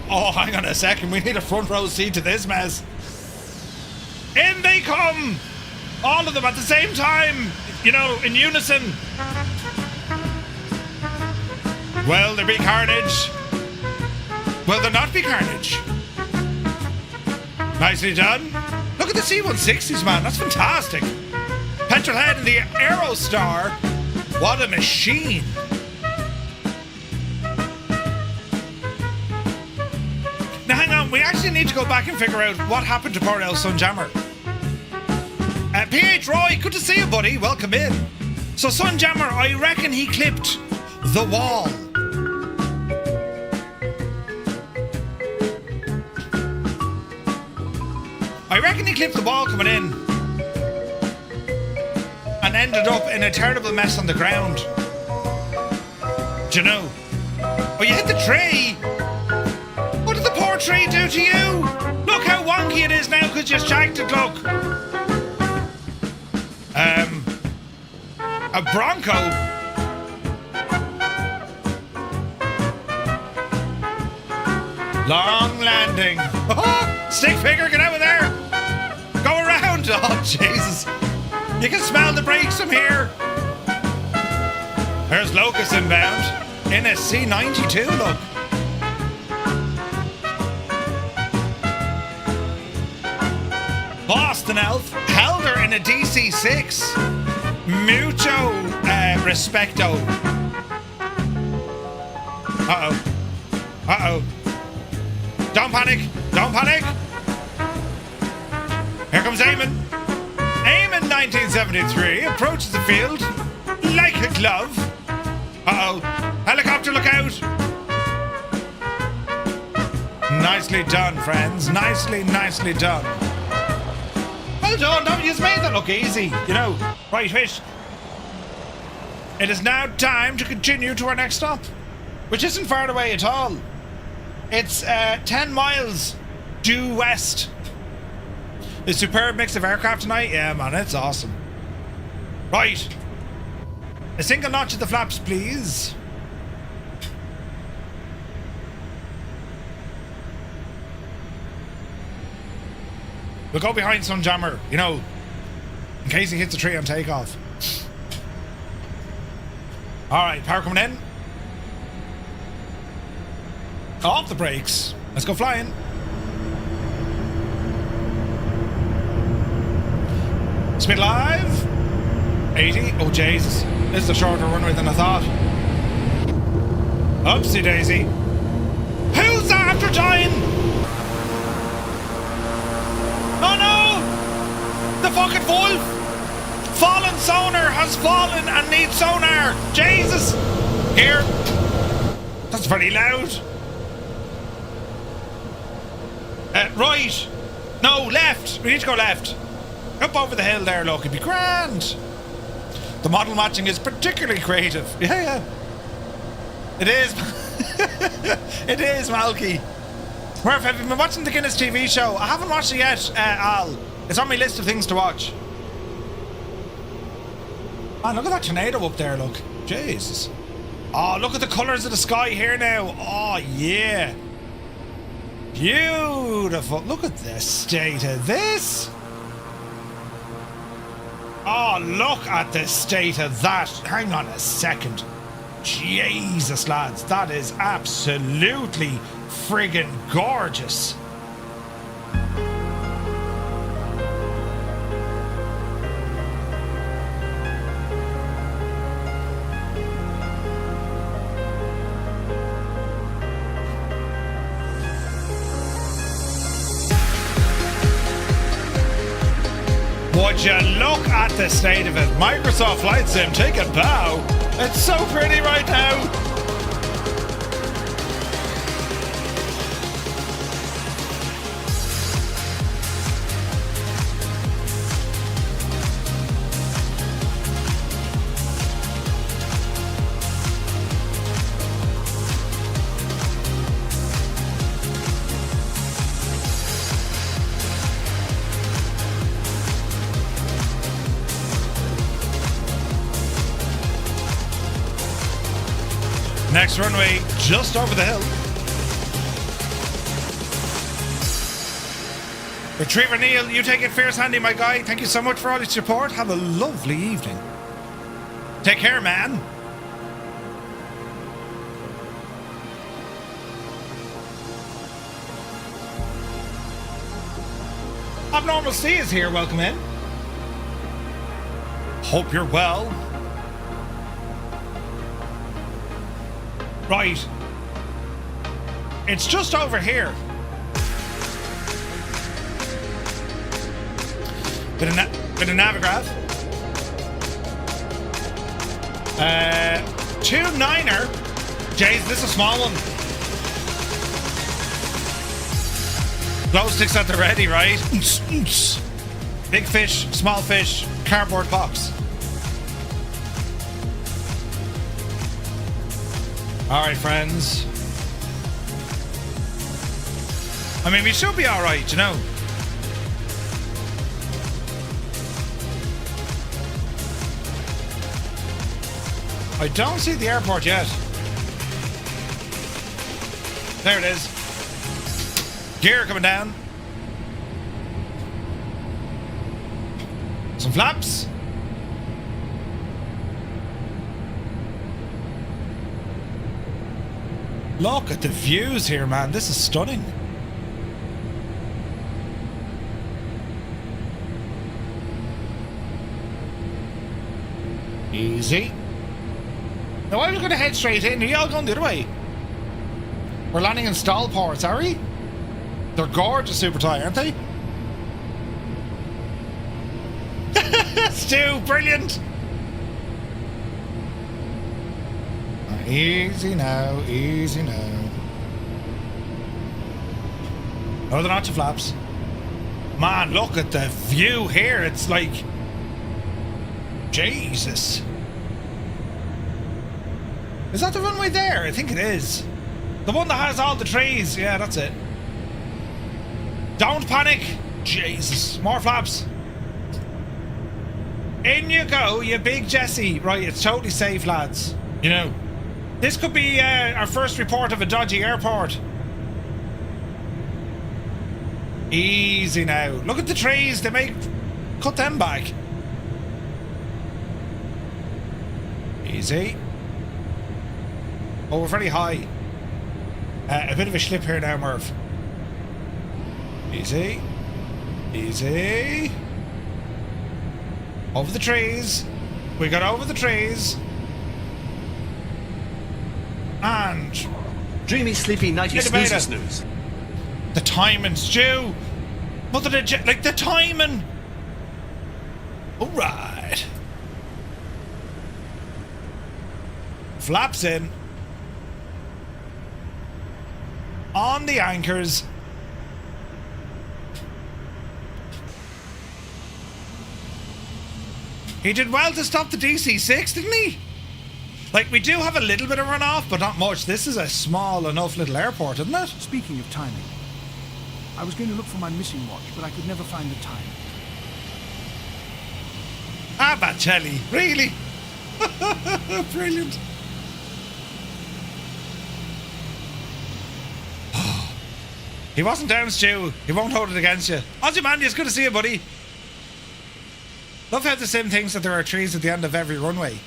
Oh, hang on a second. We need a front row seat to this mess. In they come. All of them at the same time. You know, in unison. Will there be carnage? Will there not be carnage? Nicely done. Look at the C-160s, man. That's fantastic. Petrolhead and the Aerostar. What a machine. Now, hang on. We actually need to go back and figure out what happened to poor El Sunjammer. PH Roy, good to see you, buddy. Welcome in. So, Sunjammer, I reckon he clipped the wall. I reckon he clipped the wall coming in and ended up in a terrible mess on the ground. Do you know? Oh, you hit the tree? What did the poor tree do to you? Look how wonky it is now because you shagged it, look. A Bronco? Long landing. Oh, stick figure, get out of there. Go around. Oh, Jesus. You can smell the brakes from here. There's Locust inbound. NSC 92, look. Boston Elf held her in a DC6. Mucho respecto. Uh-oh. Uh-oh. Don't panic. Don't panic. Here comes Eamon. Eamon 1973 approaches the field like a glove. Uh-oh. Helicopter, look out. Nicely done, friends. Nicely done. Well done. No, you've made that look easy. You know. Right, fish. It is now time to continue to our next stop, which isn't far away at all. It's 10 miles due west. A superb mix of aircraft tonight. Yeah, man, it's awesome. Right. A single notch at the flaps, please. We'll go behind Sunjammer, you know, in case he hits a tree on takeoff. Alright, power coming in. Off the brakes. Let's go flying. Speed live. 80. Oh, Jesus. This is a shorter runway than I thought. Oopsie daisy. Who's after dying? Oh no! The fucking wolf! Fallen sonar has fallen and needs sonar! Jesus! Here. That's very loud. Right. No, left. We need to go left. Up over the hill there, look. It'd be grand. The model matching is particularly creative. Yeah. It is. It is, Malky. Murph, have you been watching the Guinness TV show? I haven't watched it yet, Al. It's on my list of things to watch. Oh, look at that tornado up there, look. Jesus. Oh, look at the colours of the sky here now. Oh, yeah. Beautiful. Look at the state of this. Oh, look at the state of that. Hang on a second. Jesus, lads. That is absolutely friggin' gorgeous. Would you look at the state of it? Microsoft Flight Sim, take a bow. It's so pretty right now. Next runway, just over the hill. Retriever Neil, you take it fierce handy, my guy. Thank you so much for all your support. Have a lovely evening. Take care, man. Abnormal C is here. Welcome in. Hope you're well. Right. It's just over here. Bit of Navigraph. 2-9er. Jays, this is a small one. Glow sticks at the ready, right? Big fish, small fish, cardboard box. Alright, friends. I mean, we should be alright, you know. I don't see the airport yet. There it is. Gear coming down. Some flaps. Look at the views here, man. This is stunning. Easy. Now I was going to head straight in. Are y'all going the other way? We're landing in stall ports, are we? They're gorgeous super tie, aren't they? Stu, brilliant. Easy now, easy now. No, they're not your flaps. Man, look at the view here. It's like... Jesus. Is that the runway there? I think it is. The one that has all the trees. Yeah, that's it. Don't panic. Jesus. More flaps. In you go, you big Jesse. Right, it's totally safe, lads. You know, this could be our first report of a dodgy airport. Easy now. Look at the trees. They may cut them back. Easy. Oh, we're very high. A bit of a slip here now, Murph. Easy. Easy. Over the trees. We got over the trees. And... Dreamy, sleepy, nighty, snoozy, snooze. The timing, Stu. Mother of like the timing. Alright. Flaps in. On the anchors. He did well to stop the DC-6, didn't he? Like, we do have a little bit of runoff, but not much. This is a small enough little airport, isn't it? Speaking of timing, I was going to look for my missing watch, but I could never find the time. Ah, Bacelli, really? Brilliant. He wasn't down, Stu. He won't hold it against you. Ozymandias, good to see you, buddy. Love how the Sim thinks that there are trees at the end of every runway.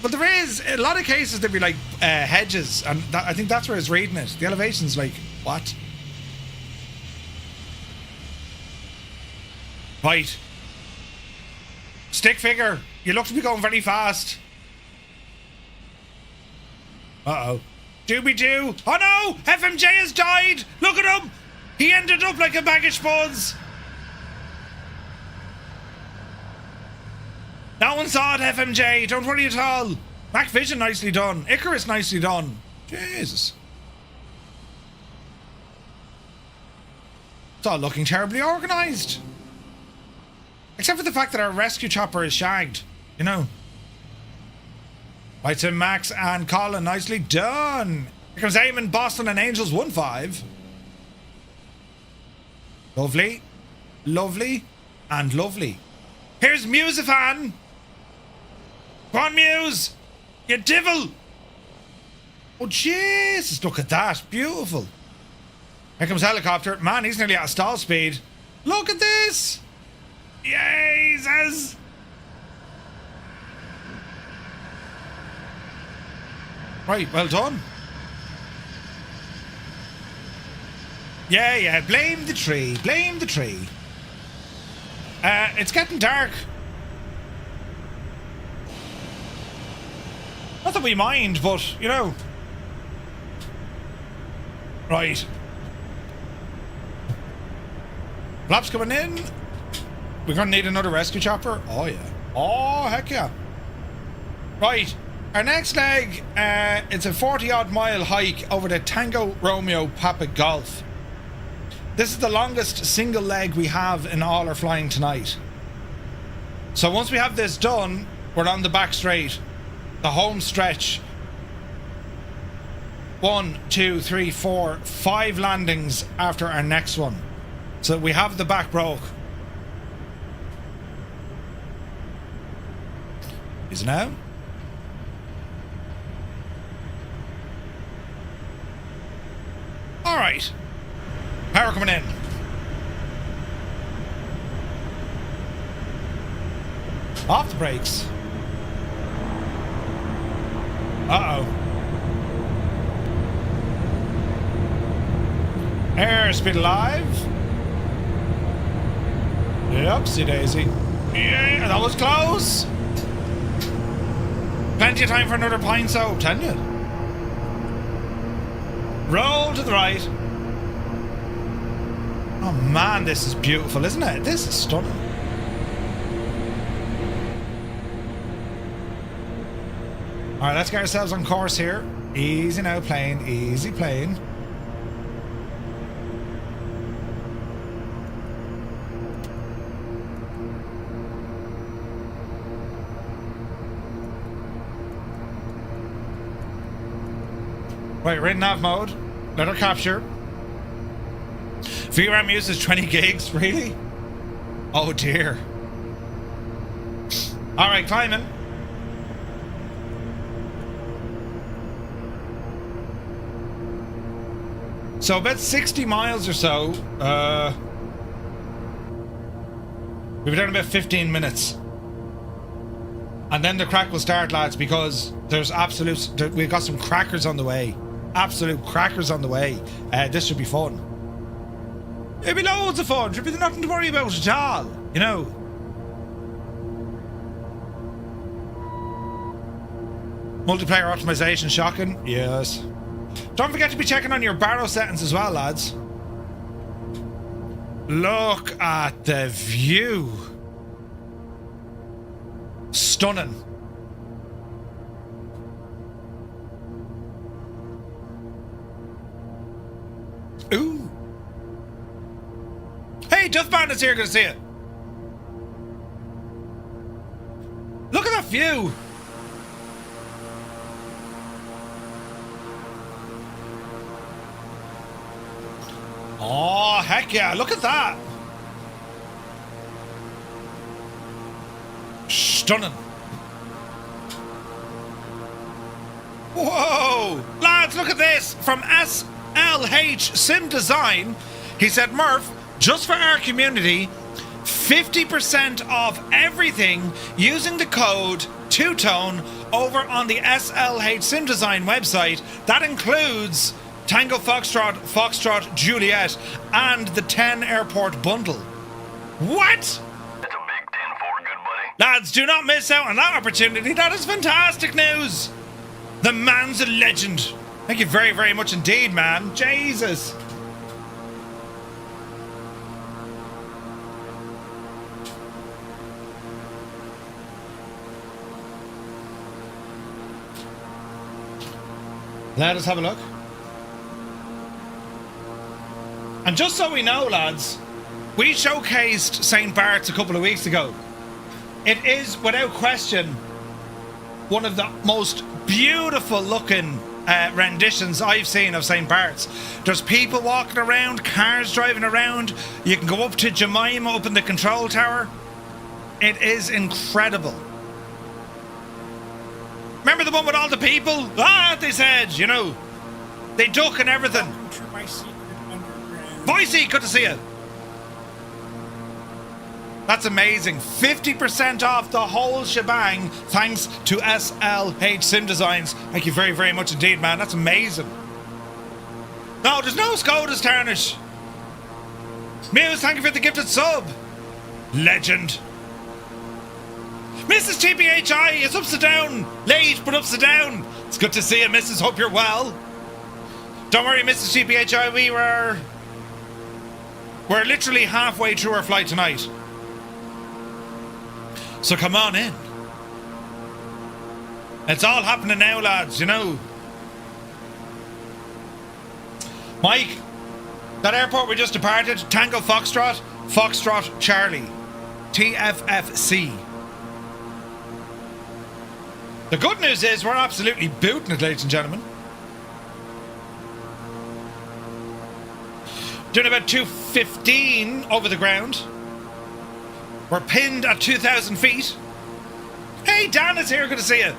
But there is, in a lot of cases, there'd be like hedges, and I think that's where he's reading it. The elevation's like, what? Right. Stick figure, you look to be going very fast. Uh-oh. Doobie-doo. Oh no! FMJ has died! Look at him! He ended up like a bag of spuds. No one saw it, FMJ. Don't worry at all. Mac Vision, nicely done. Icarus, nicely done. Jesus. It's all looking terribly organised. Except for the fact that our rescue chopper is shagged. You know. Right to Max and Colin, nicely done. Here comes Eamon, Boston and Angels 1-5. Lovely. Lovely. And lovely. Here's Musifan. Go on, Muse. You devil. Oh, Jesus. Look at that. Beautiful. Here comes helicopter. Man, he's nearly at stall speed. Look at this. Jesus. Right, well done. Yeah, blame the tree. Blame the tree. It's getting dark. Not that we mind, but, you know. Right. Flaps coming in. We're going to need another rescue chopper. Oh, yeah. Oh, heck yeah. Right. Our next leg, it's a 40-odd mile hike over the Tango Romeo Papa Golf. This is the longest single leg we have in all our flying tonight. So once we have this done, we're on the back straight. The home stretch. 1, 2, 3, 4, 5 landings after our next one. So we have the back broke. Is it now? Alright. Power power coming in. Off the brakes. Uh-oh. Airspeed alive. Upsie daisy. Yeah, that was close. Plenty of time for another pint, so tell you. Roll to the right. Oh man, this is beautiful, isn't it? This is stunning. Alright, let's get ourselves on course here. Easy now, plane. Easy plane. Right, we're in nav mode. Let her capture. VRAM uses 20 gigs, really? Oh dear. Alright, climbing. So about 60 miles or so. We've been down about 15 minutes. And then the crack will start, lads, because there's we've got some crackers on the way. Absolute crackers on the way. This should be fun. It'll be loads of fun. Should be nothing to worry about at all. You know. Multiplayer optimization, shocking. Yes. Don't forget to be checking on your barrow settings as well, lads. Look at the view. Stunning. Ooh. Hey, Duff Bandit's here, good to see you. Look at that view. Oh, heck yeah, look at that. Stunning. Whoa! Lads, look at this. From SLH Sim Design, he said, Murph, just for our community, 50% off everything using the code two-tone over on the SLH Sim Design website. That includes Tango Foxtrot, Foxtrot Juliet, and the 10 airport bundle. What? That's a big 10-4, good buddy. Lads, do not miss out on that opportunity. That is fantastic news. The man's a legend. Thank you very, very much indeed, man. Jesus. Let us have a look. And just so we know, lads, we showcased St. Bart's a couple of weeks ago. It is, without question, one of the most beautiful looking renditions I've seen of St. Bart's. There's people walking around, cars driving around. You can go up to Jemima up in the control tower. It is incredible. Remember the one with all the people? Ah, they said, you know, they duck and everything. Boise, good to see you. That's amazing. 50% off the whole shebang thanks to SLH Sim Designs. Thank you very, very much indeed, man. That's amazing. No, there's no Skoda's tarnish. Muse, thank you for the gifted sub. Legend. Mrs. TPHI, it's upside down. Late, but upside down. It's good to see you, Mrs. Hope you're well. Don't worry, Mrs. TPHI, we're literally halfway through our flight tonight. So come on in. It's all happening now, lads, you know. Mike, that airport we just departed, Tango Foxtrot, Foxtrot Charlie, TFFC. The good news is we're absolutely booting it, ladies and gentlemen. Doing about 215 over the ground. We're pinned at 2,000 feet. Hey, Dan is here. Good to see you.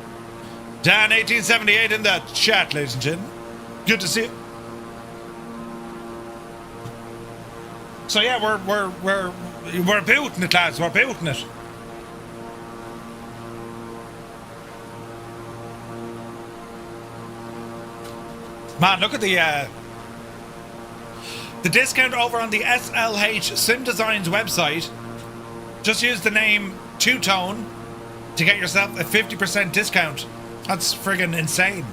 Dan 1878 in the chat, ladies and gentlemen. Good to see you. So yeah, we're booting it, lads. We're booting it. Man, look at the discount over on the SLH Sim Designs website. Just use the name Two Tone to get yourself a 50% discount. That's friggin' insane.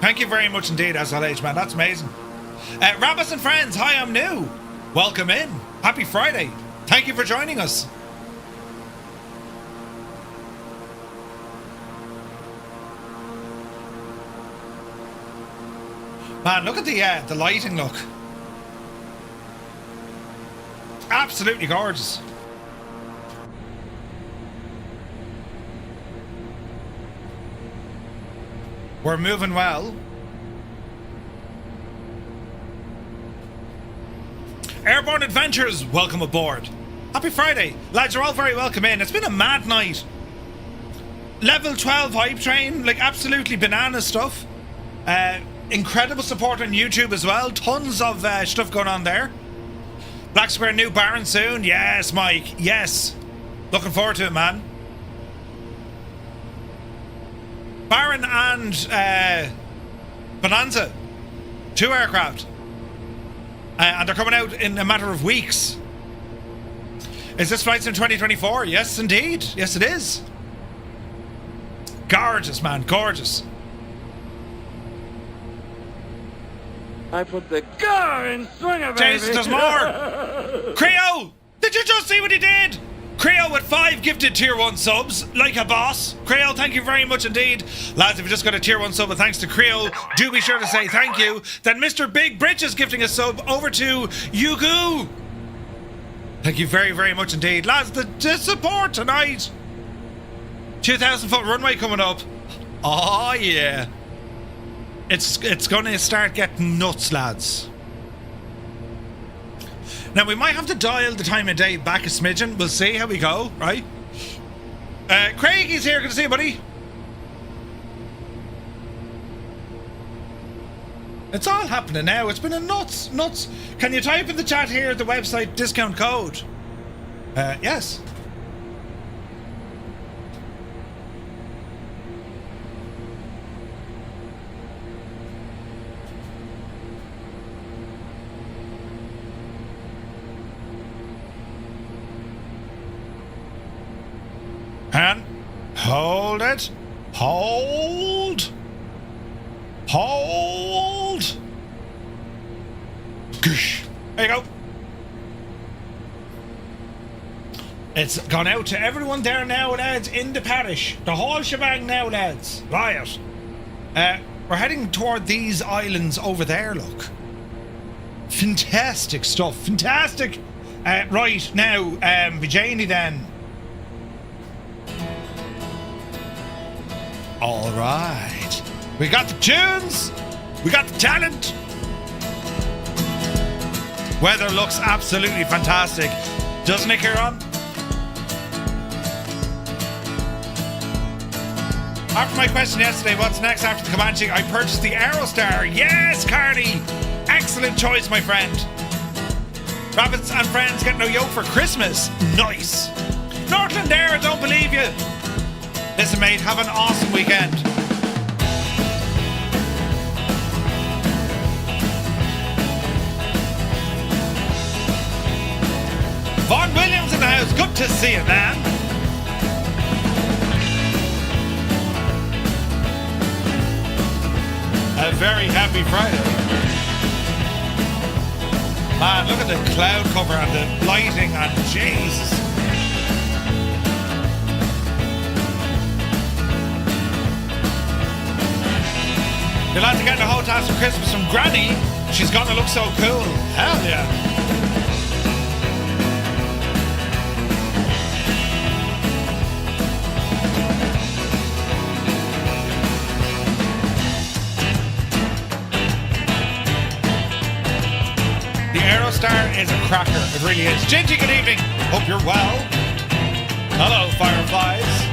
Thank you very much indeed, SLH, man. That's amazing. Rabbits and friends, hi, I'm new. Welcome in. Happy Friday. Thank you for joining us. Man, look at the lighting, look. Absolutely gorgeous. We're moving well. Airborne Adventures, welcome aboard. Happy Friday. Lads, you're all very welcome in. It's been a mad night. Level 12 hype train, like absolutely banana stuff. Incredible support on YouTube as well. Tons of stuff going on there. Black Square new Baron soon. Yes, Mike. Yes. Looking forward to it, man. Baron and Bonanza. 2 aircraft. And they're coming out in a matter of weeks. Is this flight sim 2024? Yes, indeed. Yes, it is. Gorgeous, man. Gorgeous. I put the car in swinger, baby. Jason, there's more. Creo, did you just see what he did? Creo with 5 gifted tier 1 subs, like a boss. Creo, thank you very much indeed. Lads, if you just got a tier 1 sub, thanks to Creo, do be sure to say thank you. Then Mr. Big Bridges gifting a sub over to Yugu. Thank you very, very much indeed. Lads, the support tonight. 2,000 foot runway coming up. Oh, yeah. It's going to start getting nuts, lads. Now, we might have to dial the time of day back a smidgen. We'll see how we go, right? Craig is here. Good to see you, buddy. It's all happening now. It's been a nuts. Can you type in the chat here the website discount code? Yes. And hold it. Hold. Goosh. There you go. It's gone out to everyone there now, lads, in the parish. The whole shebang now, lads. Riot. We're heading toward these islands over there, look. Fantastic stuff. Fantastic. Right, now, Vijayani then. All right. We got the tunes. We got the talent. Weather looks absolutely fantastic. Doesn't it, Kieran? After my question yesterday, what's next after the Comanche? I purchased the Aerostar. Yes, Cardi. Excellent choice, my friend. Rabbits and friends get no yoke for Christmas. Nice. Northland Air, don't believe you. Listen, mate, have an awesome weekend. Vaughn Williams in the house. Good to see you, man. A very happy Friday. Man, look at the cloud cover and the lighting and Jesus. You'll have to get the whole task for Christmas from Granny. She's gonna look so cool. Hell yeah. The Aerostar is a cracker. It really is. Gingy, good evening. Hope you're well. Hello, Fireflies.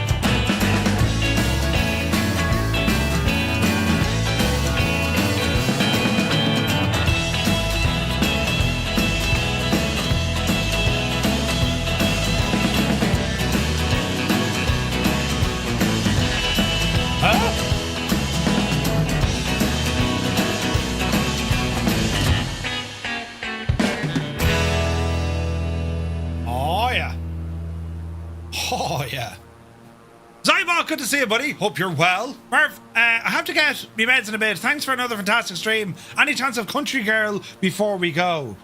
Zybok, good to see you, buddy. Hope you're well. Merv, I have to get me meds in a bit. Thanks for another fantastic stream. Any chance of Country Girl before we go?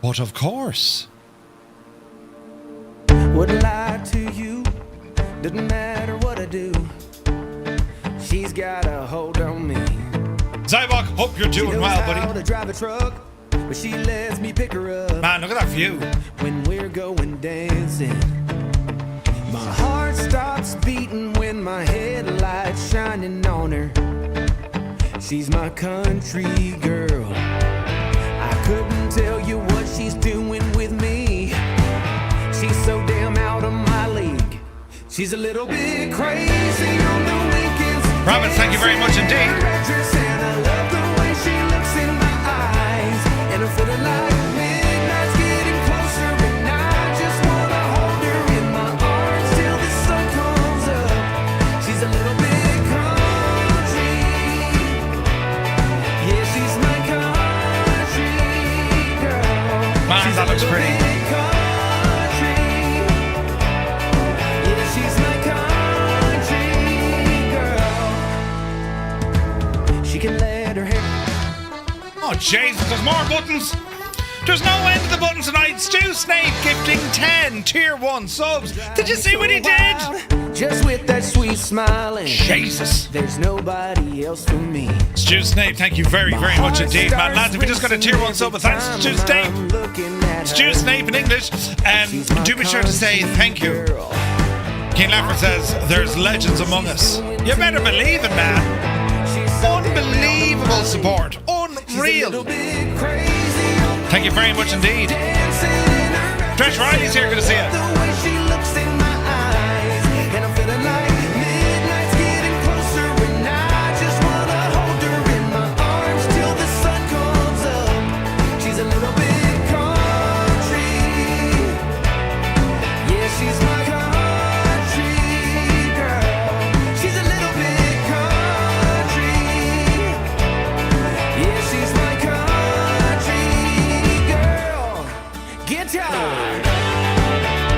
But of course. Wouldn't lie to you. Doesn't matter what I do. She's got a hold on me. Zybok, hope you're doing well, buddy. To drive a truck, but she lets me pick her up. Man, look at that view. When we're going dancing, my heart stops beating when my headlights shining on her. She's my country girl. I couldn't tell you what she's doing with me. She's so damn out of my league. She's a little bit crazy on the weekends. Rabbits, thank you very much indeed. And I love the way she looks in my eyes. And I'm feeling like midnight's getting closer. And I just wanna hold her in my arms till the sun comes up. She's a little bit country. Yeah, she's my country girl. Man, that looks pretty. Can let her hair. Oh Jesus, there's more buttons. There's no end to the buttons tonight. Stu Snape gifting 10 tier 1 subs. Did you see what he did? Just with that sweet smiling. Jesus. There's nobody else for me. Stu Snape, thank you very, very much indeed, man. Lads, if we just got a tier 1 sub, but thanks to Stu Snape. Stu Snape in English. Do be sure to say thank you. Keen Laffer says, there's legends among us. You better believe it, man. Unbelievable support. Unreal. Thank you very much indeed. Dresh Riley's here, good to see you.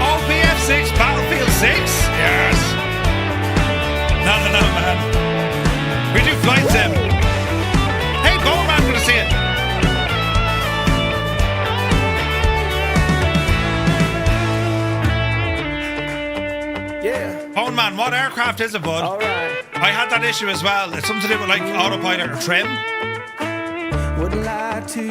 OPF6, Battlefield 6? Yes. No, man. We do flight sim. Hey, Bowman, good to see you. Yeah. Bowman, what aircraft is it, bud? All right. I had that issue as well. It's something to do with like autopilot or trim.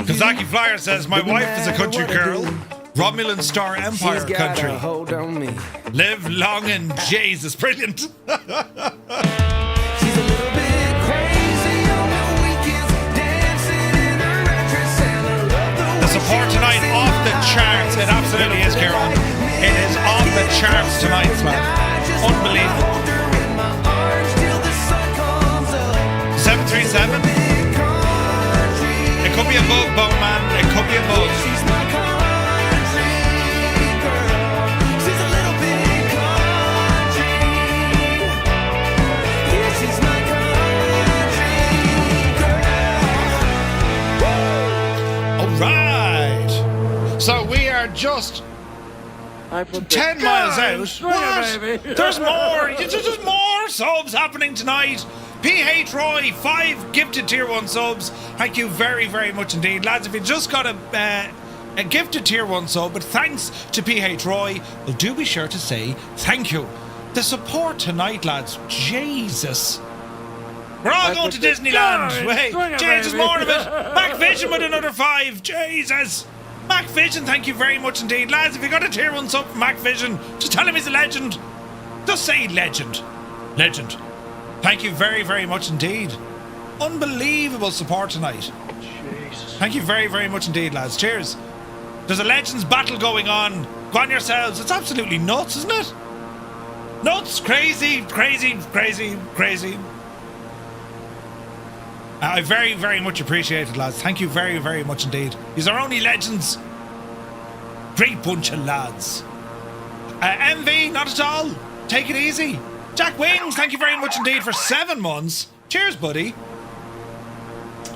Kazaki Flyer says, my wife is a country girl. Romulan Star Empire country. Hold on me. Live long and Jesus. Brilliant. She's a little bit crazy on the weekends, dancing in her red dress, and I love the support tonight off the charts. It absolutely is, Carol. It is off the charts tonight, man. Unbelievable. 737. It could be a bug, Bone Man. It could be a bug. Alright. So we are just 10 miles out. What? There's more. There's more subs happening tonight. PH Roy, 5 gifted tier 1 subs. Thank you very, very much indeed. Lads, if you just got a gifted tier 1 sub, but thanks to PH Roy, well, do be sure to say thank you. The support tonight, lads. Jesus. We're all going to Disneyland. Wait, Jesus, more of it. Mac Vision with another 5. Jesus. Mac Vision, thank you very much indeed. Lads, if you got a tier 1 sub from Mac Vision, just tell him he's a legend. Just say legend. Legend. Thank you very, very much indeed. Unbelievable support tonight. Jesus. Thank you very, very much indeed, lads. Cheers. There's a legends battle going on. Go on yourselves. It's absolutely nuts, isn't it? Nuts. Crazy, crazy, crazy, crazy. I very, very much appreciate it, lads. Thank you very, very much indeed. These are only legends. Great bunch of lads. MV, not at all. Take it easy. Jack Wings, thank you very much indeed for 7 months. Cheers, buddy.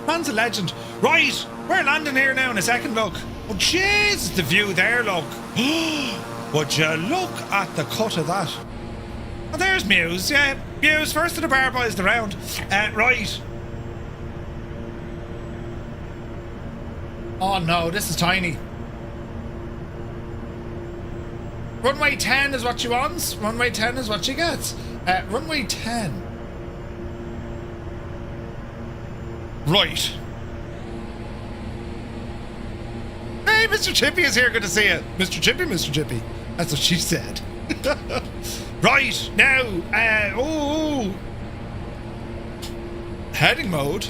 Man's a legend. Right, we're landing here now in a second, look. Oh, jeez, the view there, look. Would you look at the cut of that? Oh, there's Muse. Yeah, Muse, first of the bar boys, the round. Right. Oh no, this is tiny. Runway 10 is what she wants. Runway 10 is what she gets. Runway 10. Right. Hey, Mr. Chippy is here. Good to see you. Mr. Chippy, Mr. Chippy. That's what she said. Right, now, heading mode.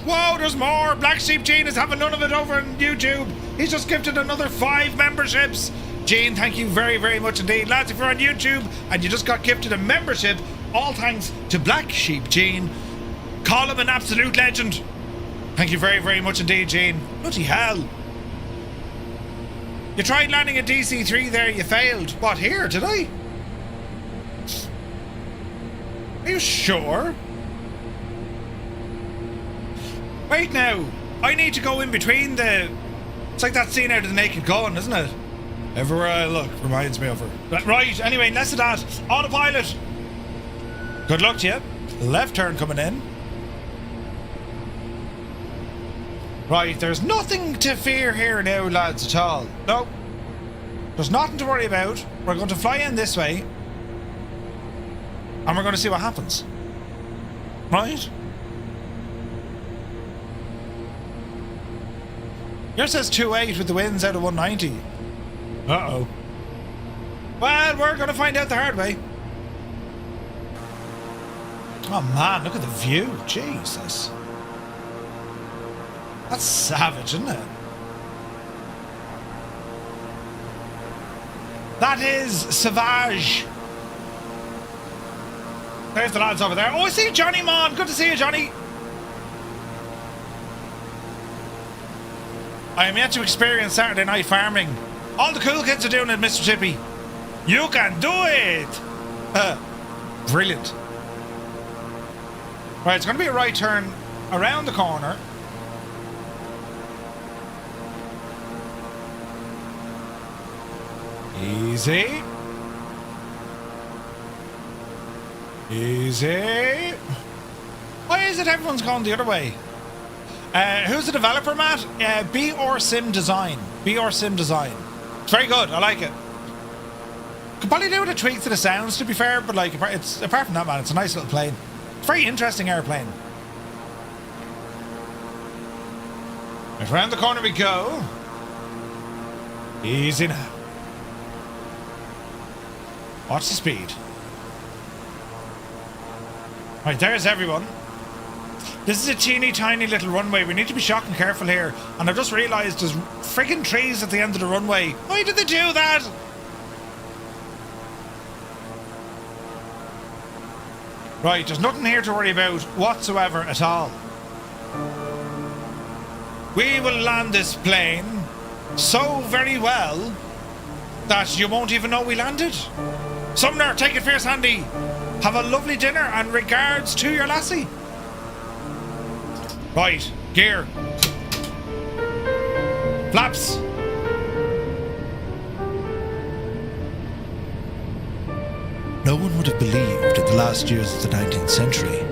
Whoa, there's more. Black Sheep Gene is having none of it over on YouTube. He's just gifted another 5 memberships. Gene, thank you very, very much indeed. Lads, if you're on YouTube and you just got gifted a membership, all thanks to Black Sheep Gene. Call him an absolute legend. Thank you very, very much indeed, Gene. Bloody hell. You tried landing a DC-3 there, you failed. What, here, did I? Are you sure? Wait now, I need to go in between the... It's like that scene out of The Naked Gun, isn't it? Everywhere I look reminds me of her. Right, anyway, less of that. Autopilot. Good luck to you. Left turn coming in. Right, there's nothing to fear here now, lads, at all. No. There's nothing to worry about. We're going to fly in this way. And we're going to see what happens. Right? Yours says 2.8 with the winds out of 190. Uh-oh. Well, we're going to find out the hard way. Oh man, look at the view. Jesus. That's savage, isn't it? That is savage. There's the lads over there. Oh, I see Johnny, man. Good to see you, Johnny. I am yet to experience Saturday night farming. All the cool kids are doing it, Mr. Chippy. You can do it. Brilliant. Right, it's going to be a right turn around the corner. Easy. Easy. Why is it everyone's going the other way? Who's the developer, Matt? B or Sim Design. B or Sim Design. It's very good. I like it. Could probably do with a tweak to the sounds, to be fair, but like, it's apart from that, man, it's a nice little plane. It's a very interesting airplane. Right, around the corner we go. Easy now. Watch the speed. Right, there's everyone. This is a teeny tiny little runway. We need to be shocking careful here. And I've just realised there's friggin' trees at the end of the runway. Why did they do that? Right, there's nothing here to worry about whatsoever at all. We will land this plane so very well that you won't even know we landed. Sumner, take it fierce handy. Have a lovely dinner and regards to your lassie. Right, gear. Flaps. No one would have believed in the last years of the 19th century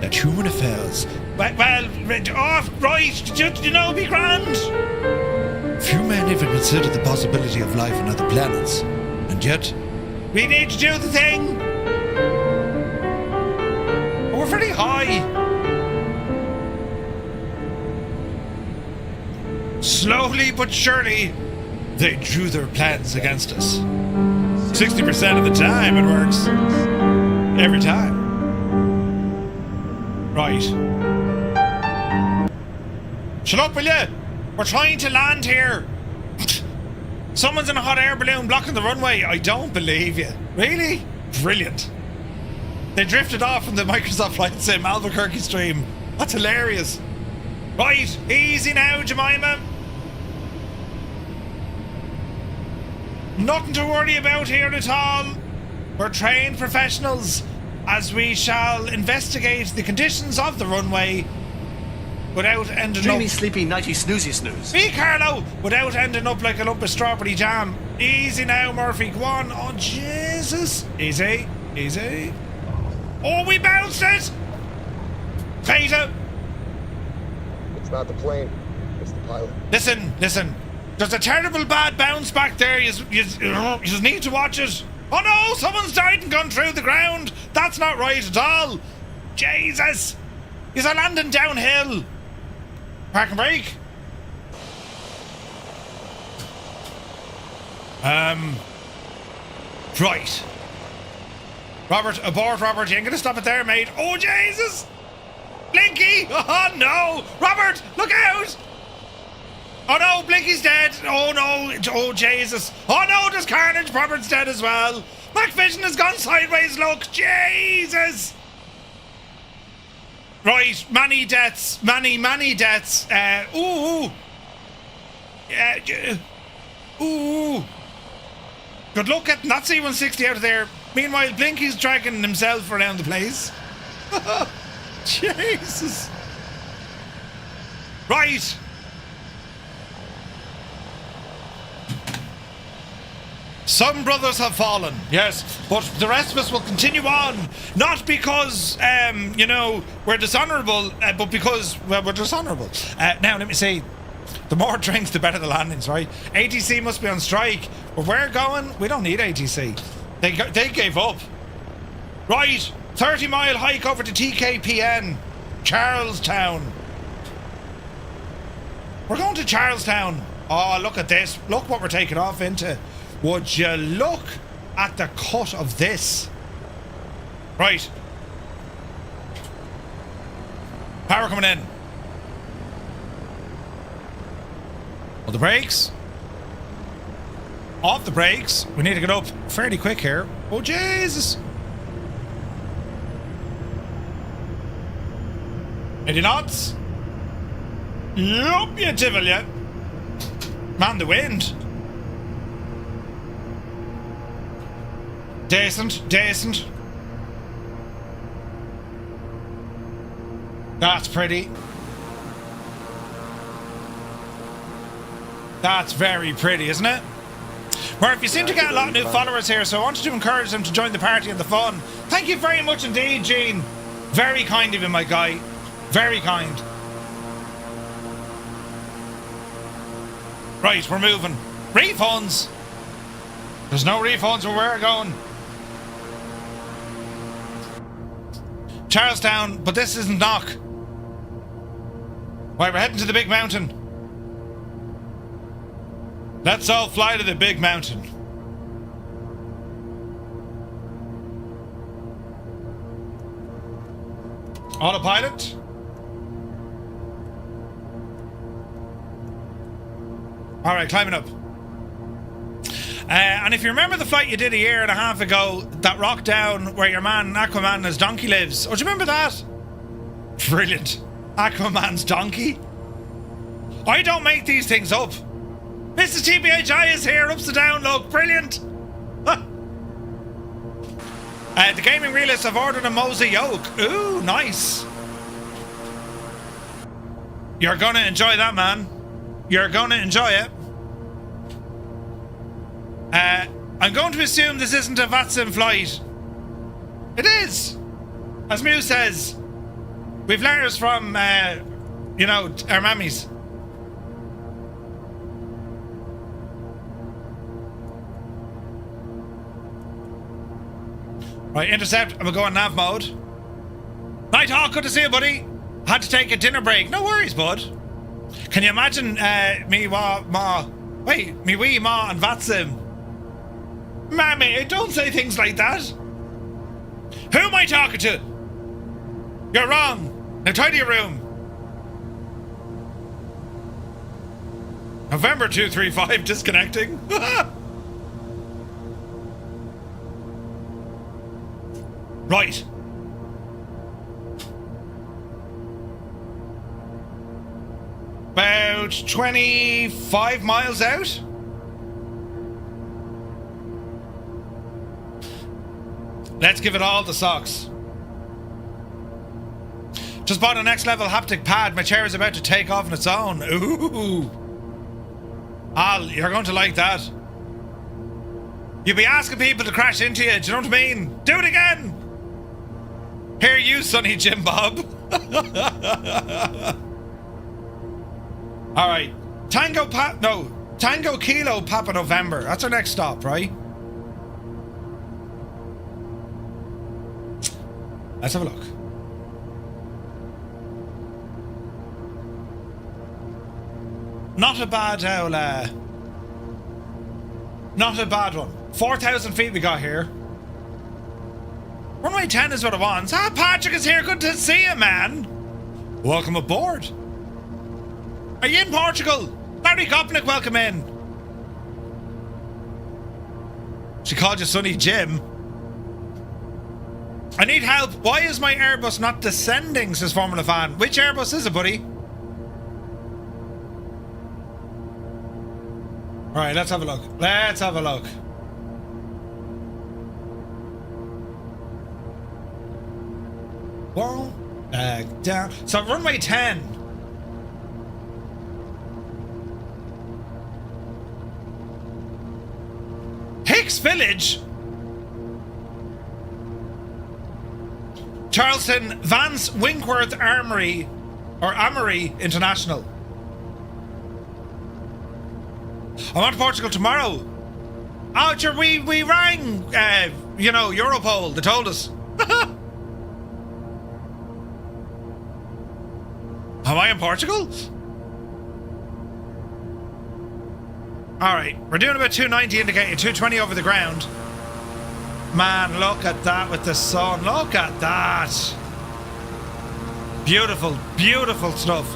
that human affairs... Well, right, you know, be grand. Few men even consider the possibility of life on other planets. And yet... we need to do the thing. We're very high. Slowly but surely, they drew their plans against us. 60% of the time it works. Every time. Right. Shut up, will you? We're trying to land here. Someone's in a hot air balloon blocking the runway. I don't believe you. Really? Brilliant. They drifted off from the Microsoft Flight Sim Albuquerque stream. That's hilarious. Right, easy now, Jemima. Nothing to worry about here at all. We're trained professionals, as we shall investigate the conditions of the runway without ending Dreamy, up... sleepy, nighty, snoozy, snooze. Be Carlo! Without ending up like a lump of strawberry jam. Easy now, Murphy. Go on. Oh, Jesus. Easy. Easy. Oh, we bounced it! Peter! It's not the plane, it's the pilot. Listen. There's a terrible bad bounce back there. You need to watch it. Oh no, someone's died and gone through the ground. That's not right at all. Jesus! Is I landing downhill? Park and brake. Right. Robert, abort, Robert. You ain't gonna stop it there, mate. Oh, Jesus! Blinky! Oh, no! Robert, look out! Oh, no, Blinky's dead. Oh, no. Oh, Jesus. Oh, no, there's carnage. Robert's dead as well. MacVision has gone sideways, look. Jesus! Right, many deaths. Many deaths. Ooh. Ooh. Good luck getting that C-160 out of there. Meanwhile, Blinky's dragging himself around the place. Jesus. Right. Some brothers have fallen, yes, but the rest of us will continue on. Not because, we're dishonourable, but because, well, we're dishonourable. Now, let me say, the more drinks, the better the landings, right? ATC must be on strike. Where we're going, we don't need ATC. They gave up. Right, 30-mile hike over to TKPN, Charlestown. We're going to Charlestown. Oh, look at this. Look what we're taking off into. Would you look at the cut of this? Right. Power coming in. Hold the brakes. Off the brakes. We need to get up fairly quick here. Oh, Jesus. 80 knots. Yup, you devil, yeah. Man, the wind. Decent. That's pretty. That's very pretty, isn't it? Murph, you seem to get a lot of new followers here, so I wanted to encourage them to join the party and the fun. Thank you very much indeed, Gene. Very kind of you, my guy. Very kind. Right, we're moving. Refunds. There's no refunds where we're going. Charlestown, but this isn't Knock. Right, we're heading to the big mountain. Let's all fly to the big mountain. Autopilot. Alright, climbing up. And if you remember the flight you did a year and a half ago, that rock down where your man Aquaman and his donkey lives. Oh, do you remember that? Brilliant. Aquaman's donkey. I don't make these things up. Mr. TBHI is here, ups and down, look, brilliant. The gaming realists have ordered a Mosa yoke. Ooh, nice. You're gonna enjoy that, man. You're gonna enjoy it. I'm going to assume this isn't a VATSIM flight. It is! As Mew says, we've letters from, our mammies. Right, intercept, I'm gonna go on nav mode. Nighthawk, good to see you, buddy. Had to take a dinner break. No worries, bud. Can you imagine me wee ma and VATSIM? Mammy, don't say things like that. Who am I talking to? You're wrong. Now tidy your room. November 235 disconnecting. Right. About 25 miles out. Let's give it all the socks. Just bought a next level haptic pad. My chair is about to take off on its own. Ooh. Al, you're going to like that. You'll be asking people to crash into you, do you know what I mean? Do it again! Here you, Sonny Jim Bob. Alright. Tango Kilo Papa November. That's our next stop, right? Let's have a look. Not a bad old, not a bad one. 4,000 feet we got here. Runway 10 is what it wants. Ah, Patrick is here. Good to see you, man. Welcome aboard. Are you in Portugal? Barry Gopnik, welcome in. She called you Sonny Jim. I need help. Why is my Airbus not descending, says Formula Fan. Which Airbus is it, buddy? Alright, let's have a look. Let's have a look. Whoa, back down. So runway 10. Hicks Village. Charleston Vance Winkworth Armory or Amory International. I'm on to Portugal tomorrow. Oh, sure, we rang, you know, Europol. They told us. Am I in Portugal? Alright, we're doing about 290 indicated, 220 over the ground. Man, look at that with the sun. Look at that. Beautiful, beautiful stuff.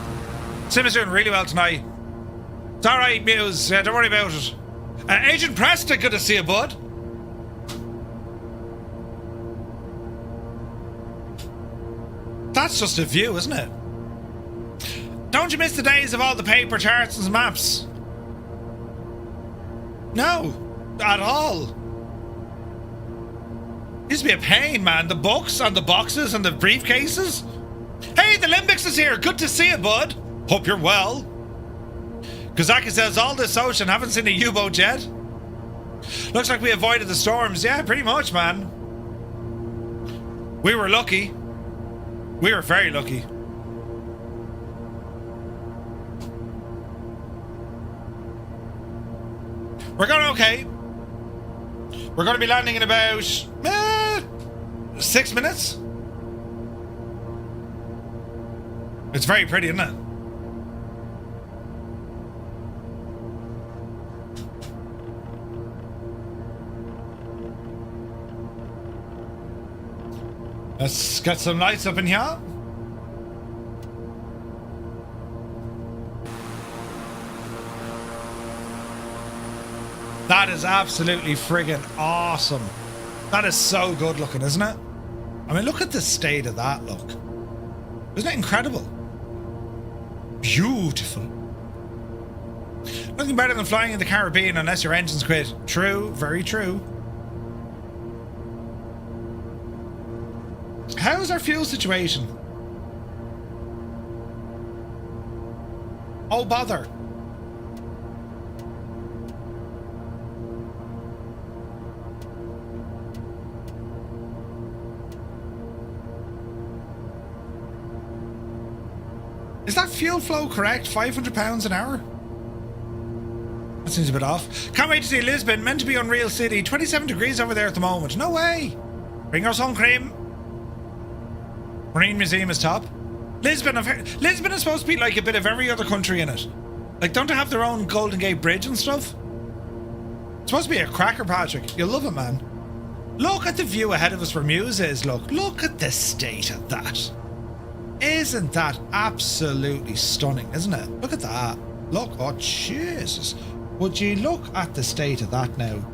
Sim is doing really well tonight. It's alright, Muse. Don't worry about it. Agent Preston, good to see you, bud. That's just a view, isn't it? Don't you miss the days of all the paper charts and maps? No, at all. Used to be a pain, man. The books and the boxes and the briefcases. Hey, the Limbics is here. Good to see you, bud. Hope you're well. Kazaki says, all this ocean, haven't seen a U-boat yet. Looks like we avoided the storms. Yeah, pretty much, man. We were lucky. We were very lucky. We're going okay. We're going to be landing in about 6 minutes. It's very pretty, isn't it? Let's get some lights up in here. That is absolutely friggin' awesome. That is so good looking, isn't it? I mean, look at the state of that, look. Isn't it incredible? Beautiful. Nothing better than flying in the Caribbean unless your engines quit. True, very true. How's our fuel situation? Oh, bother. Is that fuel flow correct? 500 pounds an hour? That seems a bit off. Can't wait to see Lisbon. Meant to be Unreal City. 27 degrees over there at the moment. No way. Bring us sun cream. Marine Museum is top. Lisbon, I've heard. Lisbon is supposed to be like a bit of every other country in it. Like, don't they have their own Golden Gate Bridge and stuff? It's supposed to be a cracker, Patrick. You'll love it, man. Look at the view ahead of us where Muse is, look. Look at the state of that. Isn't that absolutely stunning, isn't it? Look at that. Look, oh Jesus. Would you look at the state of that now?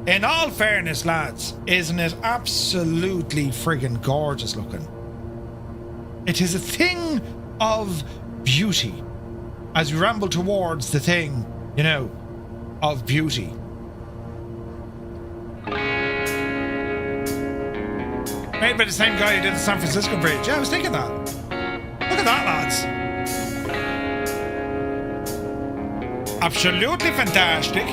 In all fairness, lads, isn't it absolutely friggin' gorgeous looking? It is a thing of beauty as we ramble towards the thing, you know, of beauty. Made by the same guy who did the San Francisco Bridge. Yeah, I was thinking that. Look at that, lads. Absolutely fantastic.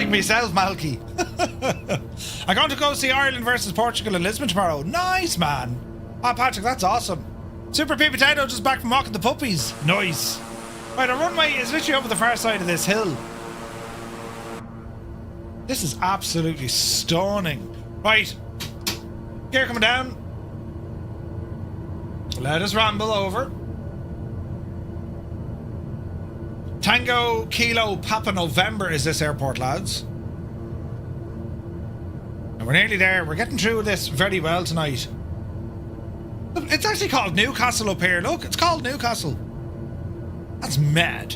like myself, Malky. I'm going to go see Ireland versus Portugal in Lisbon tomorrow. Nice, man. Oh, Patrick, that's awesome. Super P Potato just back from walking the puppies. Nice. Right, our runway is literally over the far side of this hill. This is absolutely stunning. Right. Gear coming down. Let us ramble over. Tango Kilo Papa November is this airport, lads. And we're nearly there. We're getting through this very well tonight. It's actually called Newcastle up here. Look, it's called Newcastle. That's mad.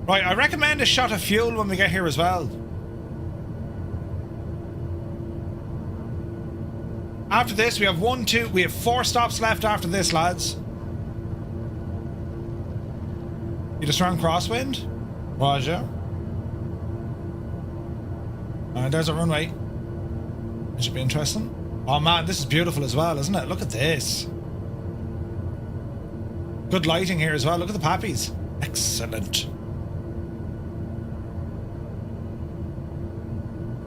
Right, I recommend a shot of fuel when we get here as well. After this, we have 4 stops left after this, lads. Need a strong crosswind? Roger. There's a runway. It should be interesting. Oh man, this is beautiful as well, isn't it? Look at this. Good lighting here as well. Look at the poppies. Excellent.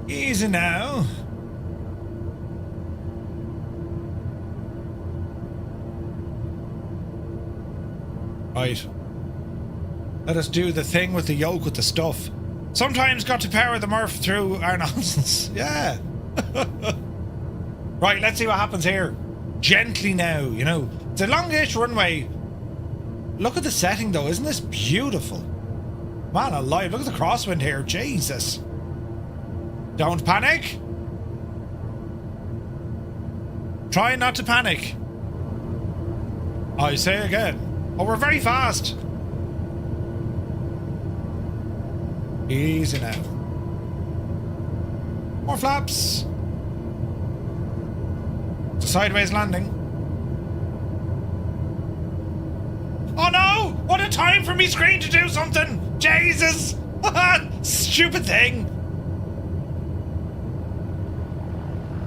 Easy now. Right. Let us do the thing with the yoke with the stuff. Sometimes got to power the Murph through our nonsense. Yeah. Right, let's see what happens here. Gently now, you know. It's a longish runway. Look at the setting though, isn't this beautiful? Man alive, look at the crosswind here, Jesus. Don't panic. Try not to panic. I say again. Oh, we're very fast. Easy now. More flaps. It's a sideways landing. Oh no! What a time for me screen to do something! Jesus! Stupid thing!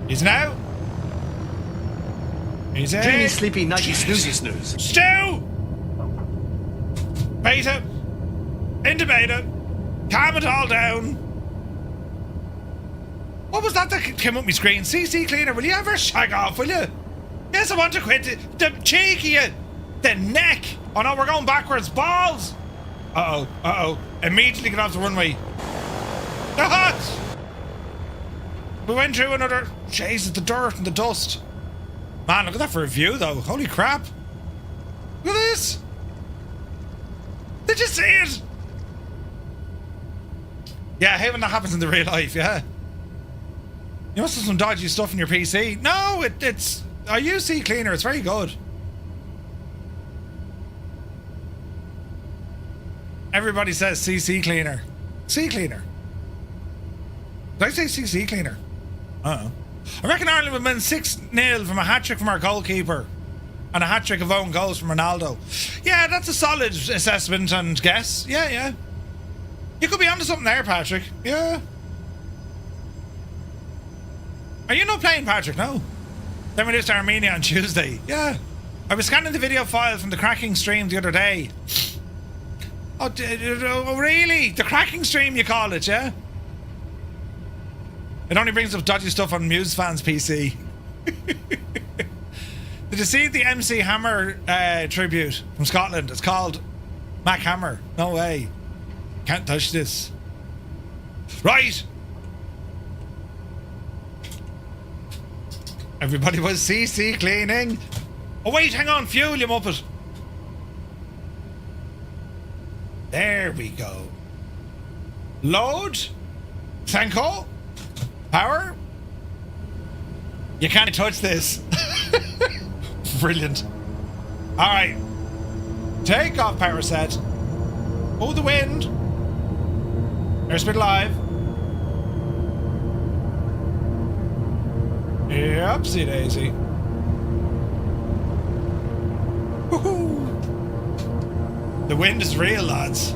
Easy now. Easy. Dreamy, sleepy, nighty, snoozy, snooze. Stew! Beta. Into beta. Calm it all down. What was that came up my screen? CC cleaner, will you ever shag off, will you? Yes, I want to quit. The cheeky, the neck. Oh no, we're going backwards. Balls. Uh-oh, uh-oh. Immediately get off the runway. The hot. We went through another... Jesus, the dirt and the dust. Man, look at that for a view, though. Holy crap. Look at this. Did you see it? Yeah, I hate when that happens in the real life, yeah. You must have some dodgy stuff in your PC. No, it's... I use C Cleaner. It's very good. Everybody says CC Cleaner. C Cleaner. Did I say CC Cleaner? Uh-oh. I reckon Ireland would win 6-0 from a hat-trick from our goalkeeper and a hat-trick of own goals from Ronaldo. Yeah, that's a solid assessment and guess. Yeah, yeah. You could be onto something there, Patrick. Yeah. Are you not playing, Patrick? No. Then we lose to Armenia on Tuesday. Yeah. I was scanning the video file from the cracking stream the other day. Oh, really? The cracking stream, you call it, yeah? It only brings up dodgy stuff on Muse fans' PC. Did you see the MC Hammer tribute from Scotland? It's called Mac Hammer. No way. Can't touch this. Right. Everybody was CC cleaning. Oh wait, hang on. Fuel, you muppet. There we go. Load. Thanko. Power. You can't touch this. Brilliant. Alright. Take off, power set. Oh, the wind. Airspeed live. Yepsy daisy. Woohoo! The wind is real, lads.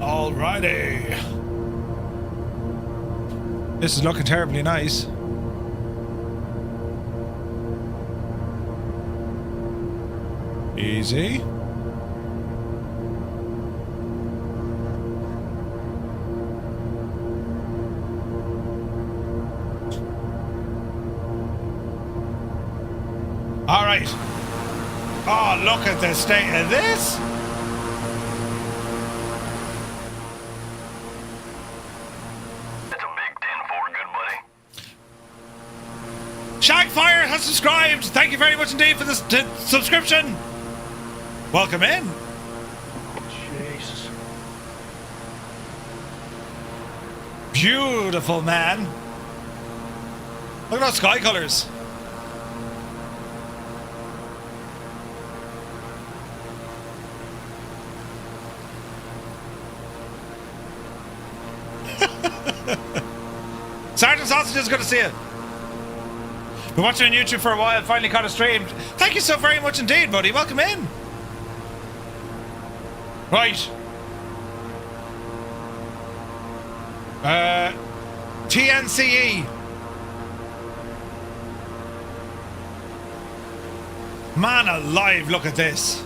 Alrighty. This is looking terribly nice. Easy. All right. Oh, look at the state of this. That's a big 10-4, good buddy. Shagfire has subscribed. Thank you very much indeed for this subscription. Welcome in. Jesus. Beautiful, man. Look at those sky colors. Sergeant Sausages, good to see you. Been watching on YouTube for a while, finally caught a stream. Thank you so very much indeed, buddy. Welcome in. Right. TNCE. Man alive, look at this.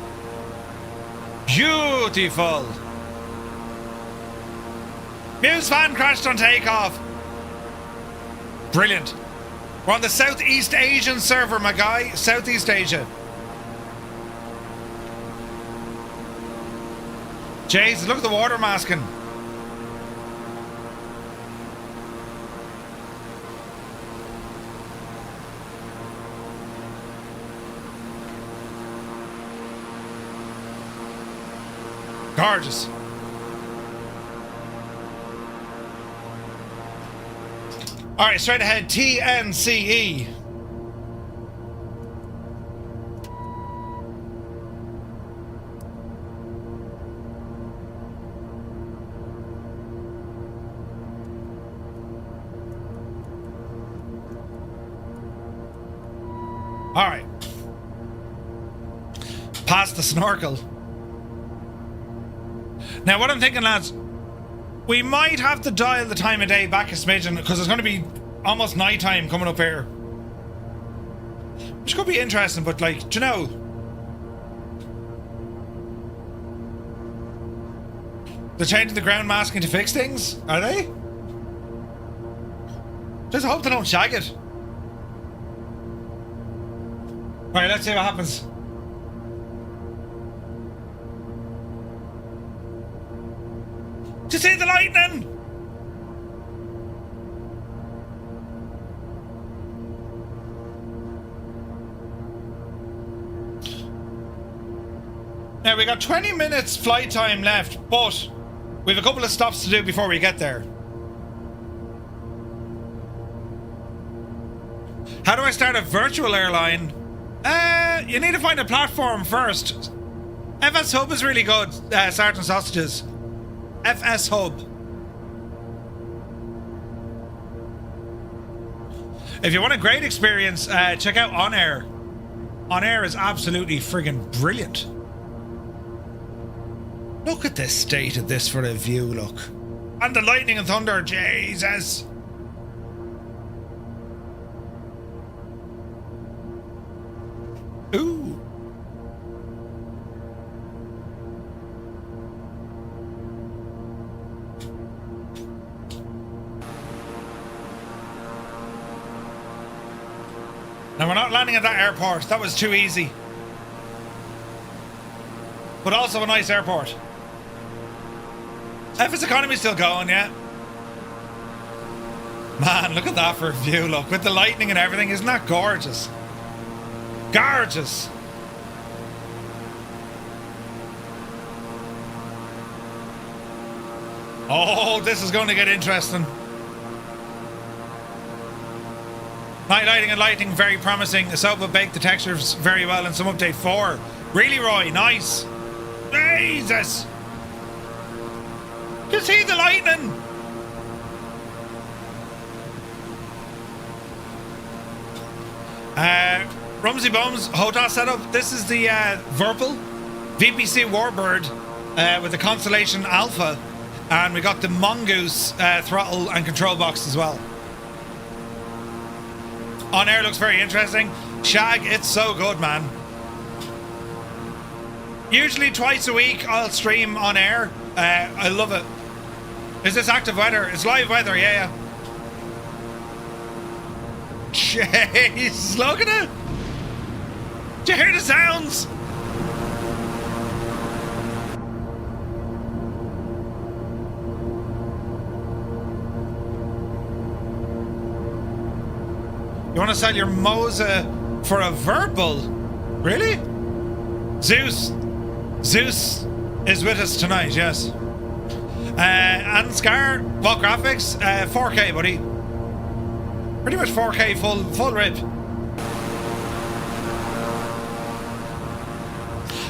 Beautiful. Muse fan crashed on takeoff. Brilliant. We're on the Southeast Asian server, my guy. Southeast Asia. Jeez, look at the water masking. Gorgeous. All right, straight ahead, TNCE. All right. Past the snorkel. Now, what I'm thinking, lads, we might have to dial the time of day back a smidgen because it's going to be almost night time coming up here. Which could be interesting, but like, do you know? They're changing the ground masking to fix things, are they? Just hope they don't shag it. Alright, let's see what happens. To see the lightning! Now we got 20 minutes flight time left, but we have a couple of stops to do before we get there. How do I start a virtual airline? You need to find a platform first. FS Hub is really good, Sergeant Sausages. FS Hub. If you want a great experience, check out On Air. On Air is absolutely friggin' brilliant. Look at the state of this for a view, look. And the lightning and thunder, Jesus. Ooh. Now we're not landing at that airport. That was too easy. But also a nice airport. FS Economy's still going, yeah. Man, look at that for a view, look. With the lightning and everything, isn't that gorgeous? Gorgeous. Oh, this is going to get interesting. Night lighting and lighting, very promising. The Soba baked the textures very well in some update 4. Really, Roy? Nice. Jesus. You see the lightning? Rumsy Bones, HOTAS setup. This is the Verpal VPC Warbird with the Constellation Alpha. And we got the Mongoose throttle and control box as well. On Air looks very interesting. Shag, it's so good, man. Usually twice a week I'll stream on air. I love it. Is this active weather? It's live weather, yeah. Jeez, look at it. Do you hear the sounds? You want to sell your Mosa for a verbal? Really? Zeus is with us tonight, yes. And Scar, what graphics? 4K, buddy. Pretty much 4K full rip.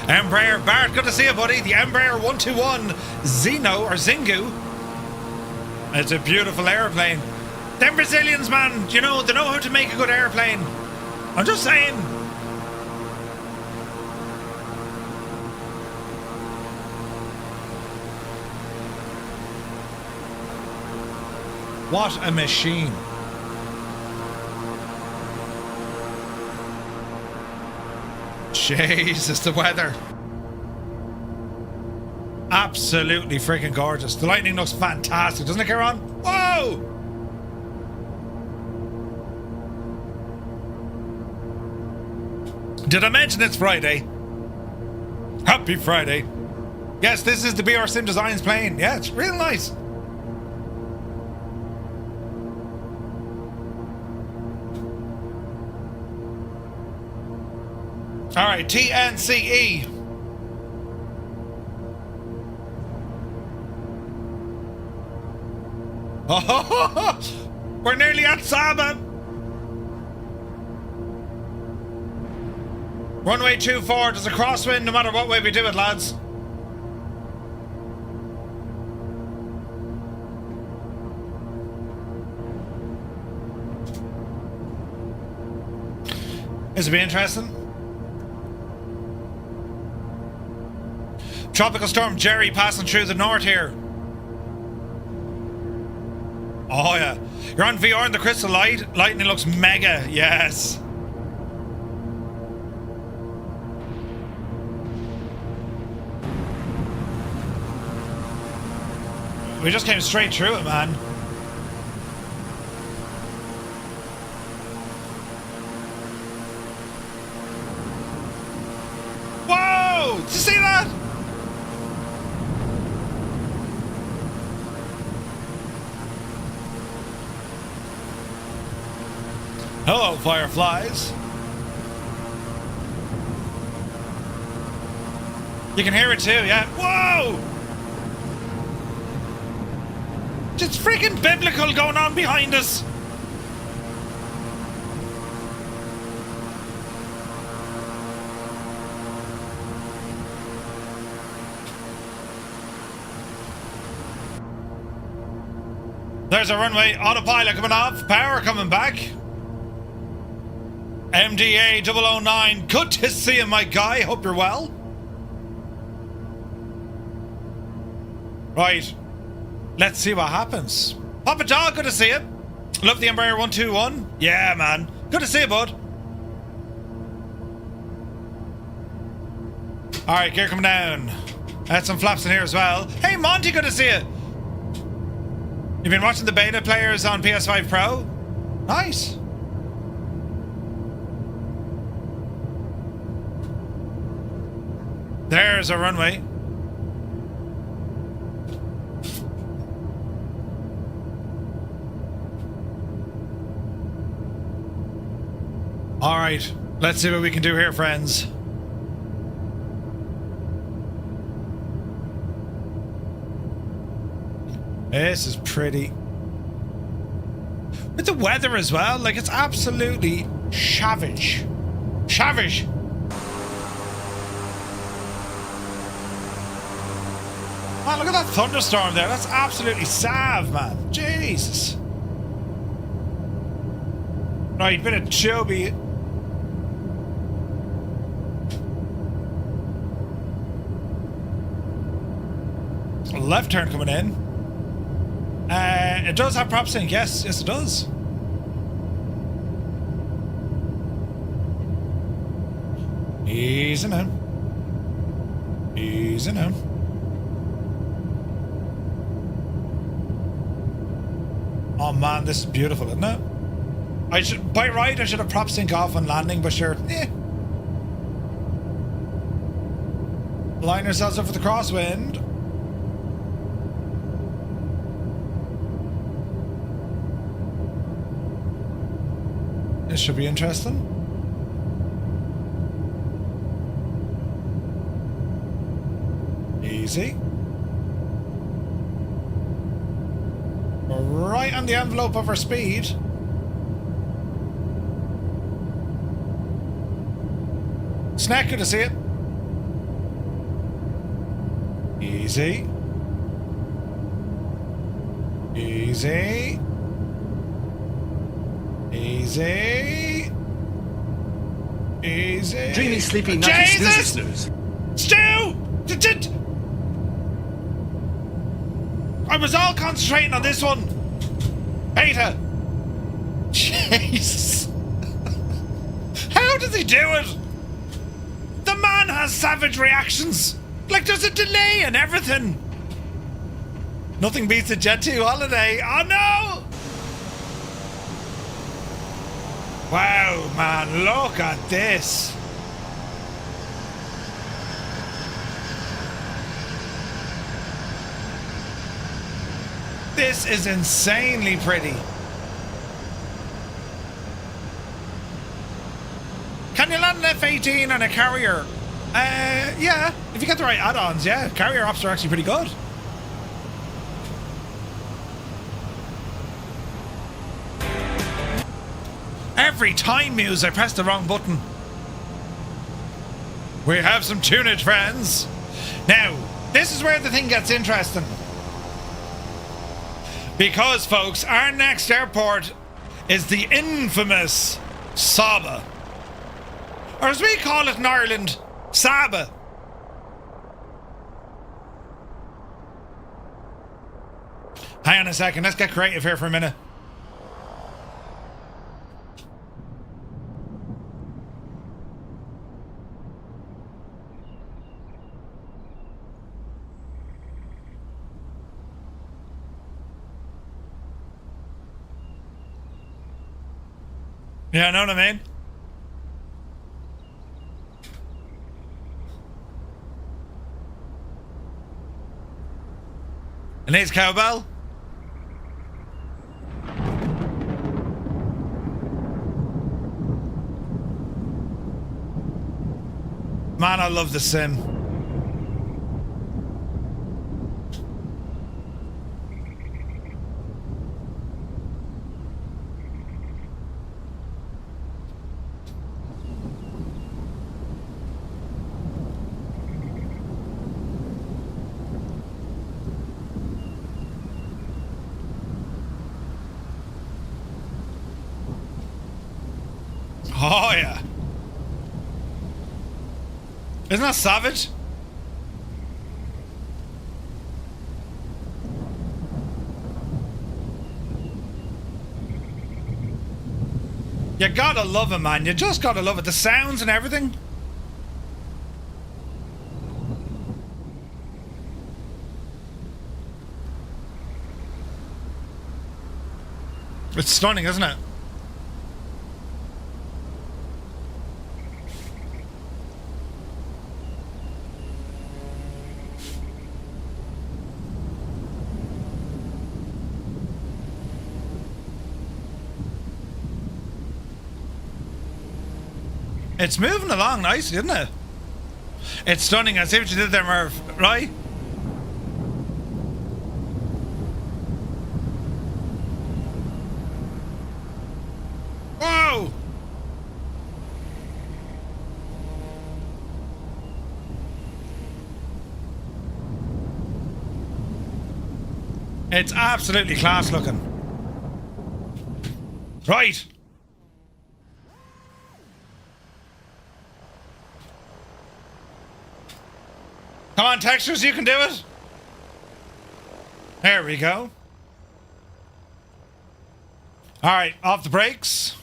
Embraer, Bart, good to see you, buddy. The EMB-121 Xingu. It's a beautiful airplane. Them Brazilians, man, you know, they know how to make a good airplane. I'm just saying. What a machine. Jesus, the weather. Absolutely freaking gorgeous. The lightning looks fantastic, doesn't it, Kieran? Whoa! Did I mention it's Friday? Happy Friday. Yes, this is the BR Sim Designs plane. Yeah, it's real nice. All right, TNCE. Oh, we're nearly at Saba. Runway 24, there's a crosswind no matter what way we do it, lads. This will be interesting. Tropical storm Jerry passing through the north here. Oh yeah. You're on VR in the crystal light. Lightning looks mega, yes. We just came straight through it, man. Whoa! Did you see that? Hello, fireflies. You can hear it too, yeah? Whoa! It's freaking biblical going on behind us. There's a runway, autopilot coming off, power coming back. MDA 009, good to see you, my guy. Hope you're well. Right. Let's see what happens. Papa Dog, good to see you. Love the EMB-121. Yeah, man. Good to see you, bud. Alright, gear coming down. Had some flaps in here as well. Hey, Monty, good to see you. You've been watching the beta players on PS5 Pro? Nice. There's a runway. All right, let's see what we can do here, friends. This is pretty. With the weather as well, like it's absolutely savage. Savage. Man, look at that thunderstorm there. That's absolutely sav, man. Jesus. Right, bit of chubby. Left turn coming in. It does have prop sync, yes, it does. Easy now. Easy now. Oh man, this is beautiful, isn't it? By right, I should have prop sync off on landing, but sure, Line ourselves up for the crosswind. This should be interesting. Easy. We're right on the envelope of our speed. Snack, good to see it. Easy. Easy. Easy. Easy. Dreamy, sleepy, nutty, snoozy, snooze. Stu! I was all concentrating on this one. Beta. Jesus. How does he do it? The man has savage reactions. Like there's a delay and everything. Nothing beats a Jet 2 holiday. Oh no! Wow, man, look at this. This is insanely pretty. Can you land an F-18 on a carrier? Yeah, if you get the right add-ons, yeah. Carrier ops are actually pretty good. Every time, Muse, I press the wrong button. We have some tunage, friends. Now, this is where the thing gets interesting. Because, folks, our next airport is the infamous Saba. Or as we call it in Ireland, Saba. Hang on a second, let's get creative here for a minute. Yeah, I know what I mean. And here's Cowbell. Man, I love the sim. Oh, yeah. Isn't that savage? You gotta love it, man. You just gotta love it. The sounds and everything. It's stunning, isn't it? It's moving along nicely, isn't it? It's stunning. I see what you did there, Merv. Right? Whoa! It's absolutely class looking. Right. Come on, Textures, you can do it. There we go. All right, off the brakes.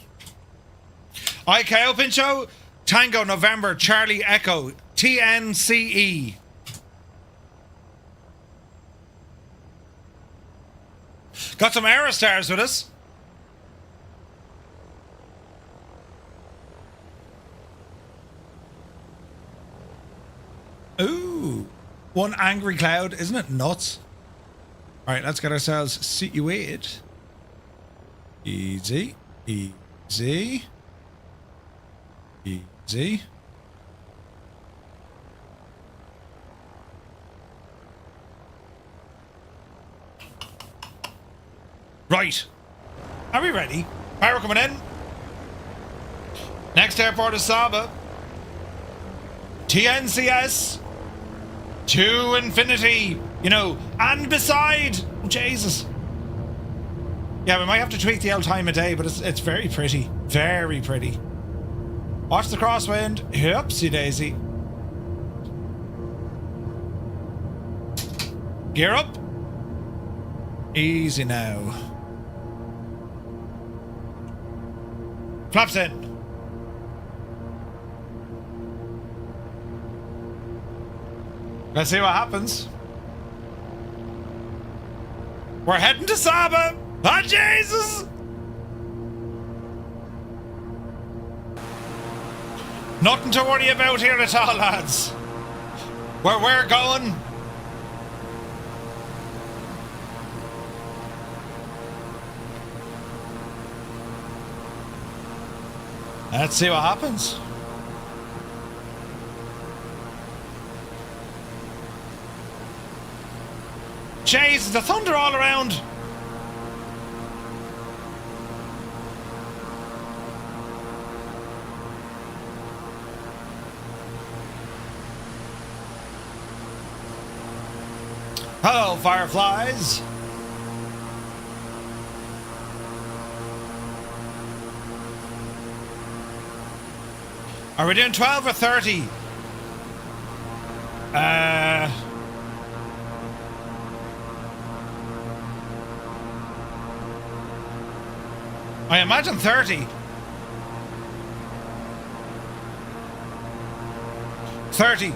IKO Pincho, Tango November, Charlie Echo, TNCE. Got some Aerostars with us. Ooh. One angry cloud. Isn't it nuts? Alright, let's get ourselves situated. Easy. Easy. Easy. Right. Are we ready? Power coming in. Next airport is Saba. TNCS. To infinity. You know, and beside. Oh, Jesus. Yeah, we might have to tweak the L time of day, but it's very pretty. Very pretty. Watch the crosswind. Oopsie daisy. Gear up. Easy now. Flaps in. Let's see what happens. We're heading to Saba. Ah, Jesus! Nothing to worry about here at all, lads. Where we're going. Let's see what happens. Jeez, the thunder all around. Hello, fireflies. Are we doing 12 or 30? I imagine 30. 30.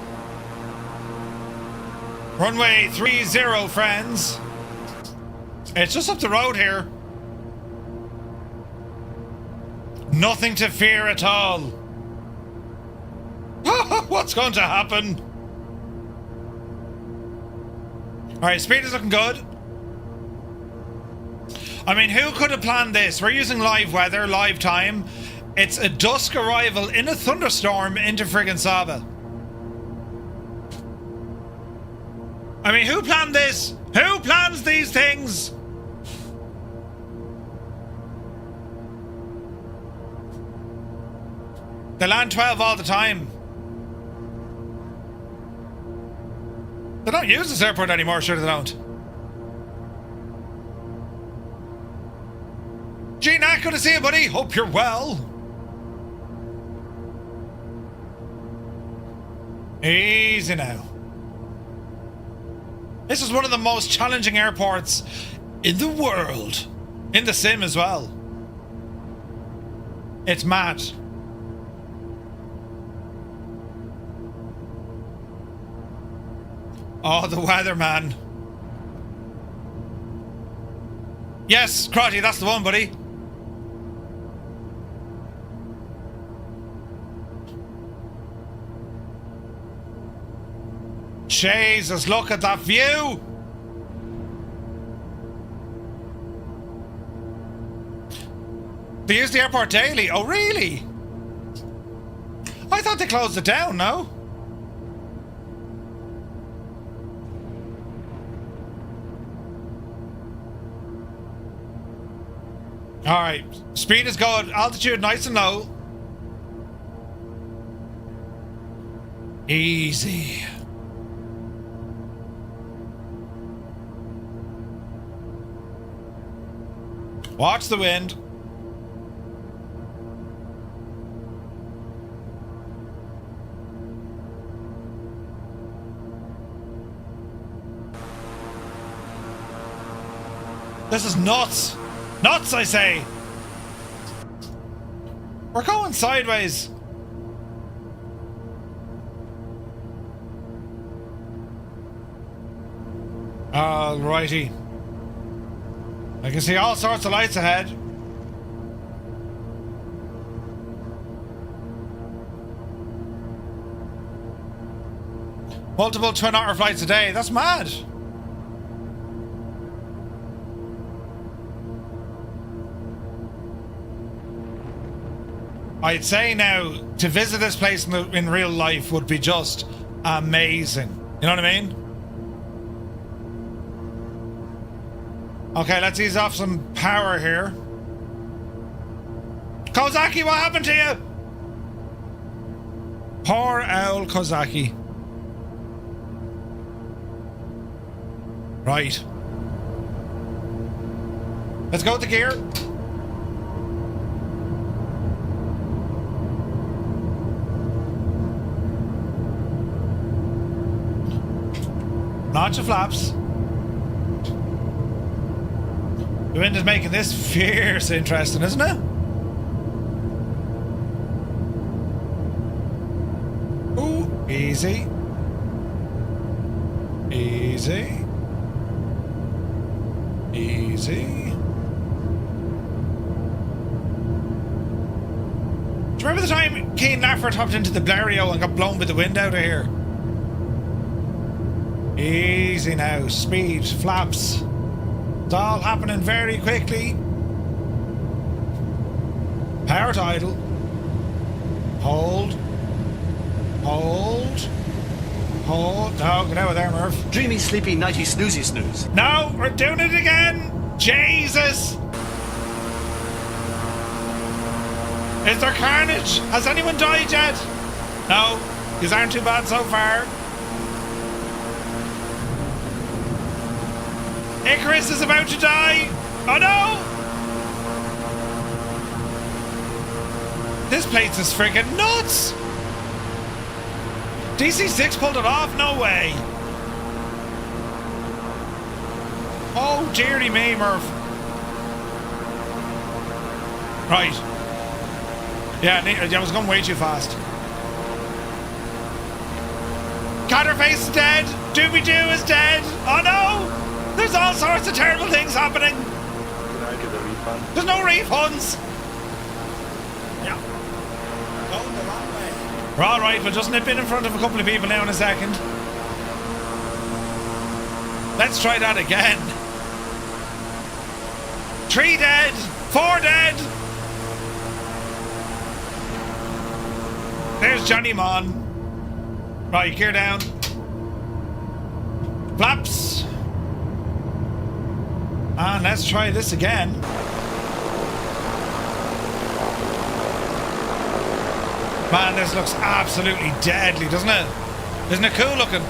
Runway 30, friends. It's just up the road here. Nothing to fear at all. What's going to happen? Alright, speed is looking good. I mean, who could have planned this? We're using live weather, live time. It's a dusk arrival in a thunderstorm into friggin' Saba. I mean, who planned this? Who plans these things? They land 12 all the time. They don't use this airport anymore, sure they don't. Gina, good to see you, buddy. Hope you're well. Easy now. This is one of the most challenging airports in the world. In the sim as well. It's mad. Oh, the weather, man. Yes, Crotty, that's the one, buddy. Jesus, look at that view! They use the airport daily. Oh, really? I thought they closed it down, no? Alright, speed is good, altitude nice and low. Easy. Watch the wind. This is nuts. Nuts, I say. We're going sideways. Alrighty. I can see all sorts of lights ahead. Multiple twin-otter flights a day. That's mad. I'd say now to visit this place in real life would be just amazing. You know what I mean? Okay, let's ease off some power here. Kozaki, what happened to you? Poor owl Kozaki. Right. Let's go with the gear. Notch of flaps. The wind is making this fierce interesting, isn't it? Ooh, easy. Easy. Easy. Do you remember the time Keen Lafford hopped into the Blériot and got blown with the wind out of here? Easy now. Speed, flaps. It's all happening very quickly. Power to idle. Hold. Hold. Hold. No, get out of there, Murph. Dreamy, sleepy, nighty, snoozy, snooze. No, we're doing it again. Jesus. Is there carnage? Has anyone died yet? No, these aren't too bad so far. Icarus is about to die. Oh no! This place is freaking nuts. DC-6 pulled it off? No way. Oh, dearie me, Murph. Right. Yeah, I was going way too fast. Catterface is dead. Doobie-Doo is dead. Oh no! There's all sorts of terrible things happening. Can I get a refund? There's no refunds. Yeah. Going the wrong way. We're all right. We'll just nip in front of a couple of people now in a second. Let's try that again. 3 dead. 4 dead. There's Johnny Mon. Right, gear down. Flaps. And let's try this again. Man, this looks absolutely deadly, doesn't it? Isn't it cool looking?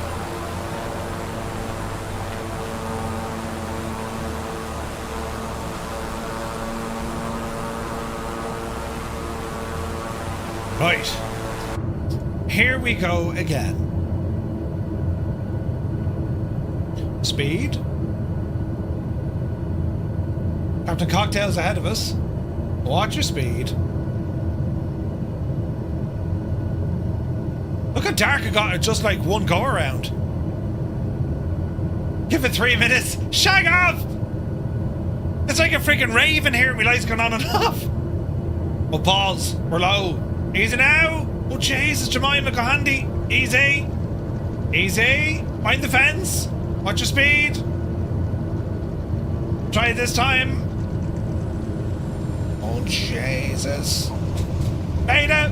Right. Here we go again. Speed. Captain Cocktail's ahead of us. Watch your speed. Look how dark it got at just like one go around. Give it 3 minutes. Shag off! It's like a freaking rave in here with lights going on and off. Oh, balls. We're low. Easy now. Oh, Jesus, Jemima, go handy. Easy. Easy. Mind the fence. Watch your speed. Try it this time. Oh, Jesus. Beta.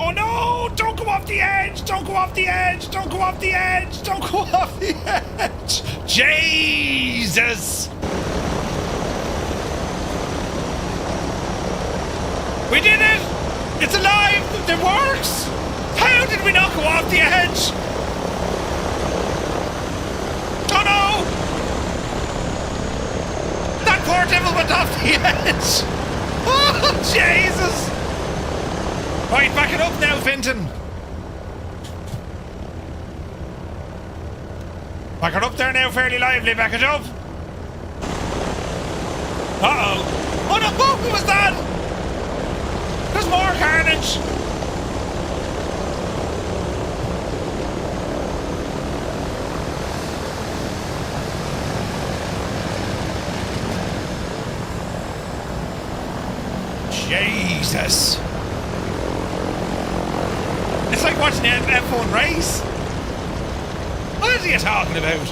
Oh, no. Don't go off the edge. Don't go off the edge. Don't go off the edge. Don't go off the edge. Jesus. We did it. It's alive. It works. How did we not go off the edge? Oh, no. That poor devil went off the edge. Oh, Jesus. Right, back it up now, Finton. Back it up there now, fairly lively. Back it up. Uh-oh. Oh, no, what was that? There's more carnage. Jesus! It's like watching an F1 race. What are you talking about?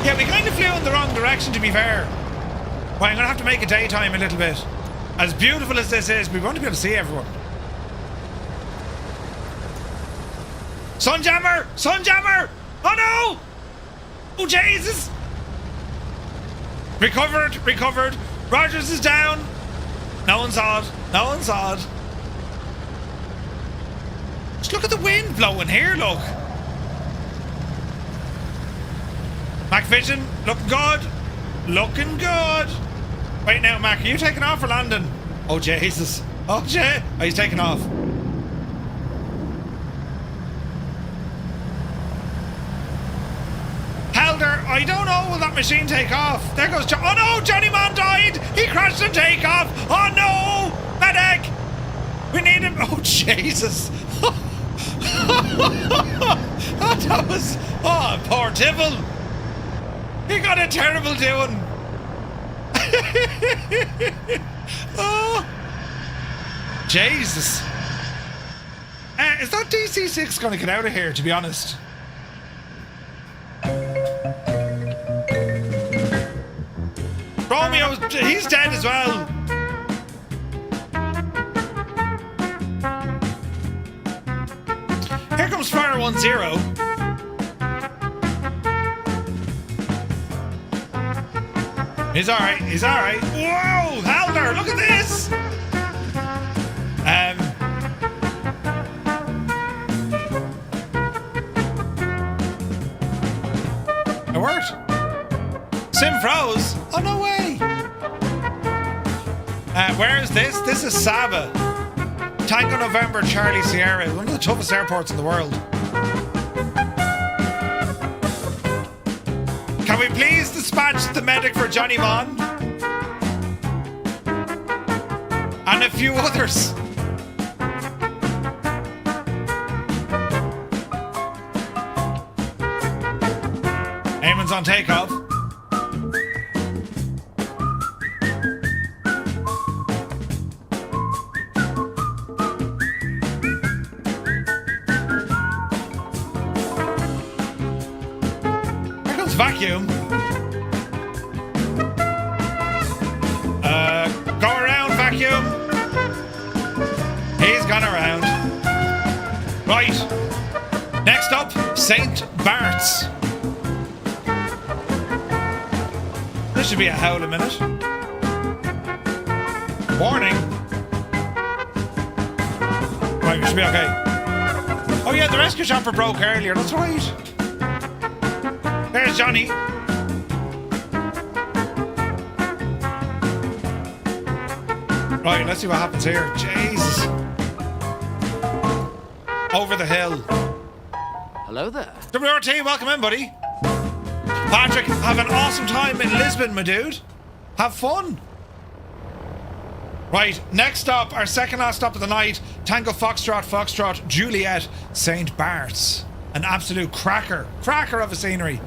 Yeah, we kind of flew in the wrong direction, to be fair. Well, I'm going to have to make it daytime a little bit. As beautiful as this is, we won't be able to see everyone. Sunjammer! Sunjammer! Oh no! Oh Jesus! Recovered, recovered. Rogers is down. No one's odd. No one's odd. Just look at the wind blowing here, look. Mac Vision, looking good. Looking good. Wait now, Mac, are you taking off or landing? Oh Jesus. Oh shit. Oh, he's taking off. I don't know, will that machine take off? There goes oh no, Johnny Man died! He crashed and take off! Oh no! Medic! We need him! Oh Jesus! That was... Oh, poor Tibble! He got a terrible doing! Oh! Jesus! Is that DC-6 gonna get out of here, to be honest? Romeo, he's dead as well. Here comes Fire 10. He's alright, he's alright. Whoa, Halder, look at this. It worked. Sim froze. Oh, no way. Where is this? This is Saba. Tango November Charlie Sierra. One of the toughest airports in the world. Can we please dispatch the medic for Johnny Mon? And a few others. Eamon's on takeoff. Vacuum. Go around, vacuum. He's gone around. Right. Next up, St. Bart's. This should be a howl a minute. Warning. Right, we should be okay. Oh yeah, the rescue chopper broke earlier. That's right. There's Johnny. Right, let's see what happens here. Jesus. Over the hill. Hello there. WRT, welcome in, buddy. Patrick, have an awesome time in Lisbon, my dude. Have fun. Right, next stop, our second last stop of the night. Tango Foxtrot, Juliet, St. Bart's. An absolute cracker of a scenery.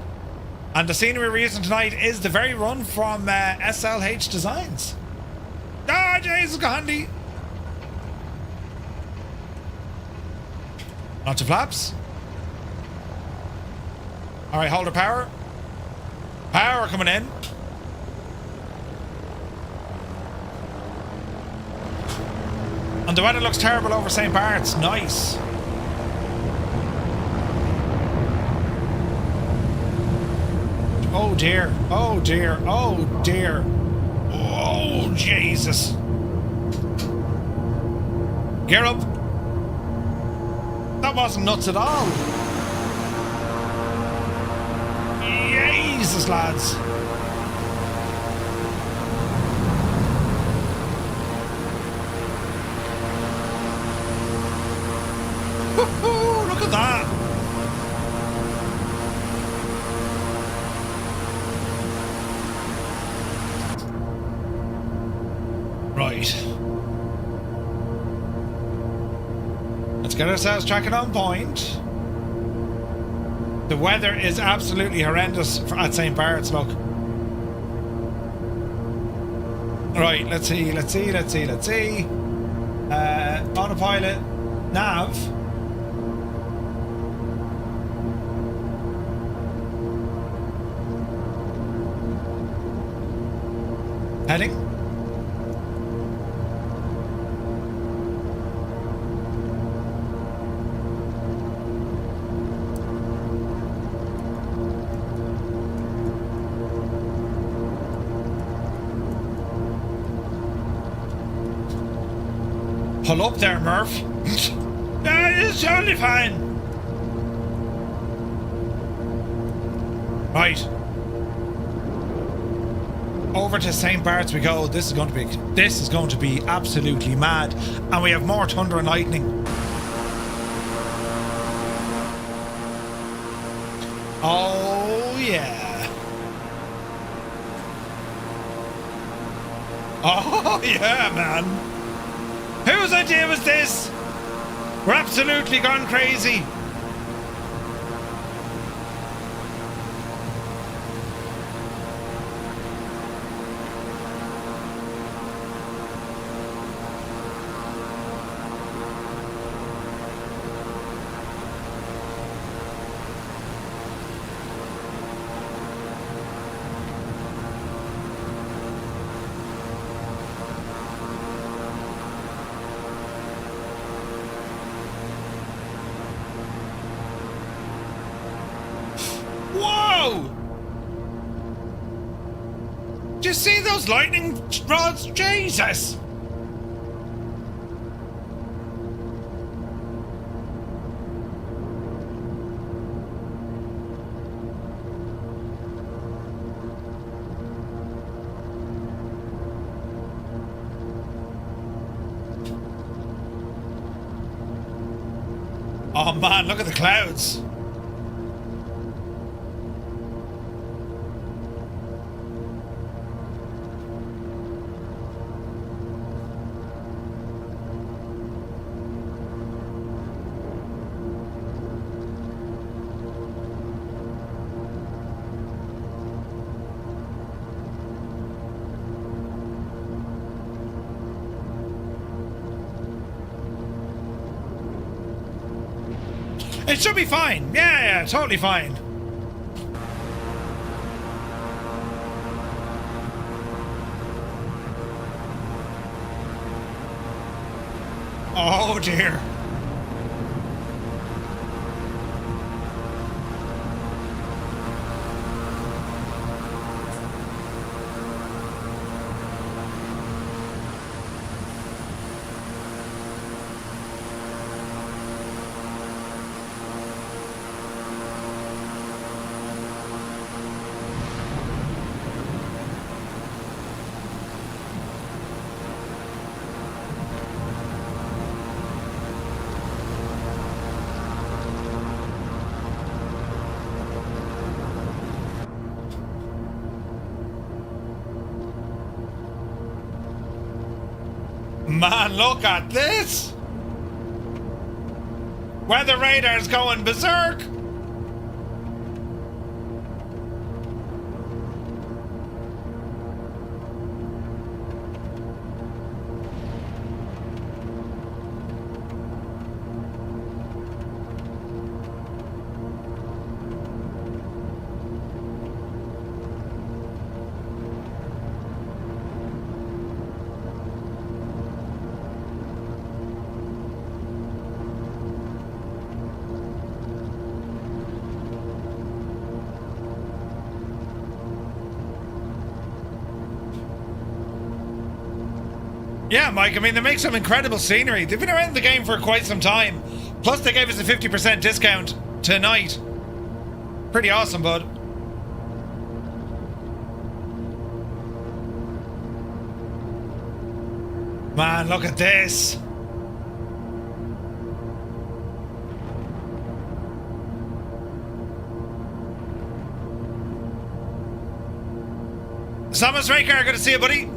And the scenery we're using tonight is the very run from SLH Designs. Ah, Jesus, go handy. Lots of flaps. All right, hold the power. Power coming in. And the weather looks terrible over St. Bart's. Nice. Oh dear, oh dear, oh dear. Oh Jesus. Gear up. That wasn't nuts at all. Jesus, lads. Woohoo, look at that. Right. Let's get ourselves tracking on point. The weather is absolutely horrendous at St. Bart's, look. Right, let's see. Autopilot, nav. Heading. Pull up there, Murph. It's totally fine. Right. Over to St. Bart's we go. This is going to be absolutely mad. And we have more thunder and lightning. Oh yeah. Oh yeah, man. Whose idea was this? We're absolutely gone crazy. Do you see those lightning rods? Jesus! Oh man, look at the clouds. It should be fine. Yeah, totally fine. Oh dear. Man, look at this! Weather radar's going berserk! Yeah, Mike, I mean, they make some incredible scenery. They've been around the game for quite some time. Plus, they gave us a 50% discount tonight. Pretty awesome, bud. Man, look at this. Samus Raker, good to see you, buddy.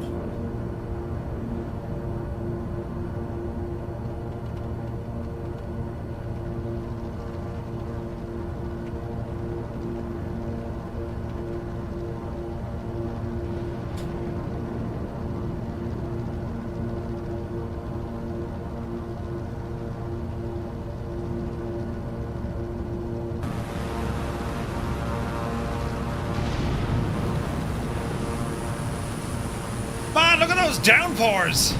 those downpours?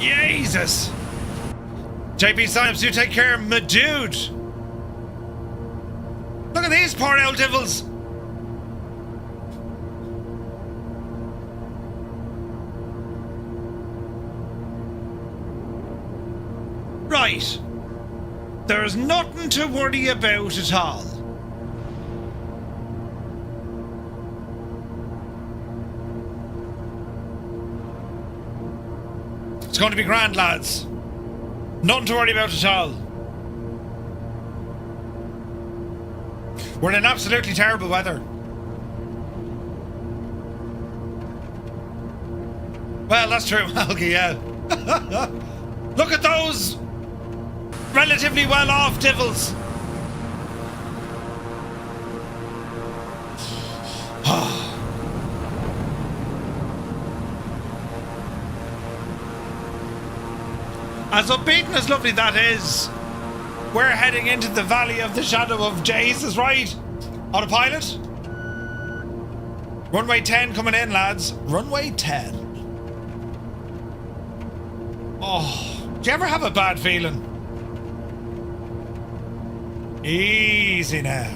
Jesus! JP Symes, you take care, my dude! Look at these poor old devils! Right. There's nothing to worry about at all. It's going to be grand, lads. Nothing to worry about at all. We're in absolutely terrible weather. Well, that's true, Algie, yeah. Look at those relatively well-off devils. As upbeat and as lovely that is, we're heading into the valley of the shadow of Jesus, right? Autopilot. Runway 10 coming in, lads. Runway 10. Oh, do you ever have a bad feeling? Easy now.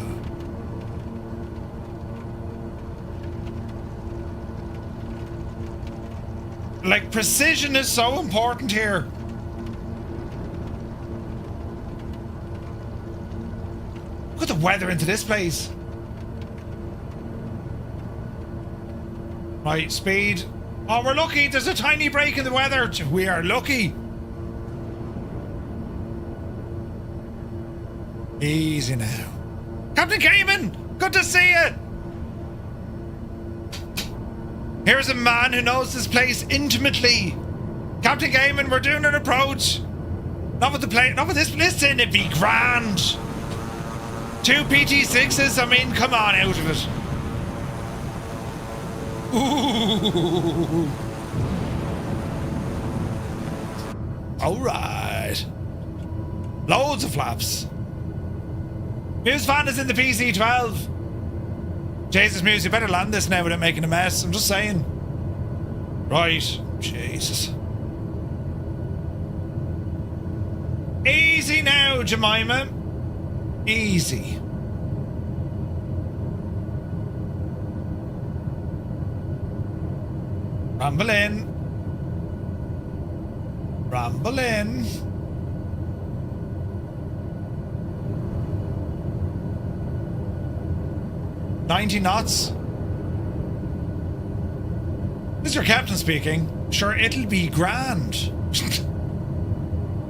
Like, precision is so important here. Look at the weather into this place. Right, speed. Oh, we're lucky. There's a tiny break in the weather. We are lucky. Easy now. Captain Cayman, good to see you. Here's a man who knows this place intimately. Captain Cayman, we're doing an approach. Not with the plane, not with this. Listen, it'd be grand. 2 PT6s, I mean, come on, out of it. Ooh. Alright. Loads of flaps. Muse fan is in the PC-12. Jesus, Muse, you better land this now without making a mess. I'm just saying. Right. Jesus. Easy now, Jemima. Easy. Rumble in. Rumble in. "90 knots. This is your captain speaking. Sure, it'll be grand.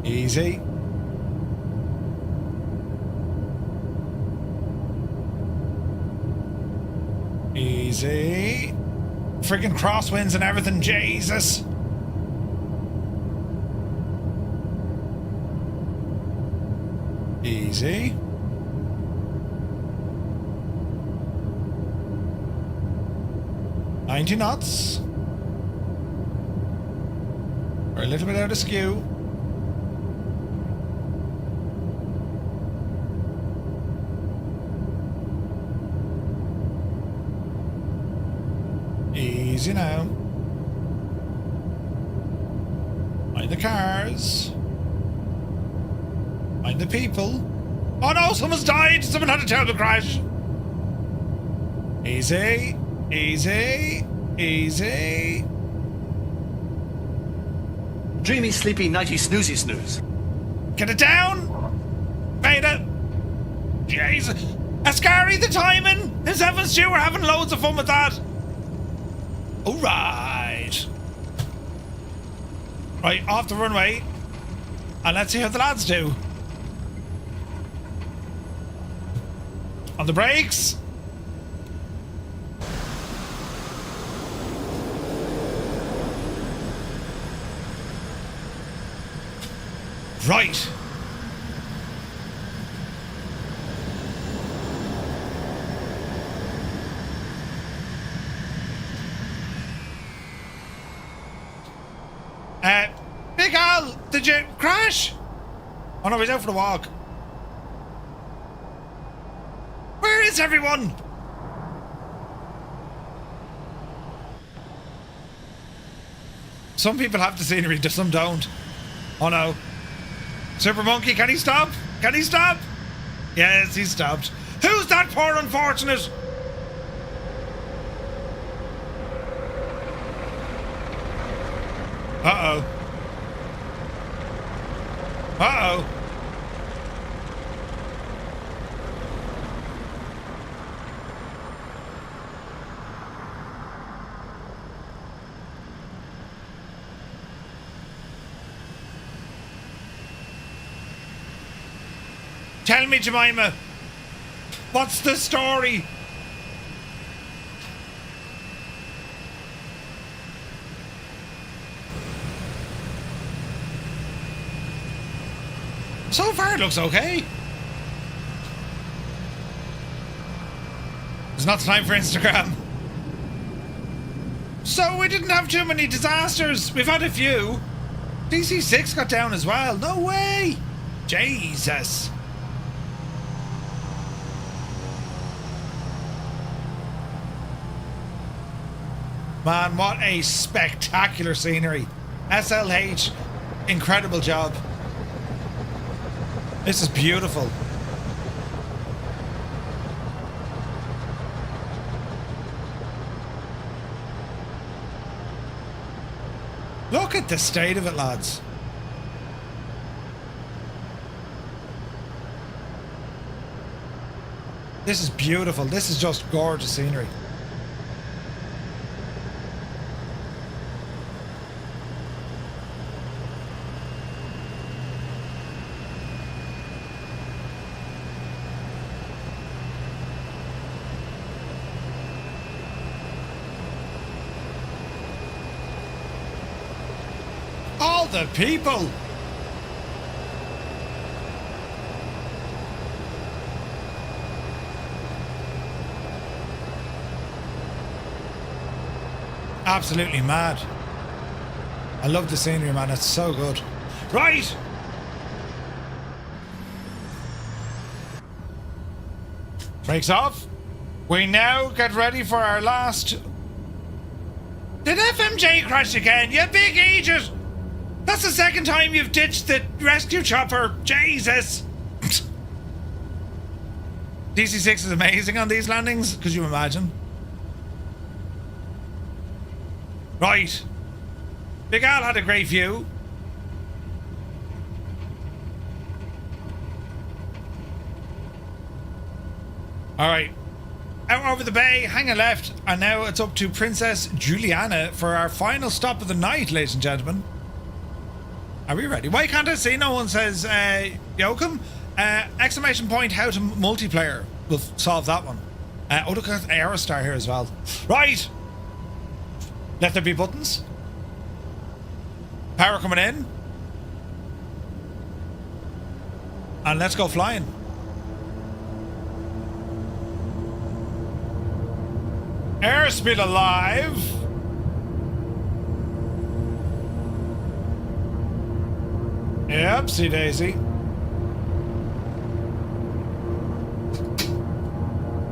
Easy. Easy. Friggin' crosswinds and everything, Jesus. Easy. "90 knots. We're a little bit out of skew. Easy now. Mind the cars. Mind the people. Oh no, someone's died! Someone had a terrible crash! Easy. Easy. Easy. Dreamy, sleepy, nighty, snoozy, snooze. Get it down! Beta! Jesus! Ascari the timing! His heavens, Stu, we're having loads of fun with that! Alright! Right, off the runway. And let's see how the lads do. On the brakes. Right. Big Al, did you crash? Oh no, he's out for the walk. this, everyone? Some people have the scenery, some don't. Oh no. Super Monkey, can he stop? Can he stop? Yes, he stopped. Who's that poor unfortunate? Uh-oh. Uh-oh. Tell me, Jemima, what's the story? So far, it looks okay. It's not time for Instagram. So we didn't have too many disasters. We've had a few. DC-6 got down as well. No way. Jesus. Man, what a spectacular scenery. SLH, incredible job. This is beautiful. Look at the state of it, lads. This is beautiful. This is just gorgeous scenery. The people. Absolutely mad. I love the scenery, man. It's so good. Right. Brakes off. We now get ready for our last... Did FMJ crash again? You big idiot! That's the second time you've ditched the rescue chopper. Jesus. DC-6 is amazing on these landings. Could you imagine? Right. Big Al had a great view. Alright. Out over the bay, hang a left, and now it's up to Princess Juliana for our final stop of the night, ladies and gentlemen. Are we ready? Why can't I see? No one says, Yoakum? Exclamation point, how to multiplayer. We'll solve that one. Oh, look at Aerostar here as well. Right! Let there be buttons. Power coming in. And let's go flying. Airspeed alive. Yep, see Daisy.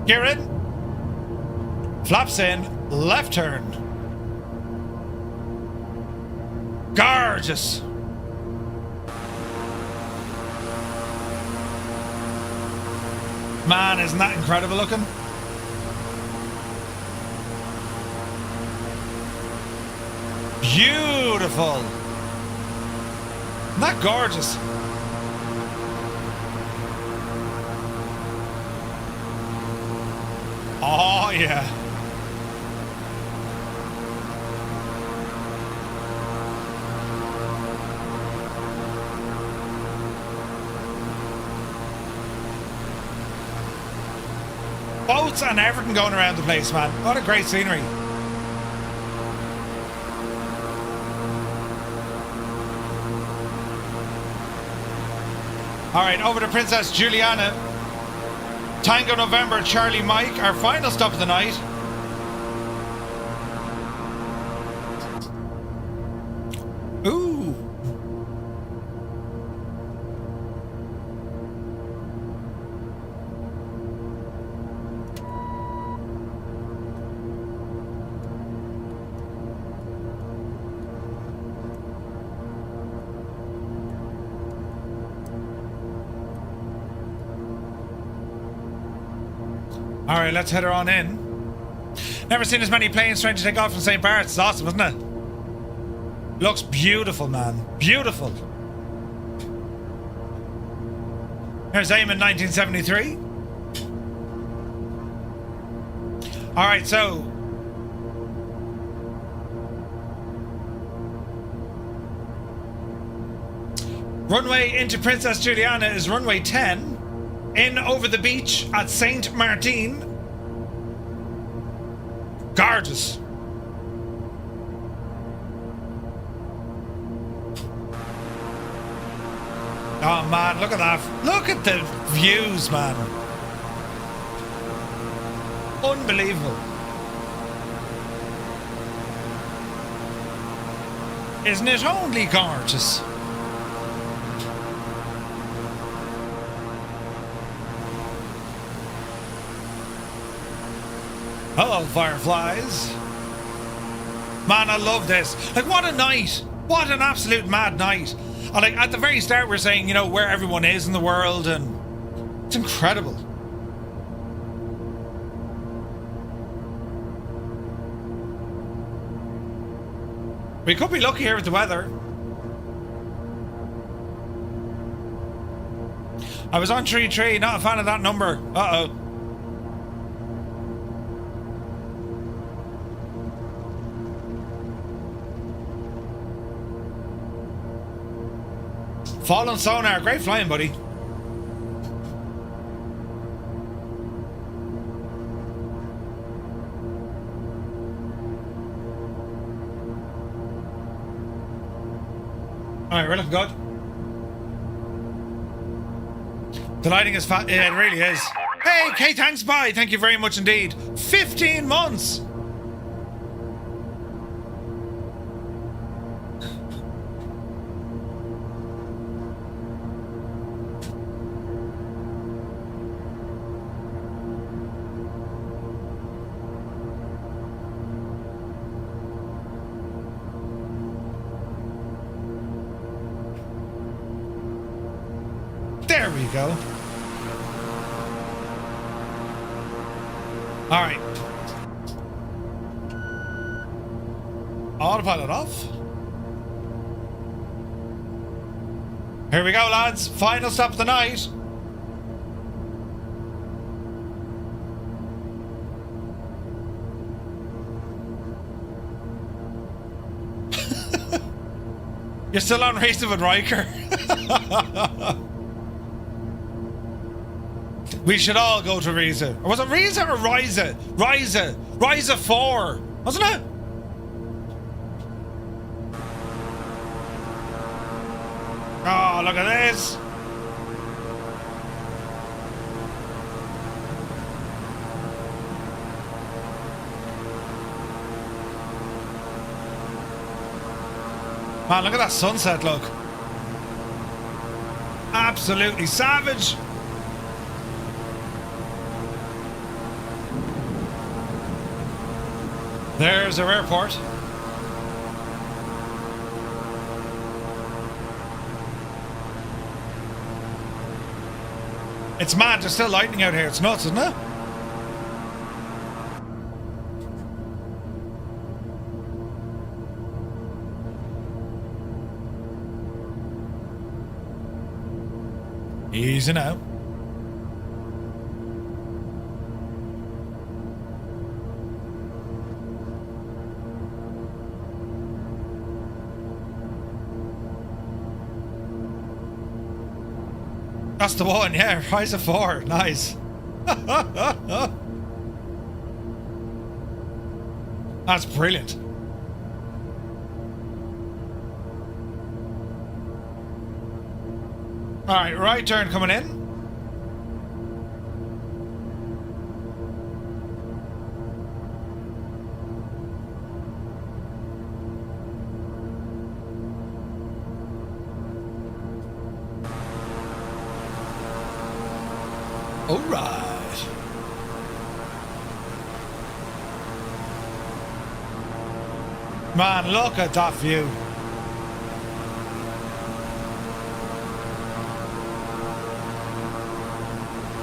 Gear in. Flaps in. Left turn. Gorgeous. Man, isn't that incredible looking? Beautiful. Isn't that gorgeous? Oh, yeah. Boats and everything going around the place, man. What a great scenery. All right, over to Princess Juliana. Tango November, Charlie Mike, our final stop of the night. Ooh. Alright, let's head her on in. Never seen as many planes trying to take off from St. Bart's. It's awesome, isn't it? Looks beautiful, man. Beautiful. Here's AIM in 1973. Alright, so runway into Princess Juliana is runway 10. In over the beach at Saint Martin. Gorgeous. Oh man, look at that. Look at the views, man. Unbelievable. Isn't it only gorgeous? Hello, fireflies. Man, I love this. Like, what a night. What an absolute mad night. And like, at the very start, we're saying, you know, where everyone is in the world, and it's incredible. We could be lucky here with the weather. I was on 3-3, not a fan of that number. Uh-oh. Fallen sonar, great flying, buddy. Alright, we're looking good. The lighting is fat. Yeah, it really is. Hey, Kate, thanks, bye. Thank you very much indeed. 15 months. There we go. All right. Autopilot off. Here we go, lads. Final stop of the night. You're still on racing with Riker. We should all go to Riza. Or was it Riza or Riza? Riza. Riza 4. Wasn't it? Oh, look at this. Man, look at that sunset, look. Absolutely savage. There's our airport. It's mad, there's still lightning out here. It's nuts, isn't it? Easy now. That's the one, yeah. Rise of 4. Nice. That's brilliant. Alright, right turn coming in. All right. Man, look at that view.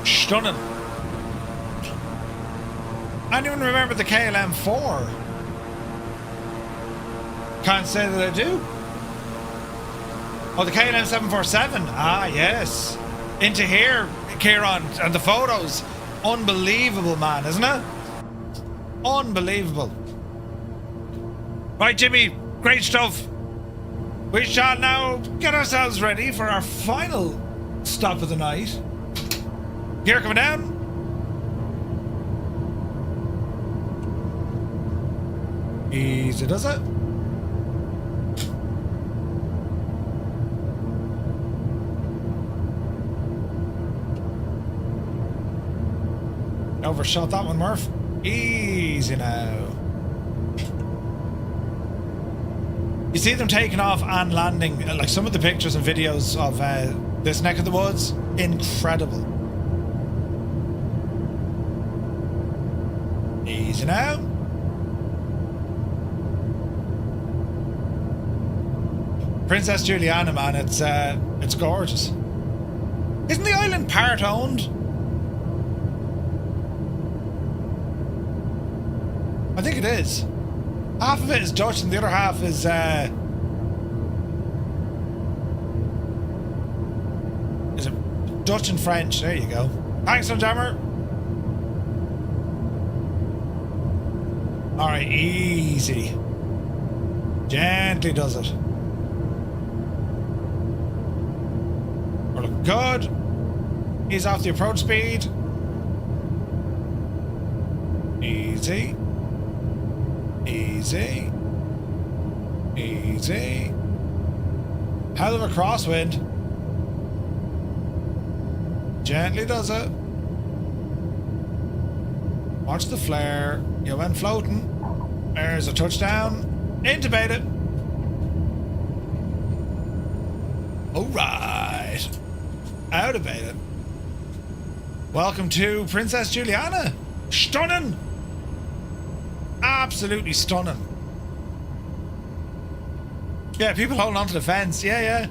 Stunning. Anyone remember the KLM-4? Can't say that I do. Oh, the KLM-747. Ah, yes. Into here, Kieran, and the photos. Unbelievable, man, isn't it? Unbelievable. Right, Jimmy, great stuff. We shall now get ourselves ready for our final stop of the night. Gear coming down. Easy does it. Overshot that one, Murph. Easy now. You see them taking off and landing, like some of the pictures and videos of this neck of the woods. Incredible. Easy now. Princess Juliana, man, it's gorgeous. Isn't the island part owned? I think it is. Half of it is Dutch and the other half is it Dutch and French? There you go. Thanks, Sunjammer. Alright, easy. Gently does it. We're looking good. Ease off the approach speed. Easy. Easy. Easy. Hell of a crosswind. Gently does it. Watch the flare. You went floating. There's a touchdown. Intubate it. Alright. Outubate it. Welcome to Princess Juliana. Stunning. Absolutely stunning. Yeah, people holding onto the fence. Yeah.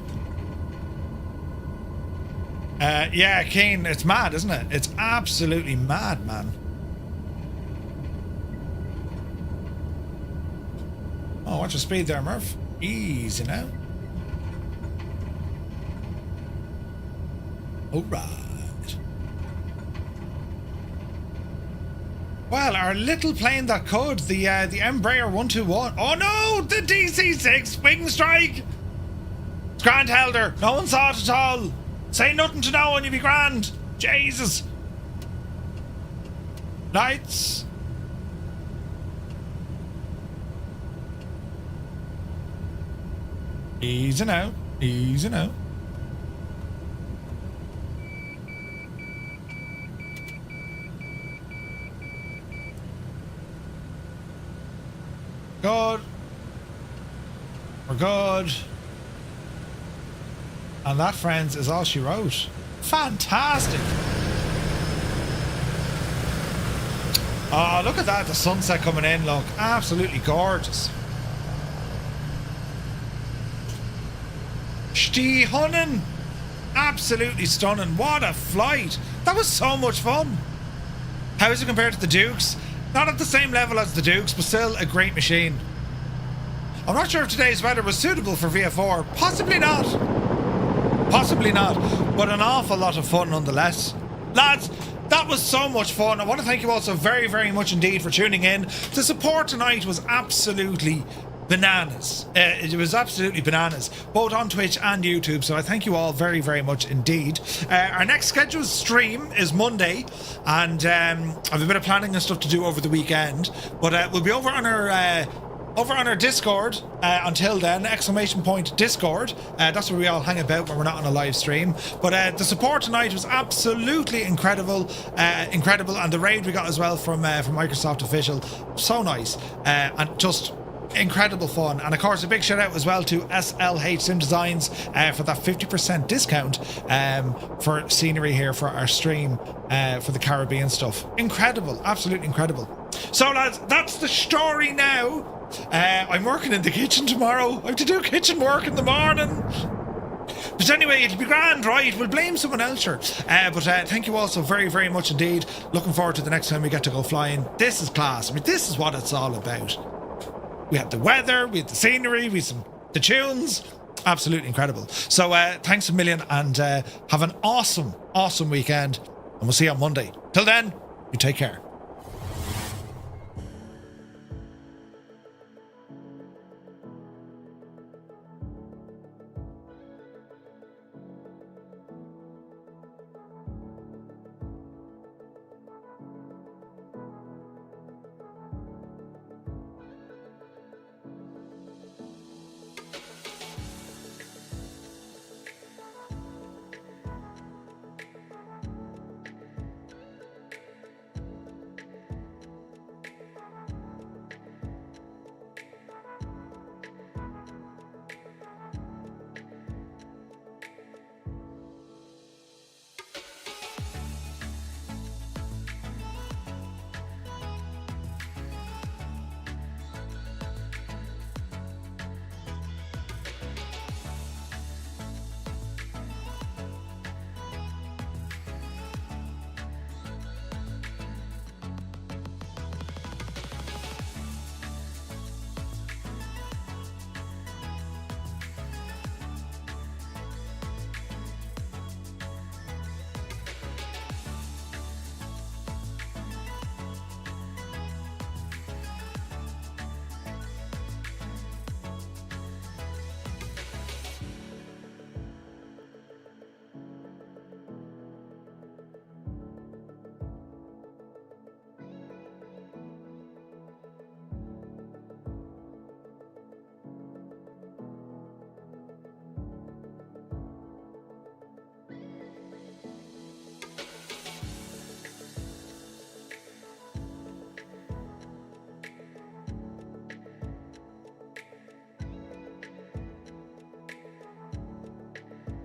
Yeah, Keen, it's mad, isn't it? It's absolutely mad, man. Oh, watch your speed there, Murph. Easy now. Alright. Well, our little plane that could, the EMB-121. Oh no, the DC-6 wing strike. It's grand, Helder. No one saw it at all. Say nothing to no one, you'll be grand. Jesus. Lights. Easy now. Easy now. Good. We're good. And that, friends, is all she wrote. Fantastic. Oh, look at that. The sunset coming in, look. Absolutely gorgeous. Stunning. Absolutely stunning. What a flight. That was so much fun. How is it compared to the Dukes? Not at the same level as the Dukes, but still a great machine. I'm not sure if today's weather was suitable for VF4. Possibly not. Possibly not. But an awful lot of fun nonetheless. Lads, that was so much fun. I want to thank you all so very, very much indeed for tuning in. The support tonight was absolutely bananas. It was absolutely bananas, both on Twitch and YouTube, so I thank you all very, very much indeed. Our next scheduled stream is Monday, and I've a bit of planning and stuff to do over the weekend, but we'll be over on our Discord until then, !Discord. That's where we all hang about when we're not on a live stream. But the support tonight was absolutely incredible, and the raid we got as well from Microsoft Official, so nice, and just incredible fun. And of course a big shout out as well to SLH Sim Designs for that 50% discount for scenery here for our stream for the Caribbean stuff. Incredible, absolutely incredible. So lads, that's the story now. I'm working in the kitchen tomorrow. I have to do kitchen work in the morning. But anyway, it'll be grand, right? We'll blame someone else, sure. But thank you all so very, very much indeed. Looking forward to the next time we get to go flying. This is class. I mean, this is what it's all about. We had the weather, we had the scenery, we had the tunes. Absolutely incredible. So thanks a million, and have an awesome, awesome weekend. And we'll see you on Monday. Till then, you take care.